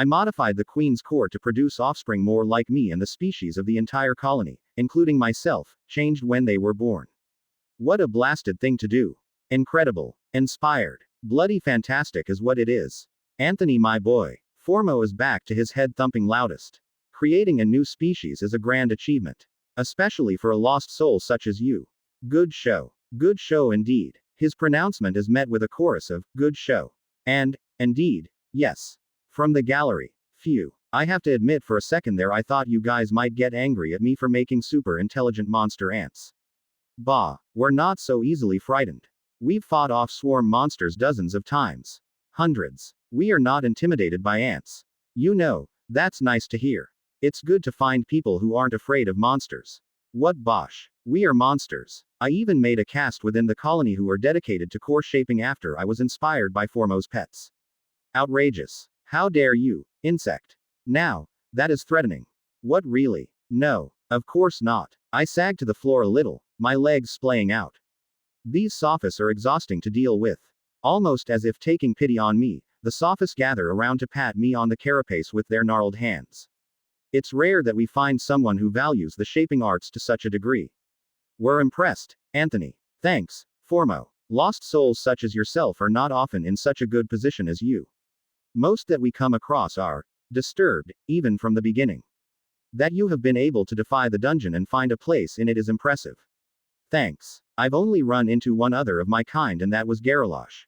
modified the queen's core to produce offspring more like me and the species of the entire colony, including myself, changed when they were born. What a blasted thing to do. Incredible. Inspired. Bloody fantastic is what it is. Anthony, my boy. Formo is back to his head thumping loudest. Creating a new species is a grand achievement. Especially for a lost soul such as you. Good show. Good show indeed. His pronouncement is met with a chorus of, good show. And, indeed, yes. From the gallery. Phew. I have to admit for a second there I thought you guys might get angry at me for making super intelligent monster ants. Bah. We're not so easily frightened. We've fought off swarm monsters dozens of times. Hundreds. We are not intimidated by ants. You know, that's nice to hear. It's good to find people who aren't afraid of monsters. What bosh. We are monsters. I even made a caste within the colony who are dedicated to core shaping after I was inspired by Formo's pets. Outrageous. How dare you, insect? Now, that is threatening. What really? No, of course not. I sagged to the floor a little, my legs splaying out. These Sophis are exhausting to deal with. Almost as if taking pity on me, the Sophis gather around to pat me on the carapace with their gnarled hands. It's rare that we find someone who values the shaping arts to such a degree. We're impressed, Anthony. Thanks, Formo. Lost souls such as yourself are not often in such a good position as you. Most that we come across are disturbed, even from the beginning. That you have been able to defy the dungeon and find a place in it is impressive. Thanks. I've only run into one other of my kind, and that was Garalosh.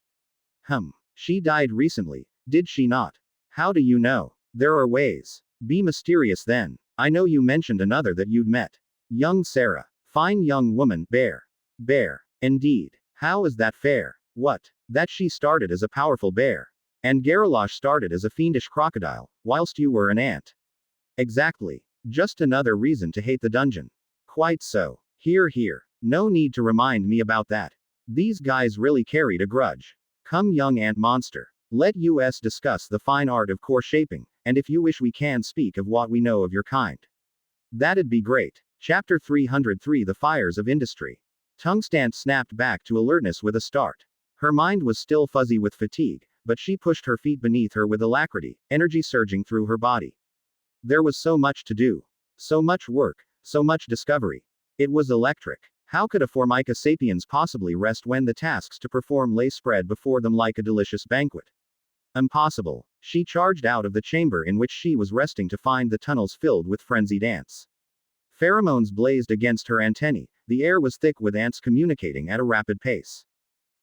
She died recently, did she not? How do you know? There are ways. Be mysterious then. I know you mentioned another that you'd met. Young Sarah. Fine young woman, bear. Bear. Indeed. How is that fair? What? That she started as a powerful bear. And Garalosh started as a fiendish crocodile, whilst you were an ant. Exactly. Just another reason to hate the dungeon. Quite so. Here, here. No need to remind me about that. These guys really carried a grudge. Come, young ant monster. Let us discuss the fine art of core shaping, and if you wish we can speak of what we know of your kind. That'd be great. Chapter 303, The Fires of Industry. Tungstant snapped back to alertness with a start. Her mind was still fuzzy with fatigue, but she pushed her feet beneath her with alacrity, energy surging through her body. There was so much to do. So much work, so much discovery. It was electric. How could a Formica sapiens possibly rest when the tasks to perform lay spread before them like a delicious banquet? Impossible. She charged out of the chamber in which she was resting to find the tunnels filled with frenzied ants. Pheromones blazed against her antennae, the air was thick with ants communicating at a rapid pace.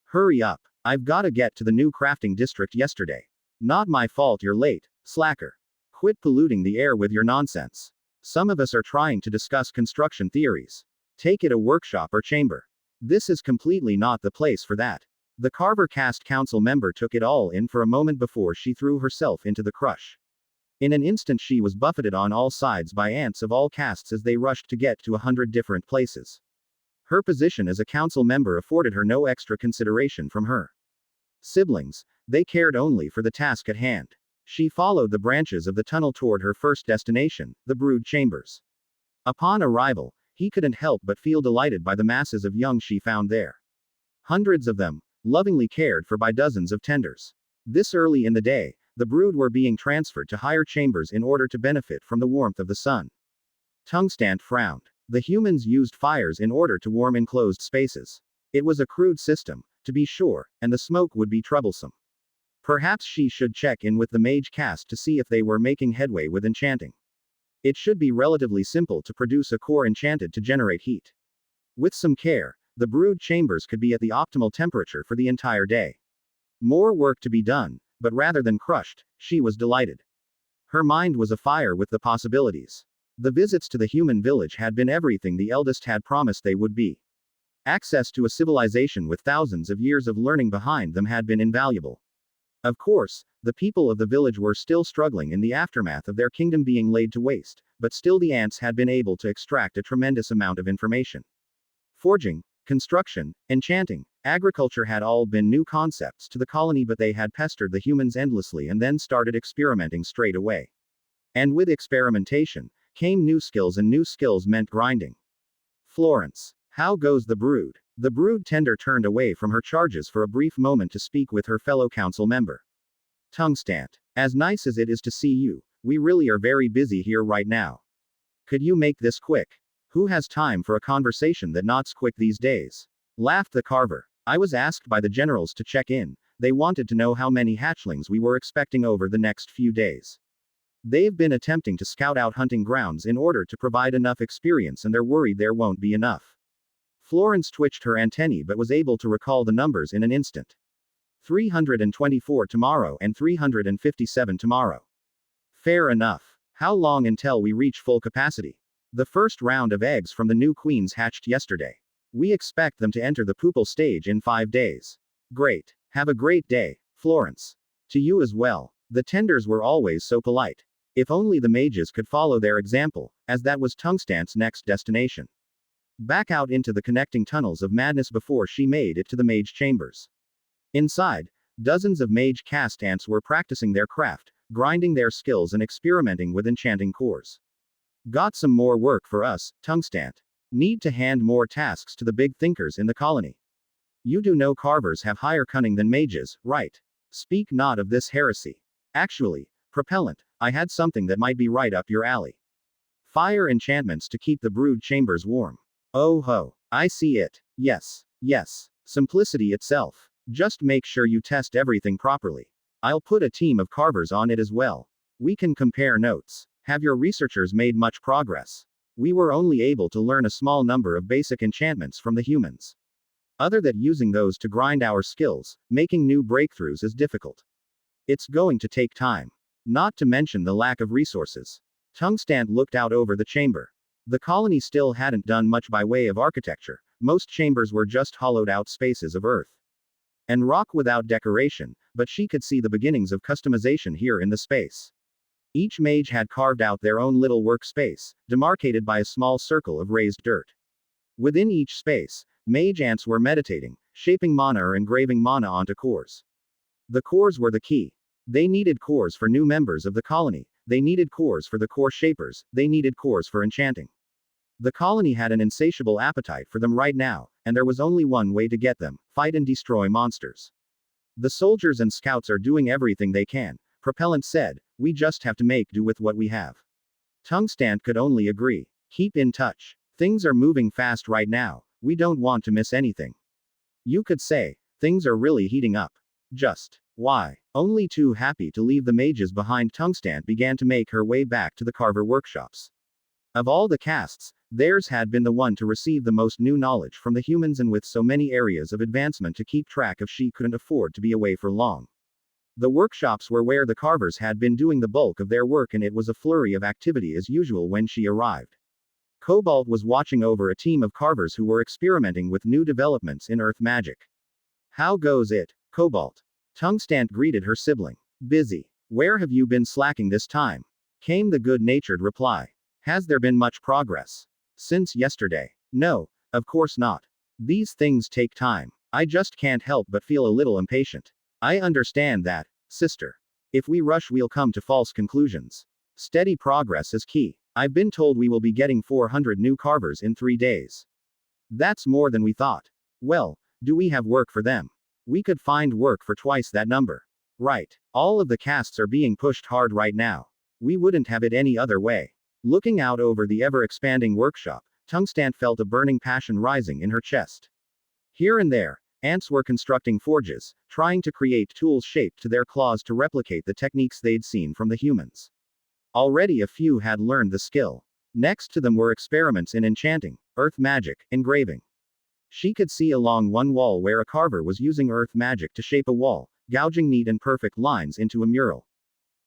Hurry up. I've gotta get to the new crafting district yesterday. Not my fault you're late, slacker. Quit polluting the air with your nonsense. Some of us are trying to discuss construction theories. Take it a workshop or chamber. This is completely not the place for that. The Carver Cast Council member took it all in for a moment before she threw herself into the crush. In an instant she was buffeted on all sides by ants of all castes as they rushed to get to 100 different places. Her position as a council member afforded her no extra consideration from her siblings. They cared only for the task at hand. She followed the branches of the tunnel toward her first destination, the brood chambers. Upon arrival, he couldn't help but feel delighted by the masses of young she found there. Hundreds of them, lovingly cared for by dozens of tenders. This early in the day, the brood were being transferred to higher chambers in order to benefit from the warmth of the sun. Tungstant frowned. The humans used fires in order to warm enclosed spaces. It was a crude system, to be sure, and the smoke would be troublesome. Perhaps she should check in with the mage caste to see if they were making headway with enchanting. It should be relatively simple to produce a core enchanted to generate heat. With some care, the brood chambers could be at the optimal temperature for the entire day. More work to be done, but rather than crushed, she was delighted. Her mind was afire with the possibilities. The visits to the human village had been everything the eldest had promised they would be. Access to a civilization with thousands of years of learning behind them had been invaluable. Of course, the people of the village were still struggling in the aftermath of their kingdom being laid to waste, but still the ants had been able to extract a tremendous amount of information. Forging, construction, enchanting, agriculture had all been new concepts to the colony, but they had pestered the humans endlessly and then started experimenting straight away. And with experimentation, came new skills, and new skills meant grinding. Florence. How goes the brood? The brood tender turned away from her charges for a brief moment to speak with her fellow council member. Tungstant. As nice as it is to see you, we really are very busy here right now. Could you make this quick? Who has time for a conversation that knots quick these days? Laughed the carver. I was asked by the generals to check in. They wanted to know how many hatchlings we were expecting over the next few days. They've been attempting to scout out hunting grounds in order to provide enough experience, and they're worried there won't be enough. Florence twitched her antennae but was able to recall the numbers in an instant. 324 tomorrow and 357 tomorrow. Fair enough. How long until we reach full capacity? The first round of eggs from the new queens hatched yesterday. We expect them to enter the pupal stage in 5 days. Great. Have a great day, Florence. To you as well. The tenders were always so polite. If only the mages could follow their example, as that was Tungstant's next destination. Back out into the connecting tunnels of madness before she made it to the mage chambers. Inside, dozens of mage caste ants were practicing their craft, grinding their skills and experimenting with enchanting cores. Got some more work for us, Tungstant. Need to hand more tasks to the big thinkers in the colony. You do know carvers have higher cunning than mages, right? Speak not of this heresy. Actually, propellant, I had something that might be right up your alley. Fire enchantments to keep the brood chambers warm. Oh ho, I see it. Yes, yes. Simplicity itself. Just make sure you test everything properly. I'll put a team of carvers on it as well. We can compare notes. Have your researchers made much progress? We were only able to learn a small number of basic enchantments from the humans. Other than using those to grind our skills, making new breakthroughs is difficult. It's going to take time. Not to mention the lack of resources. Tungstant looked out over the chamber. The colony still hadn't done much by way of architecture. Most chambers were just hollowed out spaces of earth and rock without decoration, but she could see the beginnings of customization here in the space. Each mage had carved out their own little workspace, demarcated by a small circle of raised dirt. Within each space, mage ants were meditating, shaping mana or engraving mana onto cores. The cores were the key. They needed cores for new members of the colony, they needed cores for the core shapers, they needed cores for enchanting. The colony had an insatiable appetite for them right now, and there was only one way to get them: fight and destroy monsters. The soldiers and scouts are doing everything they can, Propellant said, we just have to make do with what we have. Tungstant could only agree. Keep in touch. Things are moving fast right now, we don't want to miss anything. You could say, things are really heating up. Just why? Only too happy to leave the mages behind, Tungstant began to make her way back to the carver workshops. Of all the castes, theirs had been the one to receive the most new knowledge from the humans, and with so many areas of advancement to keep track of, she couldn't afford to be away for long. The workshops were where the carvers had been doing the bulk of their work, and it was a flurry of activity as usual when she arrived. Cobalt was watching over a team of carvers who were experimenting with new developments in earth magic. How goes it, Cobalt? Tungstant greeted her sibling. Busy. Where have you been slacking this time? Came the good-natured reply. Has there been much progress? Since yesterday? No, of course not. These things take time. I just can't help but feel a little impatient. I understand that, sister. If we rush, we'll come to false conclusions. Steady progress is key. I've been told we will be getting 400 new carvers in 3 days. That's more than we thought. Well, do we have work for them? We could find work for twice that number. Right. All of the castes are being pushed hard right now. We wouldn't have it any other way. Looking out over the ever-expanding workshop, Tungstant felt a burning passion rising in her chest. Here and there, ants were constructing forges, trying to create tools shaped to their claws to replicate the techniques they'd seen from the humans. Already a few had learned the skill. Next to them were experiments in enchanting, earth magic, engraving. She could see along one wall where a carver was using earth magic to shape a wall, gouging neat and perfect lines into a mural.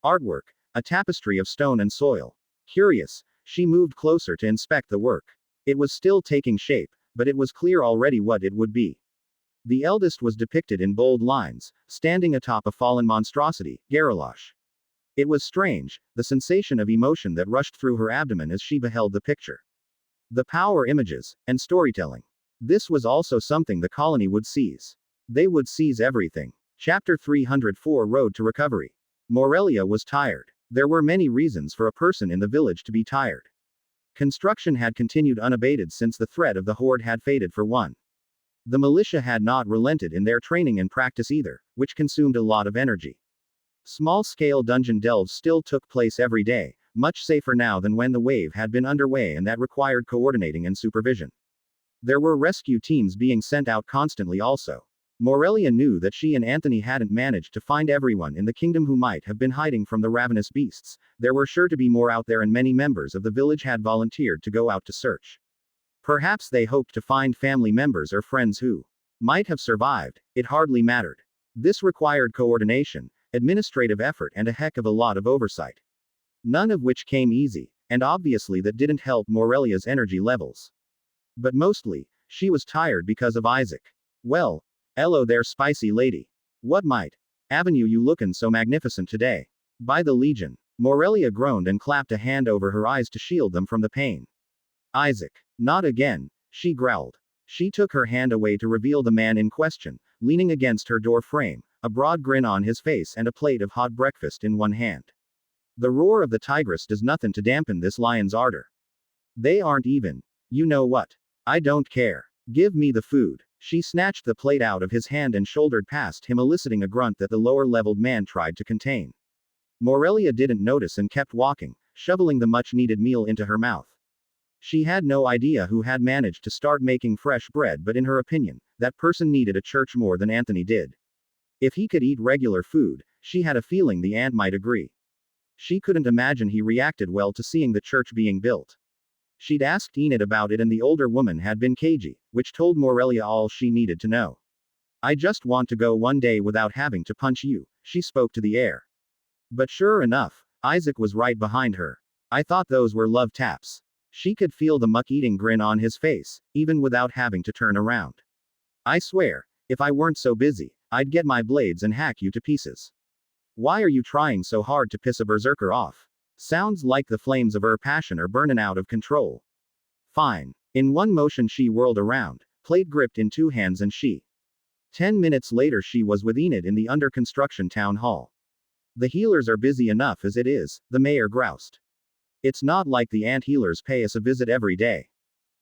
Artwork, a tapestry of stone and soil. Curious, she moved closer to inspect the work. It was still taking shape, but it was clear already what it would be. The eldest was depicted in bold lines, standing atop a fallen monstrosity, Garalosh. It was strange, the sensation of emotion that rushed through her abdomen as she beheld the picture. The power images, and storytelling. This was also something the colony would seize. They would seize everything. Chapter 304 Road to Recovery. Morelia was tired. There were many reasons for a person in the village to be tired. Construction had continued unabated since the threat of the horde had faded for one. The militia had not relented in their training and practice either, which consumed a lot of energy. Small-scale dungeon delves still took place every day, much safer now than when the wave had been underway, and that required coordinating and supervision. There were rescue teams being sent out constantly also. Morelia knew that she and Anthony hadn't managed to find everyone in the kingdom who might have been hiding from the ravenous beasts. There were sure to be more out there, and many members of the village had volunteered to go out to search. Perhaps they hoped to find family members or friends who might have survived. It hardly mattered. This required coordination, administrative effort, and a heck of a lot of oversight. None of which came easy, and obviously that didn't help Morelia's energy levels. But mostly, she was tired because of Isaac. Well, hello there, spicy lady. What might avenue you lookin' so magnificent today? By the Legion. Morelia groaned and clapped a hand over her eyes to shield them from the pain. Isaac. Not again, she growled. She took her hand away to reveal the man in question, leaning against her door frame, a broad grin on his face and a plate of hot breakfast in one hand. The roar of the tigress does nothing to dampen this lion's ardor. They aren't even. You know what? I don't care. Give me the food. She snatched the plate out of his hand and shouldered past him, eliciting a grunt that the lower-leveled man tried to contain. Morelia didn't notice and kept walking, shoveling the much-needed meal into her mouth. She had no idea who had managed to start making fresh bread, but in her opinion, that person needed a church more than Anthony did. If he could eat regular food, she had a feeling the aunt might agree. She couldn't imagine he reacted well to seeing the church being built. She'd asked Enid about it and the older woman had been cagey, which told Morelia all she needed to know. I just want to go one day without having to punch you, she spoke to the air. But sure enough, Isaac was right behind her. I thought those were love taps. She could feel the muck-eating grin on his face, even without having to turn around. I swear, if I weren't so busy, I'd get my blades and hack you to pieces. Why are you trying so hard to piss a berserker off? Sounds like the flames of her passion are burning out of control. Fine. In one motion she whirled around, plate gripped in two hands and 10 minutes later she was with Enid in the under-construction town hall. The healers are busy enough as it is, the mayor groused. It's not like the ant healers pay us a visit every day.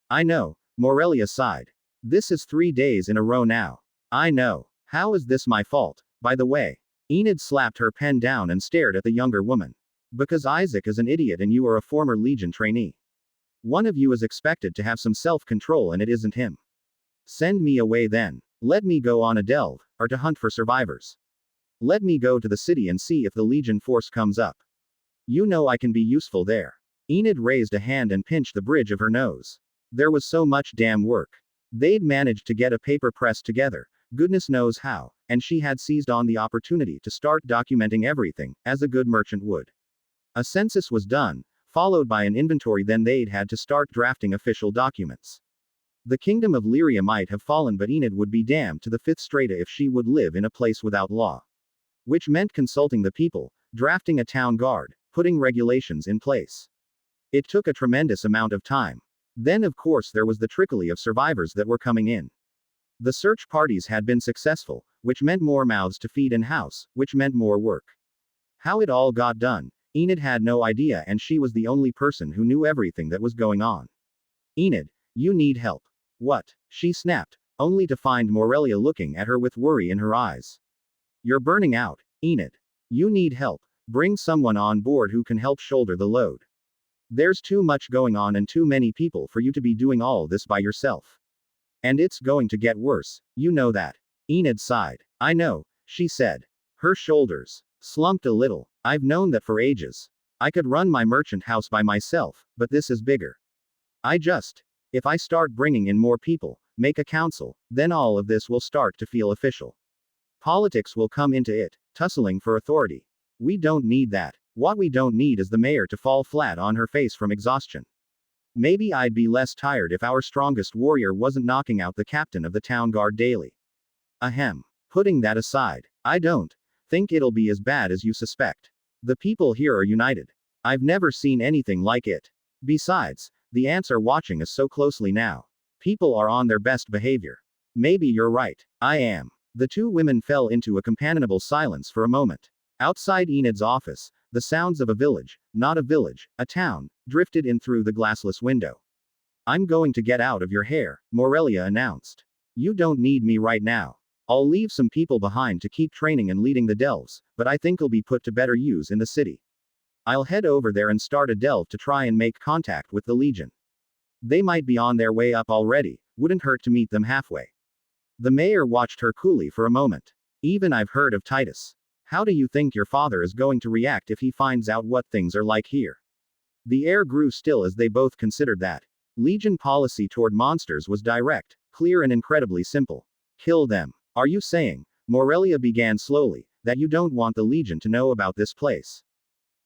I know, Morelia sighed. This is 3 days in a row now. I know. How is this my fault, by the way? Enid slapped her pen down and stared at the younger woman. Because Isaac is an idiot and you are a former Legion trainee. One of you is expected to have some self-control and it isn't him. Send me away then. Let me go on a delve, or to hunt for survivors. Let me go to the city and see if the Legion force comes up. You know I can be useful there. Enid raised a hand and pinched the bridge of her nose. There was so much damn work. They'd managed to get a paper press together, goodness knows how, and she had seized on the opportunity to start documenting everything, as a good merchant would. A census was done, followed by an inventory, then they'd had to start drafting official documents. The kingdom of Lyria might have fallen, but Enid would be damned to the fifth strata if she would live in a place without law. Which meant consulting the people, drafting a town guard, putting regulations in place. It took a tremendous amount of time. Then of course there was the trickle of survivors that were coming in. The search parties had been successful, which meant more mouths to feed and house, which meant more work. How it all got done, Enid had no idea, and she was the only person who knew everything that was going on. Enid, you need help. What? She snapped, only to find Morelia looking at her with worry in her eyes. You're burning out, Enid. You need help. Bring someone on board who can help shoulder the load. There's too much going on and too many people for you to be doing all this by yourself. And it's going to get worse, you know that. Enid sighed. I know, she said. Her shoulders slumped a little. I've known that for ages. I could run my merchant house by myself, but this is bigger. If I start bringing in more people, make a council, then all of this will start to feel official. Politics will come into it, tussling for authority. We don't need that. What we don't need is the mayor to fall flat on her face from exhaustion. Maybe I'd be less tired if our strongest warrior wasn't knocking out the captain of the town guard daily. Ahem. Putting that aside, I don't think it'll be as bad as you suspect. The people here are united. I've never seen anything like it. Besides, the ants are watching us so closely now. People are on their best behavior. Maybe you're right. I am. The two women fell into a companionable silence for a moment. Outside Enid's office, the sounds of a village, not a village, a town, drifted in through the glassless window. I'm going to get out of your hair, Morelia announced. You don't need me right now. I'll leave some people behind to keep training and leading the delves, but I think it'll be put to better use in the city. I'll head over there and start a delve to try and make contact with the Legion. They might be on their way up already, wouldn't hurt to meet them halfway. The mayor watched her coolly for a moment. Even I've heard of Titus. How do you think your father is going to react if he finds out what things are like here? The air grew still as they both considered that. Legion policy toward monsters was direct, clear and incredibly simple. Kill them. Are you saying, Morelia began slowly, that you don't want the Legion to know about this place?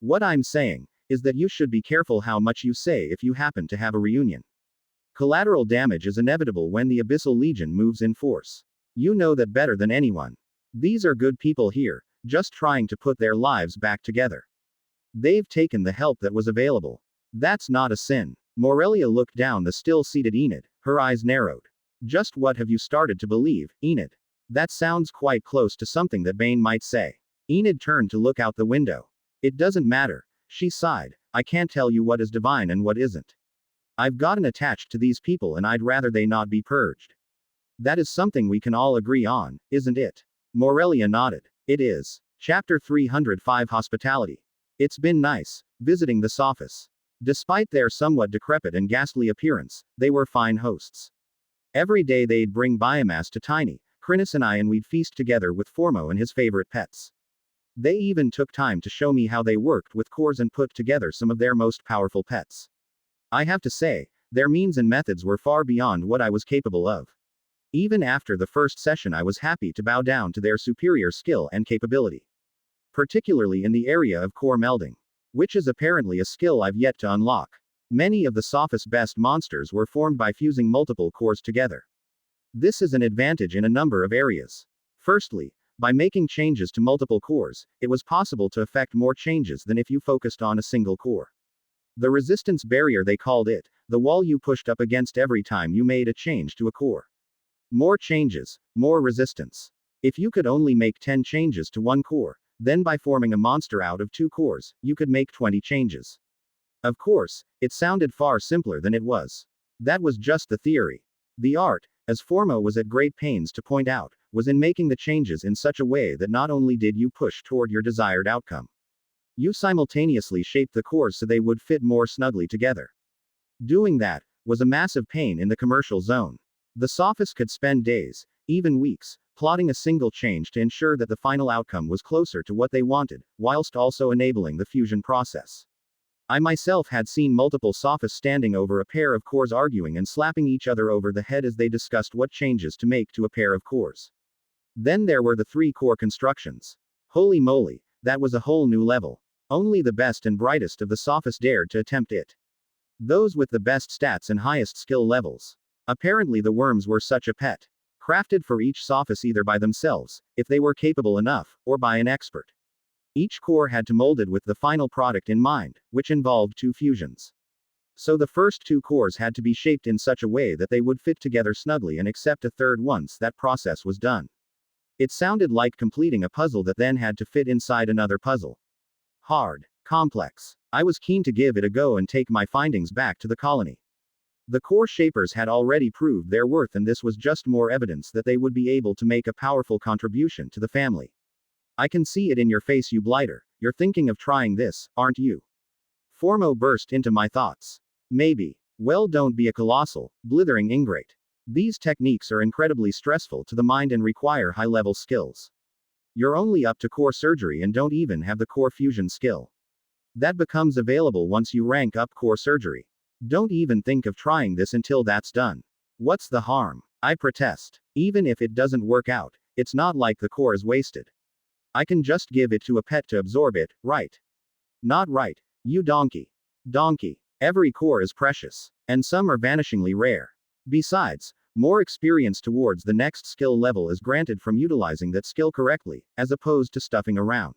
What I'm saying is that you should be careful how much you say if you happen to have a reunion. Collateral damage is inevitable when the Abyssal Legion moves in force. You know that better than anyone. These are good people here, just trying to put their lives back together. They've taken the help that was available. That's not a sin. Morelia looked down the still-seated Enid, her eyes narrowed. Just what have you started to believe, Enid? That sounds quite close to something that Bane might say. Enid turned to look out the window. It doesn't matter, she sighed. I can't tell you what is divine and what isn't. I've gotten attached to these people and I'd rather they not be purged. That is something we can all agree on, isn't it? Morelia nodded. It is. Chapter 305 Hospitality. It's been nice, visiting the Sophus. Despite their somewhat decrepit and ghastly appearance, they were fine hosts. Every day they'd bring biomass to Tiny, Krinis and we'd feast together with Formo and his favorite pets. They even took time to show me how they worked with cores and put together some of their most powerful pets. I have to say, their means and methods were far beyond what I was capable of. Even after the first session, I was happy to bow down to their superior skill and capability. Particularly in the area of core melding, which is apparently a skill I've yet to unlock. Many of the Sophus best monsters were formed by fusing multiple cores together. This is an advantage in a number of areas. Firstly, by making changes to multiple cores, it was possible to effect more changes than if you focused on a single core. The resistance barrier, they called it, the wall you pushed up against every time you made a change to a core. More changes, more resistance. If you could only make 10 changes to one core, then by forming a monster out of 2 cores, you could make 20 changes. Of course, it sounded far simpler than it was. That was just the theory. The art, as Formo was at great pains to point out, was in making the changes in such a way that not only did you push toward your desired outcome, you simultaneously shaped the cores so they would fit more snugly together. Doing that was a massive pain in the commercial zone. The Sophist could spend days, even weeks, plotting a single change to ensure that the final outcome was closer to what they wanted, whilst also enabling the fusion process. I myself had seen multiple Sophists standing over a pair of cores arguing and slapping each other over the head as they discussed what changes to make to a pair of cores. Then there were the 3-core constructions. Holy moly, that was a whole new level. Only the best and brightest of the Sophists dared to attempt it. Those with the best stats and highest skill levels. Apparently the worms were such a pet. Crafted for each Sophist either by themselves, if they were capable enough, or by an expert. Each core had to mold it with the final product in mind, which involved 2 fusions. So the first 2 cores had to be shaped in such a way that they would fit together snugly and accept a third once that process was done. It sounded like completing a puzzle that then had to fit inside another puzzle. Hard. Complex. I was keen to give it a go and take my findings back to the colony. The core shapers had already proved their worth, and this was just more evidence that they would be able to make a powerful contribution to the family. I can see it in your face, you blighter. You're thinking of trying this, aren't you? Formo burst into my thoughts. Maybe. Well, don't be a colossal, blithering ingrate. These techniques are incredibly stressful to the mind and require high-level skills. You're only up to core surgery and don't even have the core fusion skill. That becomes available once you rank up core surgery. Don't even think of trying this until that's done. What's the harm? I protest. Even if it doesn't work out, it's not like the core is wasted. I can just give it to a pet to absorb it, right? Not right, you donkey. Donkey. Every core is precious. And some are vanishingly rare. Besides, more experience towards the next skill level is granted from utilizing that skill correctly, as opposed to stuffing around.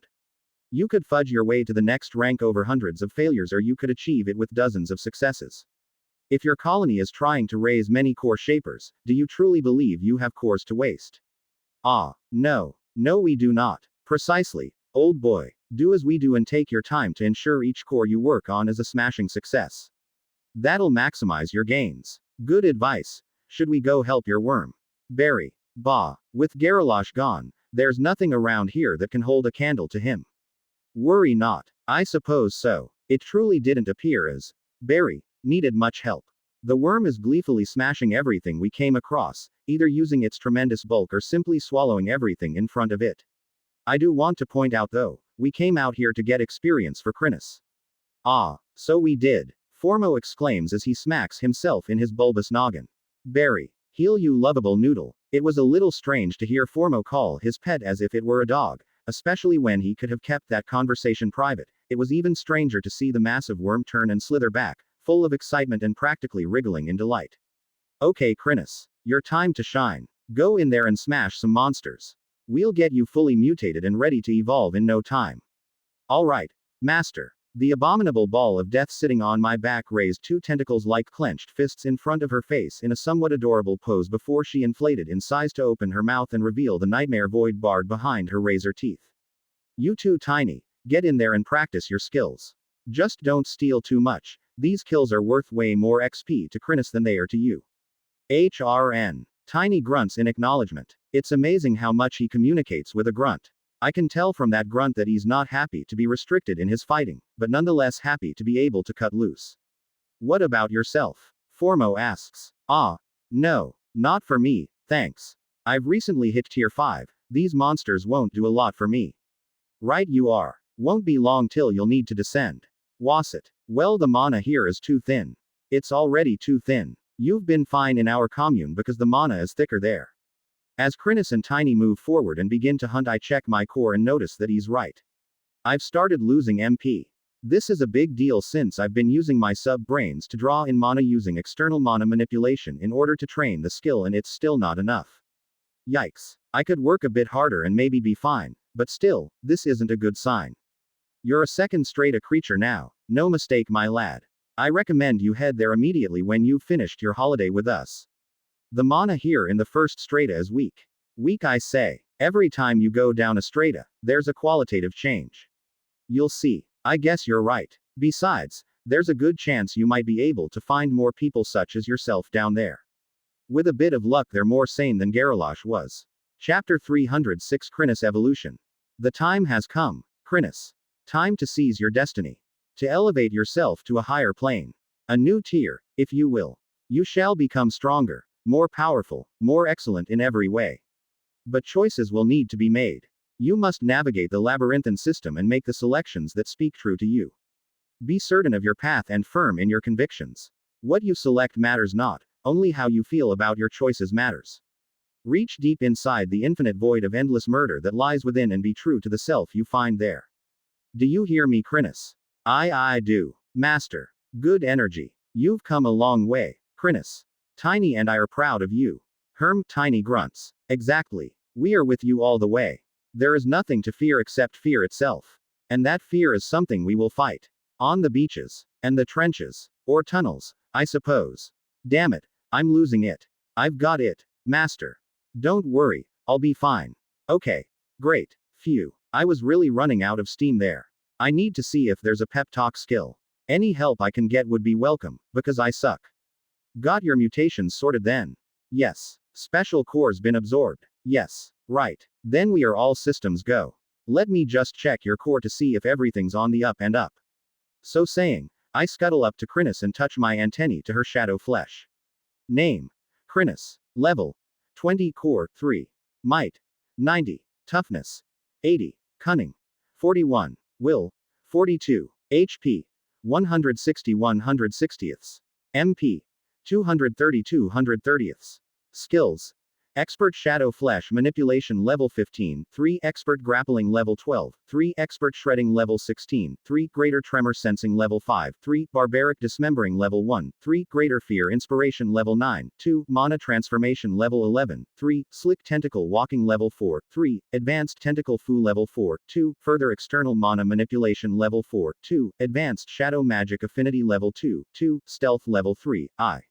You could fudge your way to the next rank over hundreds of failures, or you could achieve it with dozens of successes. If your colony is trying to raise many core shapers, do you truly believe you have cores to waste? No. No, we do not. Precisely, old boy. Do as we do and take your time to ensure each core you work on is a smashing success. That'll maximize your gains. Good advice. Should we go help your worm? Barry. Bah. With Garalosh gone, there's nothing around here that can hold a candle to him. Worry not. I suppose so. It truly didn't appear as Barry needed much help. The worm is gleefully smashing everything we came across, either using its tremendous bulk or simply swallowing everything in front of it. I do want to point out though, we came out here to get experience for Krinis. So we did. Formo exclaims as he smacks himself in his bulbous noggin. Barry. Heal, you lovable noodle. It was a little strange to hear Formo call his pet as if it were a dog. Especially when he could have kept that conversation private. It was even stranger to see the massive worm turn and slither back, full of excitement and practically wriggling in delight. Okay, Krinis. Your time to shine. Go in there and smash some monsters. We'll get you fully mutated and ready to evolve in no time. Alright, Master. The abominable ball of death sitting on my back raised 2 tentacles like clenched fists in front of her face in a somewhat adorable pose before she inflated in size to open her mouth and reveal the nightmare void barred behind her razor teeth. You too, Tiny. Get in there and practice your skills. Just don't steal too much. These kills are worth way more XP to Krinis than they are to you. HRN. Tiny grunts in acknowledgement. It's amazing how much he communicates with a grunt. I can tell from that grunt that he's not happy to be restricted in his fighting, but nonetheless happy to be able to cut loose. What about yourself? Formo asks. No. Not for me, thanks. I've recently hit tier 5, these monsters won't do a lot for me. Right you are. Won't be long till you'll need to descend. Was it? Well, the mana here is too thin. It's already too thin. You've been fine in our commune because the mana is thicker there. As Krinis and Tiny move forward and begin to hunt, I check my core and notice that he's right. I've started losing MP. This is a big deal since I've been using my sub-brains to draw in mana using external mana manipulation in order to train the skill, and it's still not enough. Yikes. I could work a bit harder and maybe be fine, but still, this isn't a good sign. You're a second strata creature now, no mistake my lad. I recommend you head there immediately when you've finished your holiday with us. The mana here in the first strata is weak. Weak I say. Every time you go down a strata, there's a qualitative change. You'll see. I guess you're right. Besides, there's a good chance you might be able to find more people such as yourself down there. With a bit of luck they're more sane than Garalosh was. Chapter 306 Krinis Evolution. The time has come, Krinis. Time to seize your destiny. To elevate yourself to a higher plane. A new tier, if you will. You shall become stronger, more powerful, more excellent in every way. But choices will need to be made. You must navigate the labyrinthine system and make the selections that speak true to you. Be certain of your path and firm in your convictions. What you select matters not, only how you feel about your choices matters. Reach deep inside the infinite void of endless murder that lies within and be true to the self you find there. Do you hear me, Krinis? I do. Master. Good energy. You've come a long way, Krinis. Tiny and I are proud of you. Tiny grunts. Exactly. We are with you all the way. There is nothing to fear except fear itself. And that fear is something we will fight. On the beaches. And the trenches. Or tunnels, I suppose. Damn it, I'm losing it. I've got it, Master. Don't worry, I'll be fine. Okay. Great. Phew. I was really running out of steam there. I need to see if there's a pep talk skill. Any help I can get would be welcome, because I suck. Got your mutations sorted then? Yes. Special core's been absorbed? Yes. Right. Then we are all systems go. Let me just check your core to see if everything's on the up and up. So saying, I scuttle up to Krinis and touch my antennae to her shadow flesh. Name. Krinis. Level. 20 core, 3. Might. 90. Toughness. 80. Cunning. 41. Will. 42. HP. 160 160ths. MP. 230 230ths. Skills. Expert Shadow Flesh Manipulation Level 15, 3 Expert Grappling Level 12, 3 Expert Shredding Level 16, 3 Greater Tremor Sensing Level 5, 3 Barbaric Dismembering Level 1, 3 Greater Fear Inspiration Level 9, 2 Mana Transformation Level 11, 3 Slick Tentacle Walking Level 4, 3 Advanced Tentacle Fu Level 4, 2 Further External Mana Manipulation Level 4, 2 Advanced Shadow Magic Affinity Level 2, 2 Stealth Level 3, I.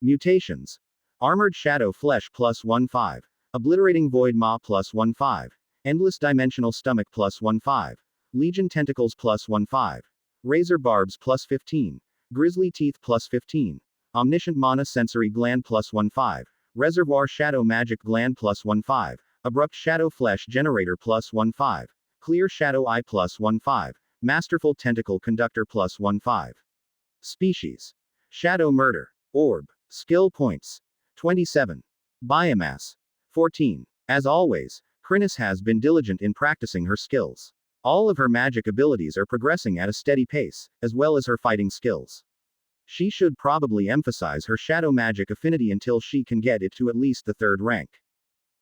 Mutations. Armored Shadow Flesh plus 1/5. Obliterating Void Maw plus 1/5. Endless Dimensional Stomach plus 1/5. Legion Tentacles plus 1/5. Razor Barbs plus 15. Grisly Teeth plus 15. Omniscient Mana Sensory Gland plus 1/5. Reservoir Shadow Magic Gland plus 1/5. Abrupt Shadow Flesh Generator plus 1/5. Clear Shadow Eye plus 1/5. Masterful Tentacle Conductor plus 1/5. Species. Shadow Murder. Orb. Skill points. 27. Biomass. 14. As always, Krinis has been diligent in practicing her skills. All of her magic abilities are progressing at a steady pace, as well as her fighting skills. She should probably emphasize her shadow magic affinity until she can get it to at least the 3rd rank.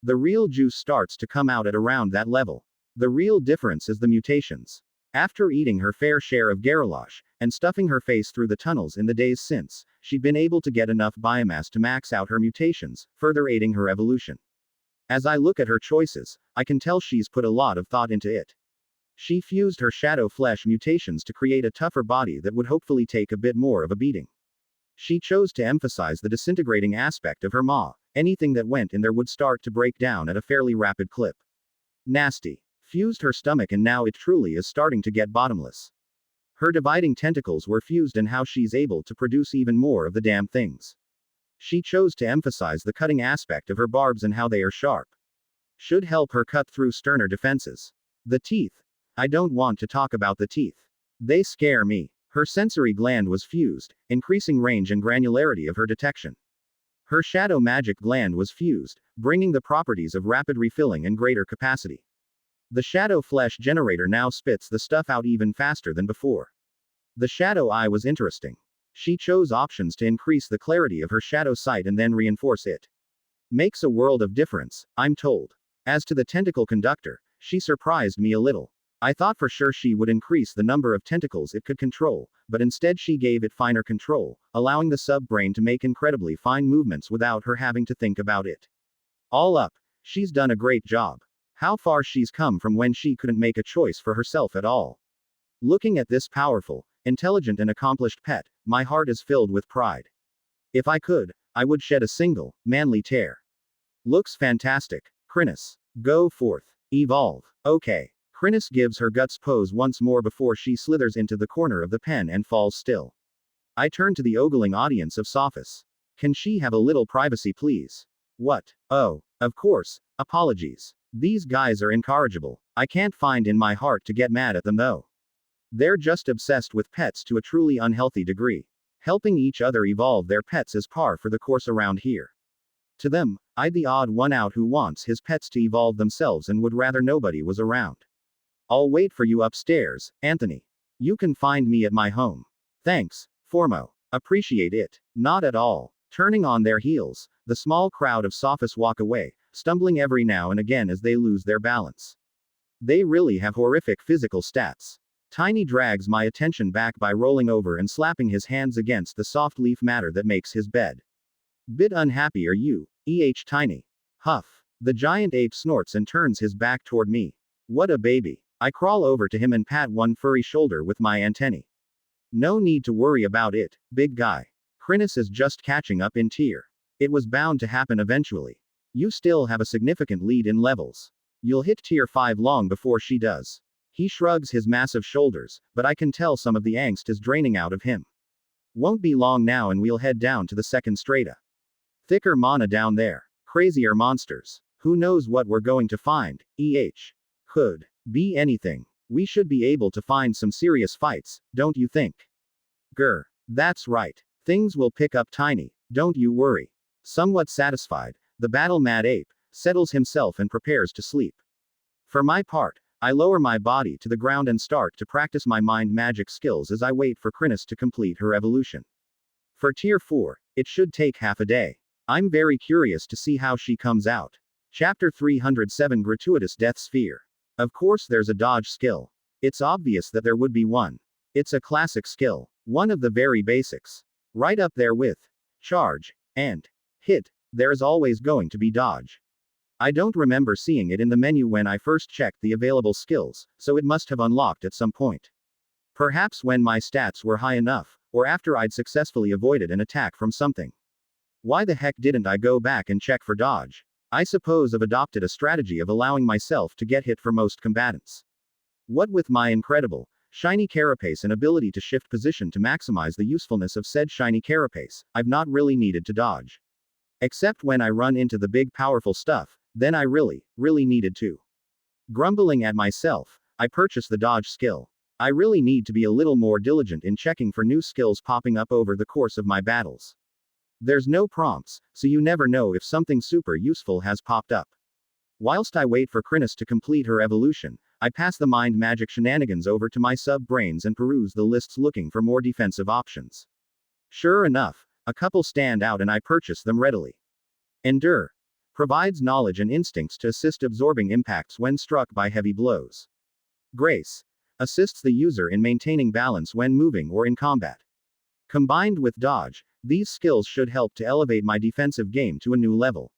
The real juice starts to come out at around that level. The real difference is the mutations. After eating her fair share of Garalosh, and stuffing her face through the tunnels in the days since, she'd been able to get enough biomass to max out her mutations, further aiding her evolution. As I look at her choices, I can tell she's put a lot of thought into it. She fused her shadow flesh mutations to create a tougher body that would hopefully take a bit more of a beating. She chose to emphasize the disintegrating aspect of her maw. Anything that went in there would start to break down at a fairly rapid clip. Nasty. Fused her stomach and now it truly is starting to get bottomless. Her dividing tentacles were fused and how she's able to produce even more of the damn things. She chose to emphasize the cutting aspect of her barbs and how they are sharp. Should help her cut through sterner defenses. The teeth. I don't want to talk about the teeth. They scare me. Her sensory gland was fused, increasing range and granularity of her detection. Her shadow magic gland was fused, bringing the properties of rapid refilling and greater capacity. The shadow flesh generator now spits the stuff out even faster than before. The shadow eye was interesting. She chose options to increase the clarity of her shadow sight and then reinforce it. Makes a world of difference, I'm told. As to the tentacle conductor, she surprised me a little. I thought for sure she would increase the number of tentacles it could control, but instead she gave it finer control, allowing the sub-brain to make incredibly fine movements without her having to think about it. All up, she's done a great job. How far she's come from when she couldn't make a choice for herself at all. Looking at this powerful, intelligent and accomplished pet, my heart is filled with pride. If I could, I would shed a single, manly tear. Looks fantastic, Krinis. Go forth. Evolve. Okay. Krinis gives her guts pose once more before she slithers into the corner of the pen and falls still. I turn to the ogling audience of Sophus. Can she have a little privacy please? What? Oh, of course, apologies. These guys are incorrigible. I can't find in my heart to get mad at them though. They're just obsessed with pets to a truly unhealthy degree. Helping each other evolve their pets is par for the course around here. To them, I'd the odd one out who wants his pets to evolve themselves and would rather nobody was around. I'll wait for you upstairs, Anthony. You can find me at my home. Thanks, Formo. Appreciate it. Not at all. Turning on their heels, the small crowd of Sophus walk away, stumbling every now and again as they lose their balance. They really have horrific physical stats. Tiny drags my attention back by rolling over and slapping his hands against the soft leaf matter that makes his bed. Bit unhappy are you, Tiny. Huff. The giant ape snorts and turns his back toward me. What a baby. I crawl over to him and pat one furry shoulder with my antennae. No need to worry about it, big guy. Krinis is just catching up in tier. It was bound to happen eventually. You still have a significant lead in levels. You'll hit tier 5 long before she does. He shrugs his massive shoulders, but I can tell some of the angst is draining out of him. Won't be long now and we'll head down to the second strata. Thicker mana down there. Crazier monsters. Who knows what we're going to find, Could be anything. We should be able to find some serious fights, don't you think? Grr. That's right. Things will pick up Tiny, don't you worry. Somewhat satisfied, the battle-mad ape settles himself and prepares to sleep. For my part, I lower my body to the ground and start to practice my mind magic skills as I wait for Krinis to complete her evolution. For tier 4, it should take half a day. I'm very curious to see how she comes out. Chapter 307 Gratuitous Death Sphere. Of course there's a dodge skill. It's obvious that there would be one. It's a classic skill. One of the very basics. Right up there with charge and hit. There's always going to be dodge. I don't remember seeing it in the menu when I first checked the available skills, so it must have unlocked at some point. Perhaps when my stats were high enough, or after I'd successfully avoided an attack from something. Why the heck didn't I go back and check for dodge? I suppose I've adopted a strategy of allowing myself to get hit for most combatants. What with my incredible, shiny carapace and ability to shift position to maximize the usefulness of said shiny carapace, I've not really needed to dodge. Except when I run into the big powerful stuff, then I really needed to. Grumbling at myself, I purchase the dodge skill. I really need to be a little more diligent in checking for new skills popping up over the course of my battles. There's no prompts, so you never know if something super useful has popped up. Whilst I wait for Krinis to complete her evolution, I pass the mind magic shenanigans over to my sub-brains and peruse the lists looking for more defensive options. Sure enough, a couple stand out and I purchase them readily. Endure. Provides knowledge and instincts to assist absorbing impacts when struck by heavy blows. Grace. Assists the user in maintaining balance when moving or in combat. Combined with dodge, these skills should help to elevate my defensive game to a new level.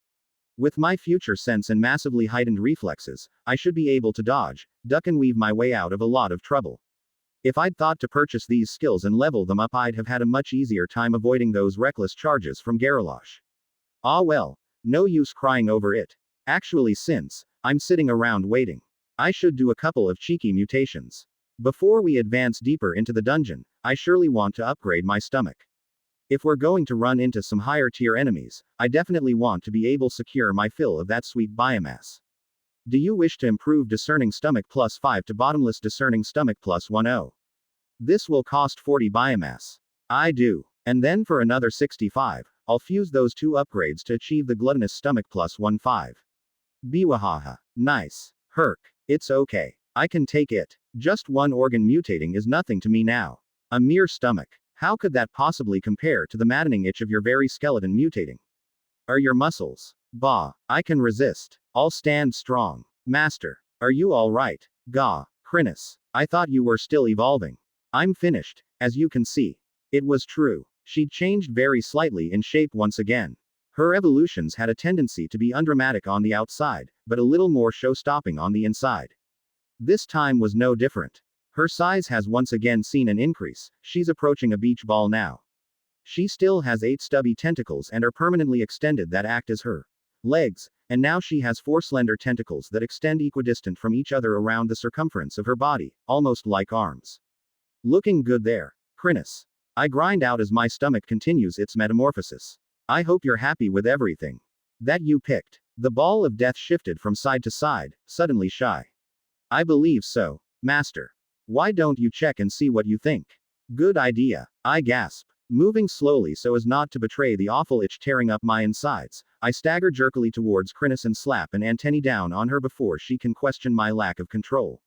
With my future sense and massively heightened reflexes, I should be able to dodge, duck and weave my way out of a lot of trouble. If I'd thought to purchase these skills and level them up, I'd have had a much easier time avoiding those reckless charges from Garalosh. Ah well, no use crying over it. Actually, since I'm sitting around waiting, I should do a couple of cheeky mutations. Before we advance deeper into the dungeon, I surely want to upgrade my stomach. If we're going to run into some higher tier enemies, I definitely want to be able to secure my fill of that sweet biomass. Do you wish to improve Discerning Stomach plus 5 to Bottomless Discerning Stomach plus 10? This will cost 40 biomass. I do. And then for another 65, I'll fuse those two upgrades to achieve the Gluttonous Stomach plus 15. Biwahaha. Nice. Herc. It's okay. I can take it. Just one organ mutating is nothing to me now. A mere stomach. How could that possibly compare to the maddening itch of your very skeleton mutating? Are your muscles? Bah, I can resist. I'll stand strong. Master, are you alright? Gah, Krinis. I thought you were still evolving. I'm finished, as you can see. It was true. She'd changed very slightly in shape once again. Her evolutions had a tendency to be undramatic on the outside, but a little more show-stopping on the inside. This time was no different. Her size has once again seen an increase, she's approaching a beach ball now. She still has 8 stubby tentacles and are permanently extended that act as her legs, and now she has 4 slender tentacles that extend equidistant from each other around the circumference of her body, almost like arms. Looking good there, Krinis. I grind out as my stomach continues its metamorphosis. I hope you're happy with everything that you picked. The ball of death shifted from side to side, suddenly shy. I believe so, Master. Why don't you check and see what you think? Good idea, I gasp. Moving slowly so as not to betray the awful itch tearing up my insides, I stagger jerkily towards Krinis and slap an antennae down on her before she can question my lack of control.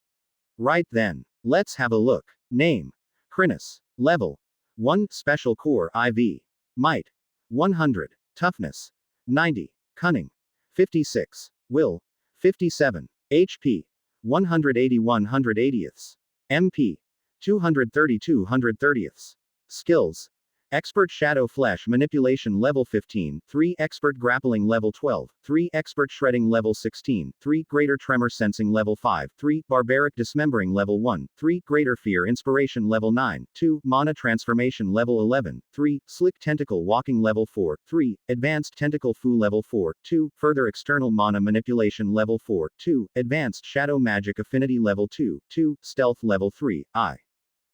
Right then, let's have a look. Name: Krinis. Level: 1, Special Core IV. Might: 100. Toughness: 90. Cunning: 56. Will: 57. HP: 180/180ths. MP: 230/230ths. Skills: Expert Shadow Flesh Manipulation Level 15, 3 Expert Grappling Level 12, 3 Expert Shredding Level 16, 3 Greater Tremor Sensing Level 5, 3 Barbaric Dismembering Level 1, 3 Greater Fear Inspiration Level 9, 2 Mana Transformation Level 11, 3 Slick Tentacle Walking Level 4, 3 Advanced Tentacle Fu Level 4, 2 Further External Mana Manipulation Level 4, 2 Advanced Shadow Magic Affinity Level 2, 2 Stealth Level 3, I.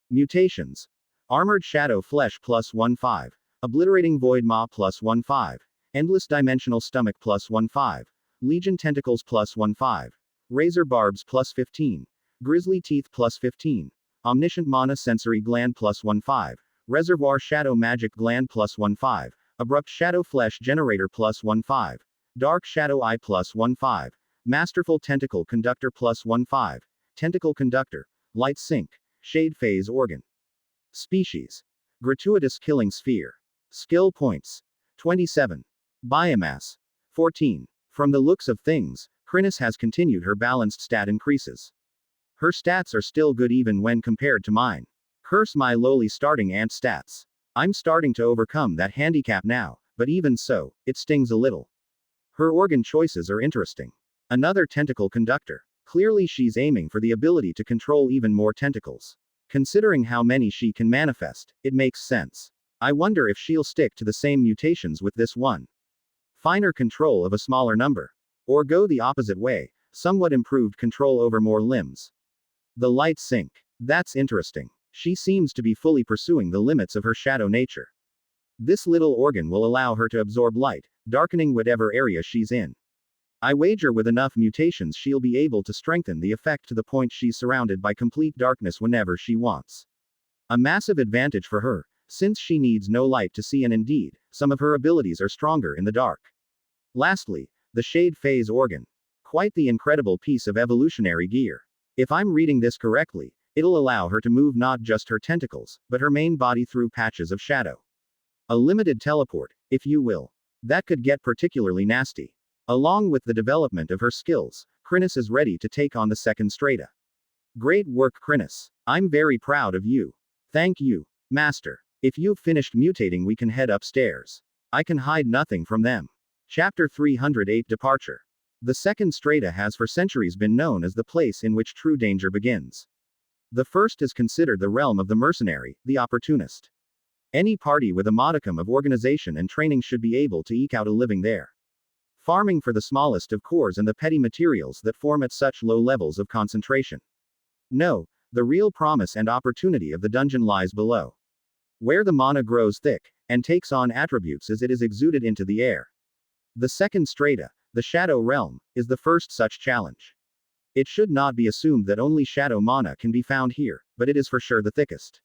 Mutations: Armored Shadow Flesh +1/5. Obliterating Void Maw +1/5. Endless Dimensional Stomach +1/5. Legion Tentacles +1/5. Razor Barbs +15. Grizzly Teeth +15. Omniscient Mana Sensory Gland +1/5. Reservoir Shadow Magic Gland +1/5. Abrupt Shadow Flesh Generator +1/5. Dark Shadow Eye +1/5. Masterful Tentacle Conductor +1/5. Tentacle Conductor. Light Sync. Shade Phase Organ. Species: Gratuitous Killing Sphere. Skill points: 27. Biomass: 14. From the looks of things, Krinis has continued her balanced stat increases. Her stats are still good even when compared to mine. Curse my lowly starting ant stats. I'm starting to overcome that handicap now, but even so, it stings a little. Her organ choices are interesting. Another tentacle conductor. Clearly she's aiming for the ability to control even more tentacles. Considering how many she can manifest, it makes sense. I wonder if she'll stick to the same mutations with this one. Finer control of a smaller number. Or go the opposite way, somewhat improved control over more limbs. The light sync. That's interesting. She seems to be fully pursuing the limits of her shadow nature. This little organ will allow her to absorb light, darkening whatever area she's in. I wager with enough mutations she'll be able to strengthen the effect to the point she's surrounded by complete darkness whenever she wants. A massive advantage for her, since she needs no light to see, and indeed, some of her abilities are stronger in the dark. Lastly, the Shade Phase Organ. Quite the incredible piece of evolutionary gear. If I'm reading this correctly, it'll allow her to move not just her tentacles, but her main body through patches of shadow. A limited teleport, if you will. That could get particularly nasty. Along with the development of her skills, Krinis is ready to take on the second strata. Great work, Krinis. I'm very proud of you. Thank you, Master. If you've finished mutating, we can head upstairs. I can hide nothing from them. Chapter 308 Departure. The second strata has for centuries been known as the place in which true danger begins. The first is considered the realm of the mercenary, the opportunist. Any party with a modicum of organization and training should be able to eke out a living there. Farming for the smallest of cores and the petty materials that form at such low levels of concentration. No, the real promise and opportunity of the dungeon lies below. Where the mana grows thick, and takes on attributes as it is exuded into the air. The second strata, the Shadow Realm, is the first such challenge. It should not be assumed that only shadow mana can be found here, but it is for sure the thickest.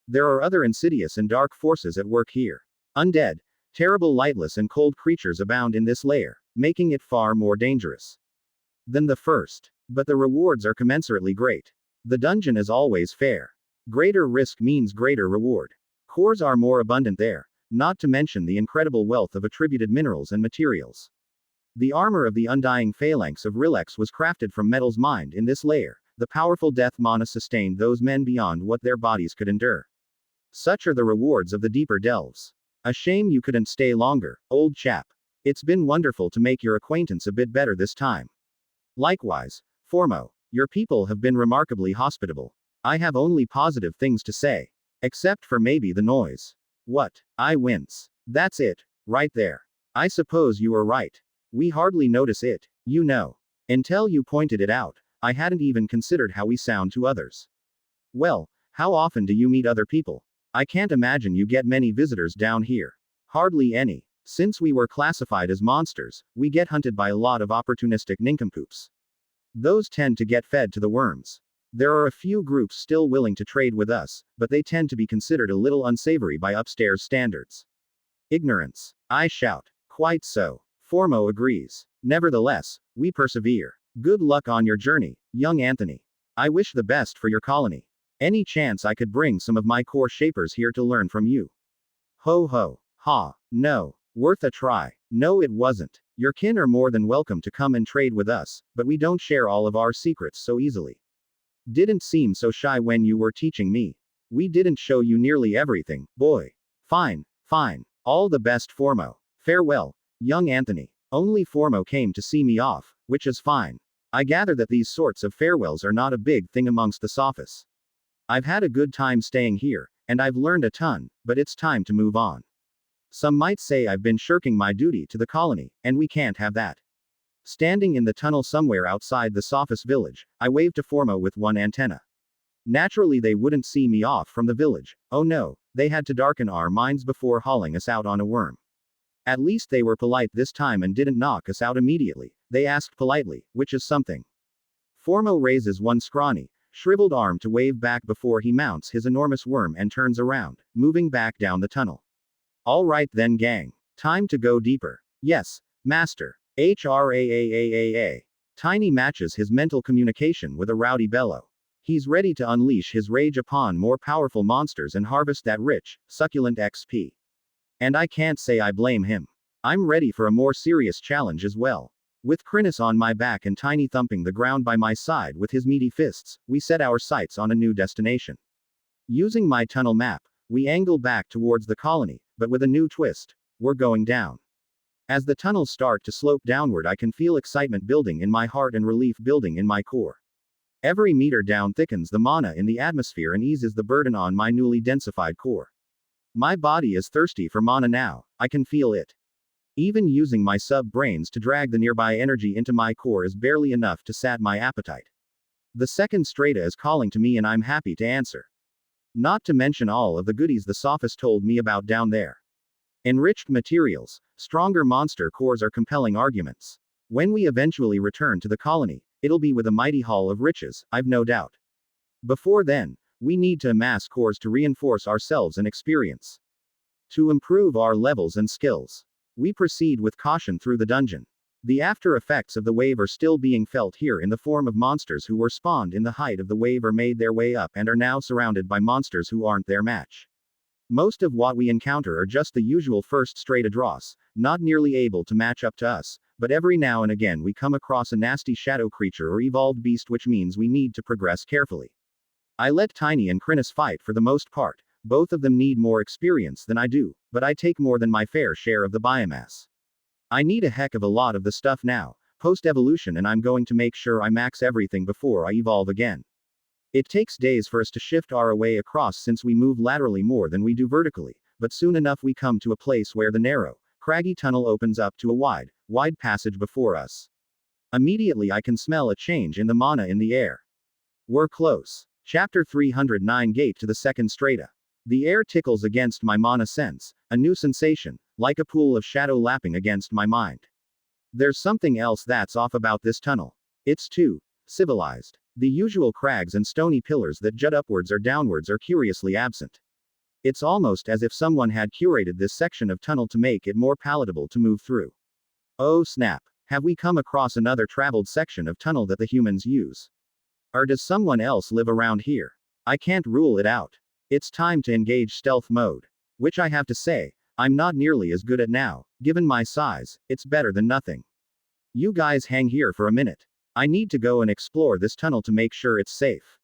There are other insidious and dark forces at work here. Undead, terrible lightless and cold creatures abound in this layer, making it far more dangerous than the first. But the rewards are commensurately great. The dungeon is always fair. Greater risk means greater reward. Cores are more abundant there, not to mention the incredible wealth of attributed minerals and materials. The armor of the undying phalanx of Rilex was crafted from metals mined in this layer. The powerful death mana sustained those men beyond what their bodies could endure. Such are the rewards of the deeper delves. A shame you couldn't stay longer, old chap. It's been wonderful to make your acquaintance a bit better this time. Likewise, Formo, your people have been remarkably hospitable. I have only positive things to say. Except for maybe the noise. What? I wince. That's it, right there. I suppose you are right. We hardly notice it, you know. Until you pointed it out, I hadn't even considered how we sound to others. Well, how often do you meet other people? I can't imagine you get many visitors down here. Hardly any. Since we were classified as monsters, we get hunted by a lot of opportunistic nincompoops. Those tend to get fed to the worms. There are a few groups still willing to trade with us, but they tend to be considered a little unsavory by upstairs standards. Ignorance. I shout. Quite so. Formo agrees. Nevertheless, we persevere. Good luck on your journey, young Anthony. I wish the best for your colony. Any chance I could bring some of my core shapers here to learn from you? Ho ho. Ha. No. Worth a try. No, it wasn't. Your kin are more than welcome to come and trade with us, but we don't share all of our secrets so easily. Didn't seem so shy when you were teaching me. We didn't show you nearly everything, boy. Fine, fine. All the best, Formo. Farewell, young Anthony. Only Formo came to see me off, which is fine. I gather that these sorts of farewells are not a big thing amongst the Sophus. I've had a good time staying here, and I've learned a ton, but it's time to move on. Some might say I've been shirking my duty to the colony, and we can't have that. Standing in the tunnel somewhere outside the Sophus village, I waved to Formo with one antenna. Naturally they wouldn't see me off from the village. Oh no, they had to darken our minds before hauling us out on a worm. At least they were polite this time and didn't knock us out immediately. They asked politely, which is something. Formo raises one scrawny, shriveled arm to wave back before he mounts his enormous worm and turns around, moving back down the tunnel. All right then, gang. Time to go deeper. Yes, master. HRAAAAA. Tiny matches his mental communication with a rowdy bellow. He's ready to unleash his rage upon more powerful monsters and harvest that rich, succulent XP. And I can't say I blame him. I'm ready for a more serious challenge as well. With Krinis on my back and Tiny thumping the ground by my side with his meaty fists, we set our sights on a new destination. Using my tunnel map, we angle back towards the colony, but with a new twist. We're going down. As the tunnels start to slope downward, I can feel excitement building in my heart and relief building in my core. Every meter down thickens the mana in the atmosphere and eases the burden on my newly densified core. My body is thirsty for mana now, I can feel it. Even using my sub-brains to drag the nearby energy into my core is barely enough to sat my appetite. The second strata is calling to me and I'm happy to answer. Not to mention all of the goodies the Sophist told me about down there. Enriched materials, stronger monster cores are compelling arguments. When we eventually return to the colony, it'll be with a mighty haul of riches, I've no doubt. Before then, we need to amass cores to reinforce ourselves and experience. To improve our levels and skills. We proceed with caution through the dungeon. The after effects of the wave are still being felt here in the form of monsters who were spawned in the height of the wave or made their way up and are now surrounded by monsters who aren't their match. Most of what we encounter are just the usual first strata dross, not nearly able to match up to us, but every now and again we come across a nasty shadow creature or evolved beast, which means we need to progress carefully. I let Tiny and Krinis fight for the most part. Both of them need more experience than I do, but I take more than my fair share of the biomass. I need a heck of a lot of the stuff now, post-evolution, and I'm going to make sure I max everything before I evolve again. It takes days for us to shift our way across since we move laterally more than we do vertically, but soon enough we come to a place where the narrow, craggy tunnel opens up to a wide passage before us. Immediately I can smell a change in the mana in the air. We're close. Chapter 309, Gate to the Second Strata. The air tickles against my mana sense, a new sensation, like a pool of shadow lapping against my mind. There's something else that's off about this tunnel. It's too civilized. The usual crags and stony pillars that jut upwards or downwards are curiously absent. It's almost as if someone had curated this section of tunnel to make it more palatable to move through. Oh snap. Have we come across another traveled section of tunnel that the humans use? Or does someone else live around here? I can't rule it out. It's time to engage stealth mode. Which I have to say, I'm not nearly as good at now. Given my size, it's better than nothing. You guys hang here for a minute. I need to go and explore this tunnel to make sure it's safe.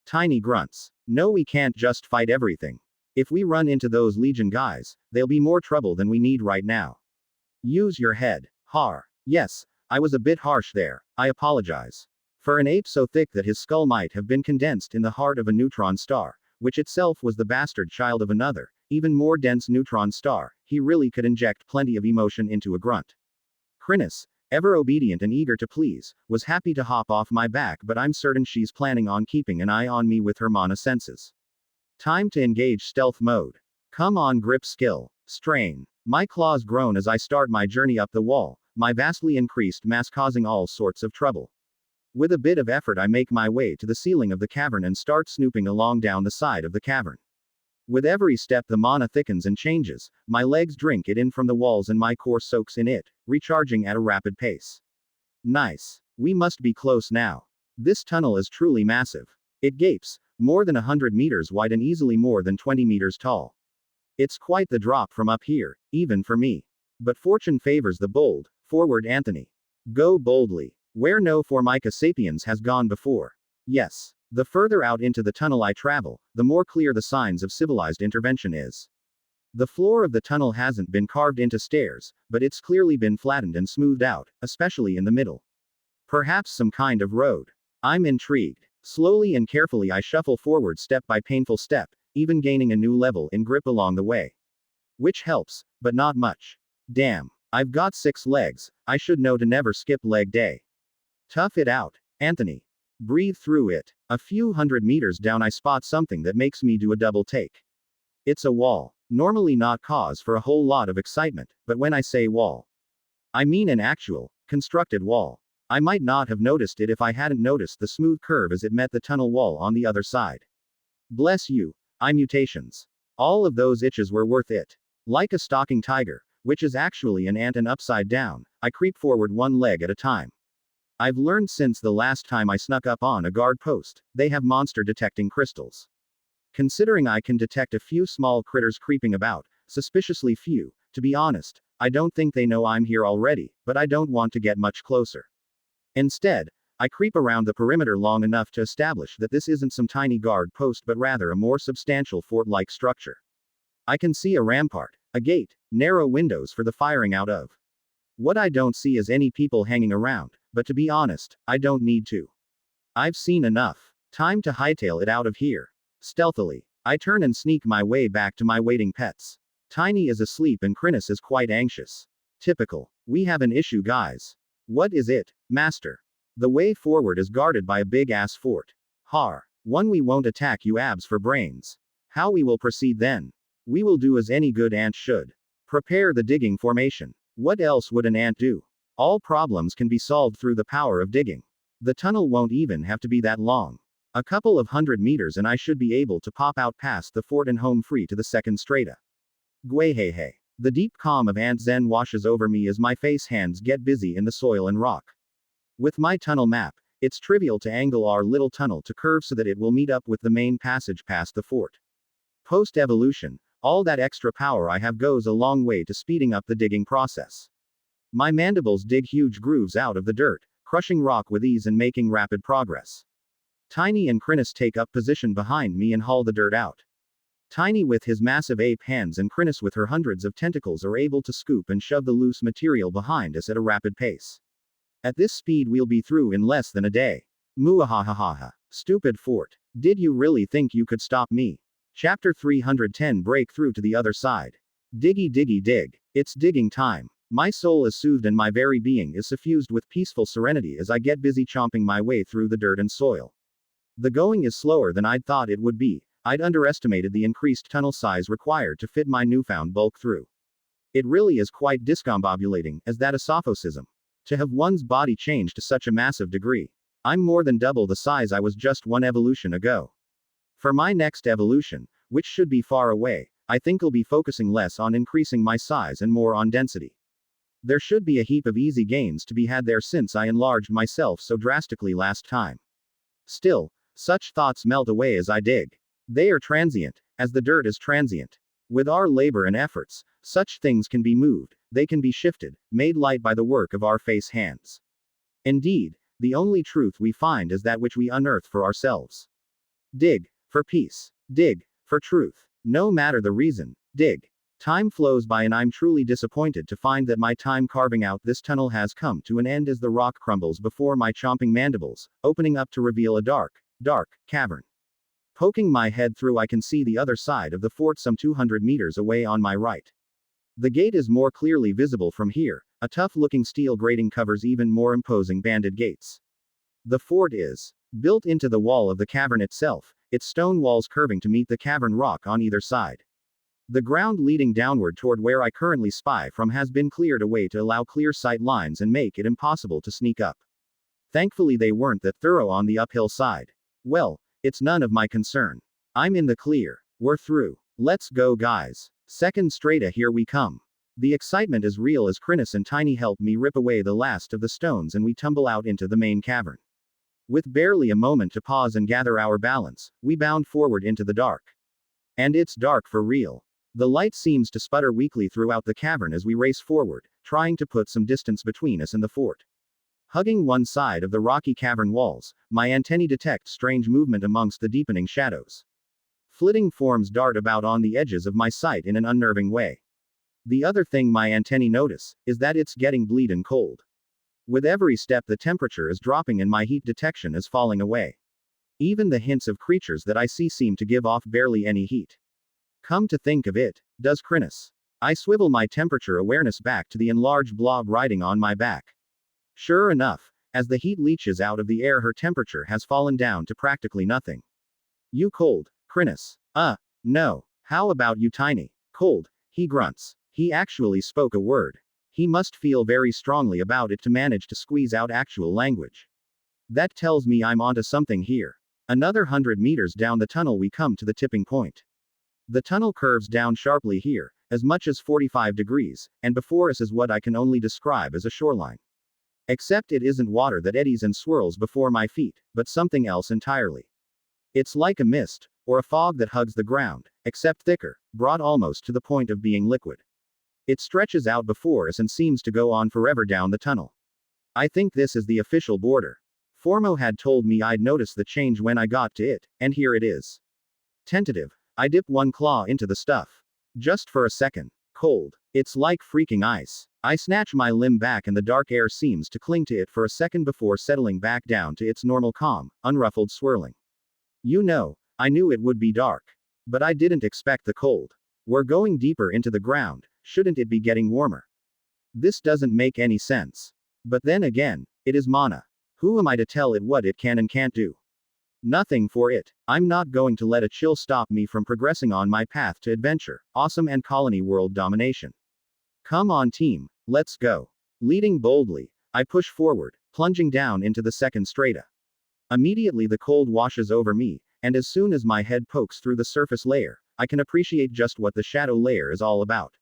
Tiny grunts. No, we can't just fight everything. If we run into those Legion guys, they'll be more trouble than we need right now. Use your head. Yes, I was a bit harsh there. I apologize. For an ape so thick that his skull might have been condensed in the heart of a neutron star, which itself was the bastard child of another, even more dense neutron star, he really could inject plenty of emotion into a grunt. Krinis, ever obedient and eager to please, was happy to hop off my back, but I'm certain she's planning on keeping an eye on me with her mana senses. Time to engage stealth mode. Come on, grip skill. Strain. My claws groan as I start my journey up the wall, my vastly increased mass causing all sorts of trouble. With a bit of effort I make my way to the ceiling of the cavern and start snooping along down the side of the cavern. With every step the mana thickens and changes, my legs drink it in from the walls and my core soaks in it, recharging at a rapid pace. Nice. We must be close now. This tunnel is truly massive. It gapes, more than 100 meters wide and easily more than 20 meters tall. It's quite the drop from up here, even for me. But fortune favors the bold. Forward, Anthony. Go boldly. Where no Formica sapiens has gone before. Yes. The further out into the tunnel I travel, the more clear the signs of civilized intervention is. The floor of the tunnel hasn't been carved into stairs, but it's clearly been flattened and smoothed out, especially in the middle. Perhaps some kind of road. I'm intrigued. Slowly and carefully I shuffle forward step by painful step, even gaining a new level in grip along the way. Which helps, but not much. Damn. I've got 6 legs, I should know to never skip leg day. Tough it out, Anthony. Breathe through it. A few hundred meters down I spot something that makes me do a double take. It's a wall. Normally not cause for a whole lot of excitement, but when I say wall, I mean an actual, constructed wall. I might not have noticed it if I hadn't noticed the smooth curve as it met the tunnel wall on the other side. Bless you, mutations. All of those itches were worth it. Like a stalking tiger, which is actually an ant and upside down, I creep forward one leg at a time. I've learned since the last time I snuck up on a guard post, they have monster detecting crystals. Considering I can detect a few small critters creeping about, suspiciously few, to be honest, I don't think they know I'm here already, but I don't want to get much closer. Instead, I creep around the perimeter long enough to establish that this isn't some tiny guard post but rather a more substantial fort-like structure. I can see a rampart, a gate, narrow windows for the firing out of. What I don't see is any people hanging around, but to be honest, I don't need to. I've seen enough. Time to hightail it out of here. Stealthily, I turn and sneak my way back to my waiting pets. Tiny is asleep and Krinis is quite anxious. Typical. We have an issue, guys. What is it, Master? The way forward is guarded by a big-ass fort. One, we won't attack you abs for brains. How we will proceed then? We will do as any good ant should. Prepare the digging formation. What else would an ant do? All problems can be solved through the power of digging. The tunnel won't even have to be that long. A couple of 100 meters and I should be able to pop out past the fort and home free to the second strata. Gwehehe. The deep calm of ant zen washes over me as my face hands get busy in the soil and rock. With my tunnel map, it's trivial to angle our little tunnel to curve so that it will meet up with the main passage past the fort. Post-evolution, all that extra power I have goes a long way to speeding up the digging process. My mandibles dig huge grooves out of the dirt, crushing rock with ease and making rapid progress. Tiny and Krinis take up position behind me and haul the dirt out. Tiny with his massive ape hands and Krinis with her hundreds of tentacles are able to scoop and shove the loose material behind us at a rapid pace. At this speed we'll be through in less than a day. Muahahaha. Stupid fort. Did you really think you could stop me? Chapter 310 Break through to the other side. Diggy diggy dig. It's digging time. My soul is soothed and my very being is suffused with peaceful serenity as I get busy chomping my way through the dirt and soil. The going is slower than I'd thought it would be. I'd underestimated the increased tunnel size required to fit my newfound bulk through. It really is quite discombobulating, as that a sophism. To have one's body change to such a massive degree. I'm more than double the size I was just one evolution ago. For my next evolution, which should be far away, I think I'll be focusing less on increasing my size and more on density. There should be a heap of easy gains to be had there since I enlarged myself so drastically last time. Still, such thoughts melt away as I dig. They are transient, as the dirt is transient. With our labor and efforts, such things can be moved, they can be shifted, made light by the work of our face hands. Indeed, the only truth we find is that which we unearth for ourselves. Dig, for peace. Dig, for truth. No matter the reason, dig. Time flows by and I'm truly disappointed to find that my time carving out this tunnel has come to an end as the rock crumbles before my chomping mandibles, opening up to reveal a dark, dark cavern. Poking my head through, I can see the other side of the fort some 200 meters away on my right. The gate is more clearly visible from here. A tough-looking steel grating covers even more imposing banded gates. The fort is built into the wall of the cavern itself, its stone walls curving to meet the cavern rock on either side. The ground leading downward toward where I currently spy from has been cleared away to allow clear sight lines and make it impossible to sneak up. Thankfully they weren't that thorough on the uphill side. Well, it's none of my concern. I'm in the clear. We're through. Let's go, guys. Second strata, here we come. The excitement is real as Krinis and Tiny help me rip away the last of the stones and we tumble out into the main cavern. With barely a moment to pause and gather our balance, we bound forward into the dark. And it's dark for real. The light seems to sputter weakly throughout the cavern as we race forward, trying to put some distance between us and the fort. Hugging one side of the rocky cavern walls, my antennae detect strange movement amongst the deepening shadows. Flitting forms dart about on the edges of my sight in an unnerving way. The other thing my antennae notice is that it's getting bleeding cold. With every step the temperature is dropping and my heat detection is falling away. Even the hints of creatures that I see seem to give off barely any heat. Come to think of it, does Krinis. I swivel my temperature awareness back to the enlarged blob riding on my back. Sure enough, as the heat leaches out of the air her temperature has fallen down to practically nothing. You cold, Krinis? No. How about you, Tiny? Cold, he grunts. He actually spoke a word. He must feel very strongly about it to manage to squeeze out actual language. That tells me I'm onto something here. Another 100 meters down the tunnel we come to the tipping point. The tunnel curves down sharply here, as much as 45 degrees, and before us is what I can only describe as a shoreline. Except it isn't water that eddies and swirls before my feet, but something else entirely. It's like a mist, or a fog that hugs the ground, except thicker, brought almost to the point of being liquid. It stretches out before us and seems to go on forever down the tunnel. I think this is the official border. Formo had told me I'd notice the change when I got to it, and here it is. Tentative, I dip one claw into the stuff. Just for a second. Cold. It's like freaking ice. I snatch my limb back and the dark air seems to cling to it for a second before settling back down to its normal calm, unruffled swirling. You know, I knew it would be dark. But I didn't expect the cold. We're going deeper into the ground, shouldn't it be getting warmer? This doesn't make any sense. But then again, it is mana. Who am I to tell it what it can and can't do? Nothing for it. I'm not going to let a chill stop me from progressing on my path to adventure, awesome and colony world domination. Come on team, let's go. Leading boldly, I push forward, plunging down into the second strata. Immediately the cold washes over me, and as soon as my head pokes through the surface layer, I can appreciate just what the shadow layer is all about.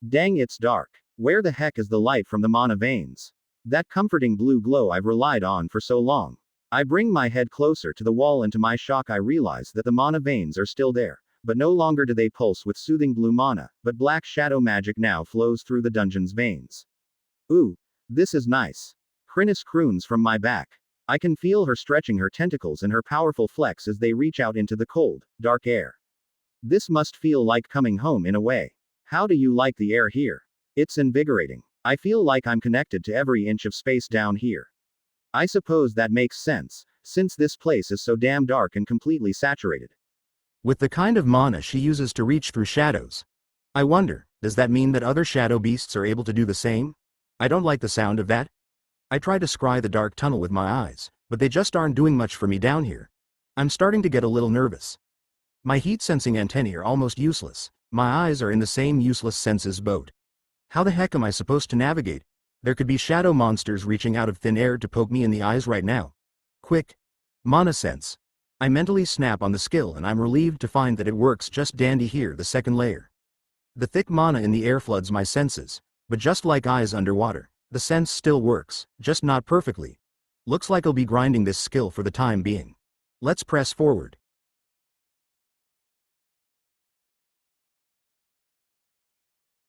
Dang, it's dark. Where the heck is the light from the mana veins? That comforting blue glow I've relied on for so long. I bring my head closer to the wall and to my shock I realize that the mana veins are still there, but no longer do they pulse with soothing blue mana, but black shadow magic now flows through the dungeon's veins. Ooh, this is nice. Krinis croons from my back. I can feel her stretching her tentacles and her powerful flex as they reach out into the cold, dark air. This must feel like coming home in a way. How do you like the air here? It's invigorating. I feel like I'm connected to every inch of space down here. I suppose that makes sense, since this place is so damn dark and completely saturated. With the kind of mana she uses to reach through shadows. I wonder, does that mean that other shadow beasts are able to do the same? I don't like the sound of that. I try to scry the dark tunnel with my eyes, but they just aren't doing much for me down here. I'm starting to get a little nervous. My heat-sensing antennae are almost useless. My eyes are in the same useless senses boat. How the heck am I supposed to navigate? There could be shadow monsters reaching out of thin air to poke me in the eyes right now. Quick. Mana sense. I mentally snap on the skill and I'm relieved to find that it works just dandy here, the second layer. The thick mana in the air floods my senses,
But just like eyes underwater, the sense still works, just not perfectly. Looks like I'll be grinding this skill for the time being. Let's press forward.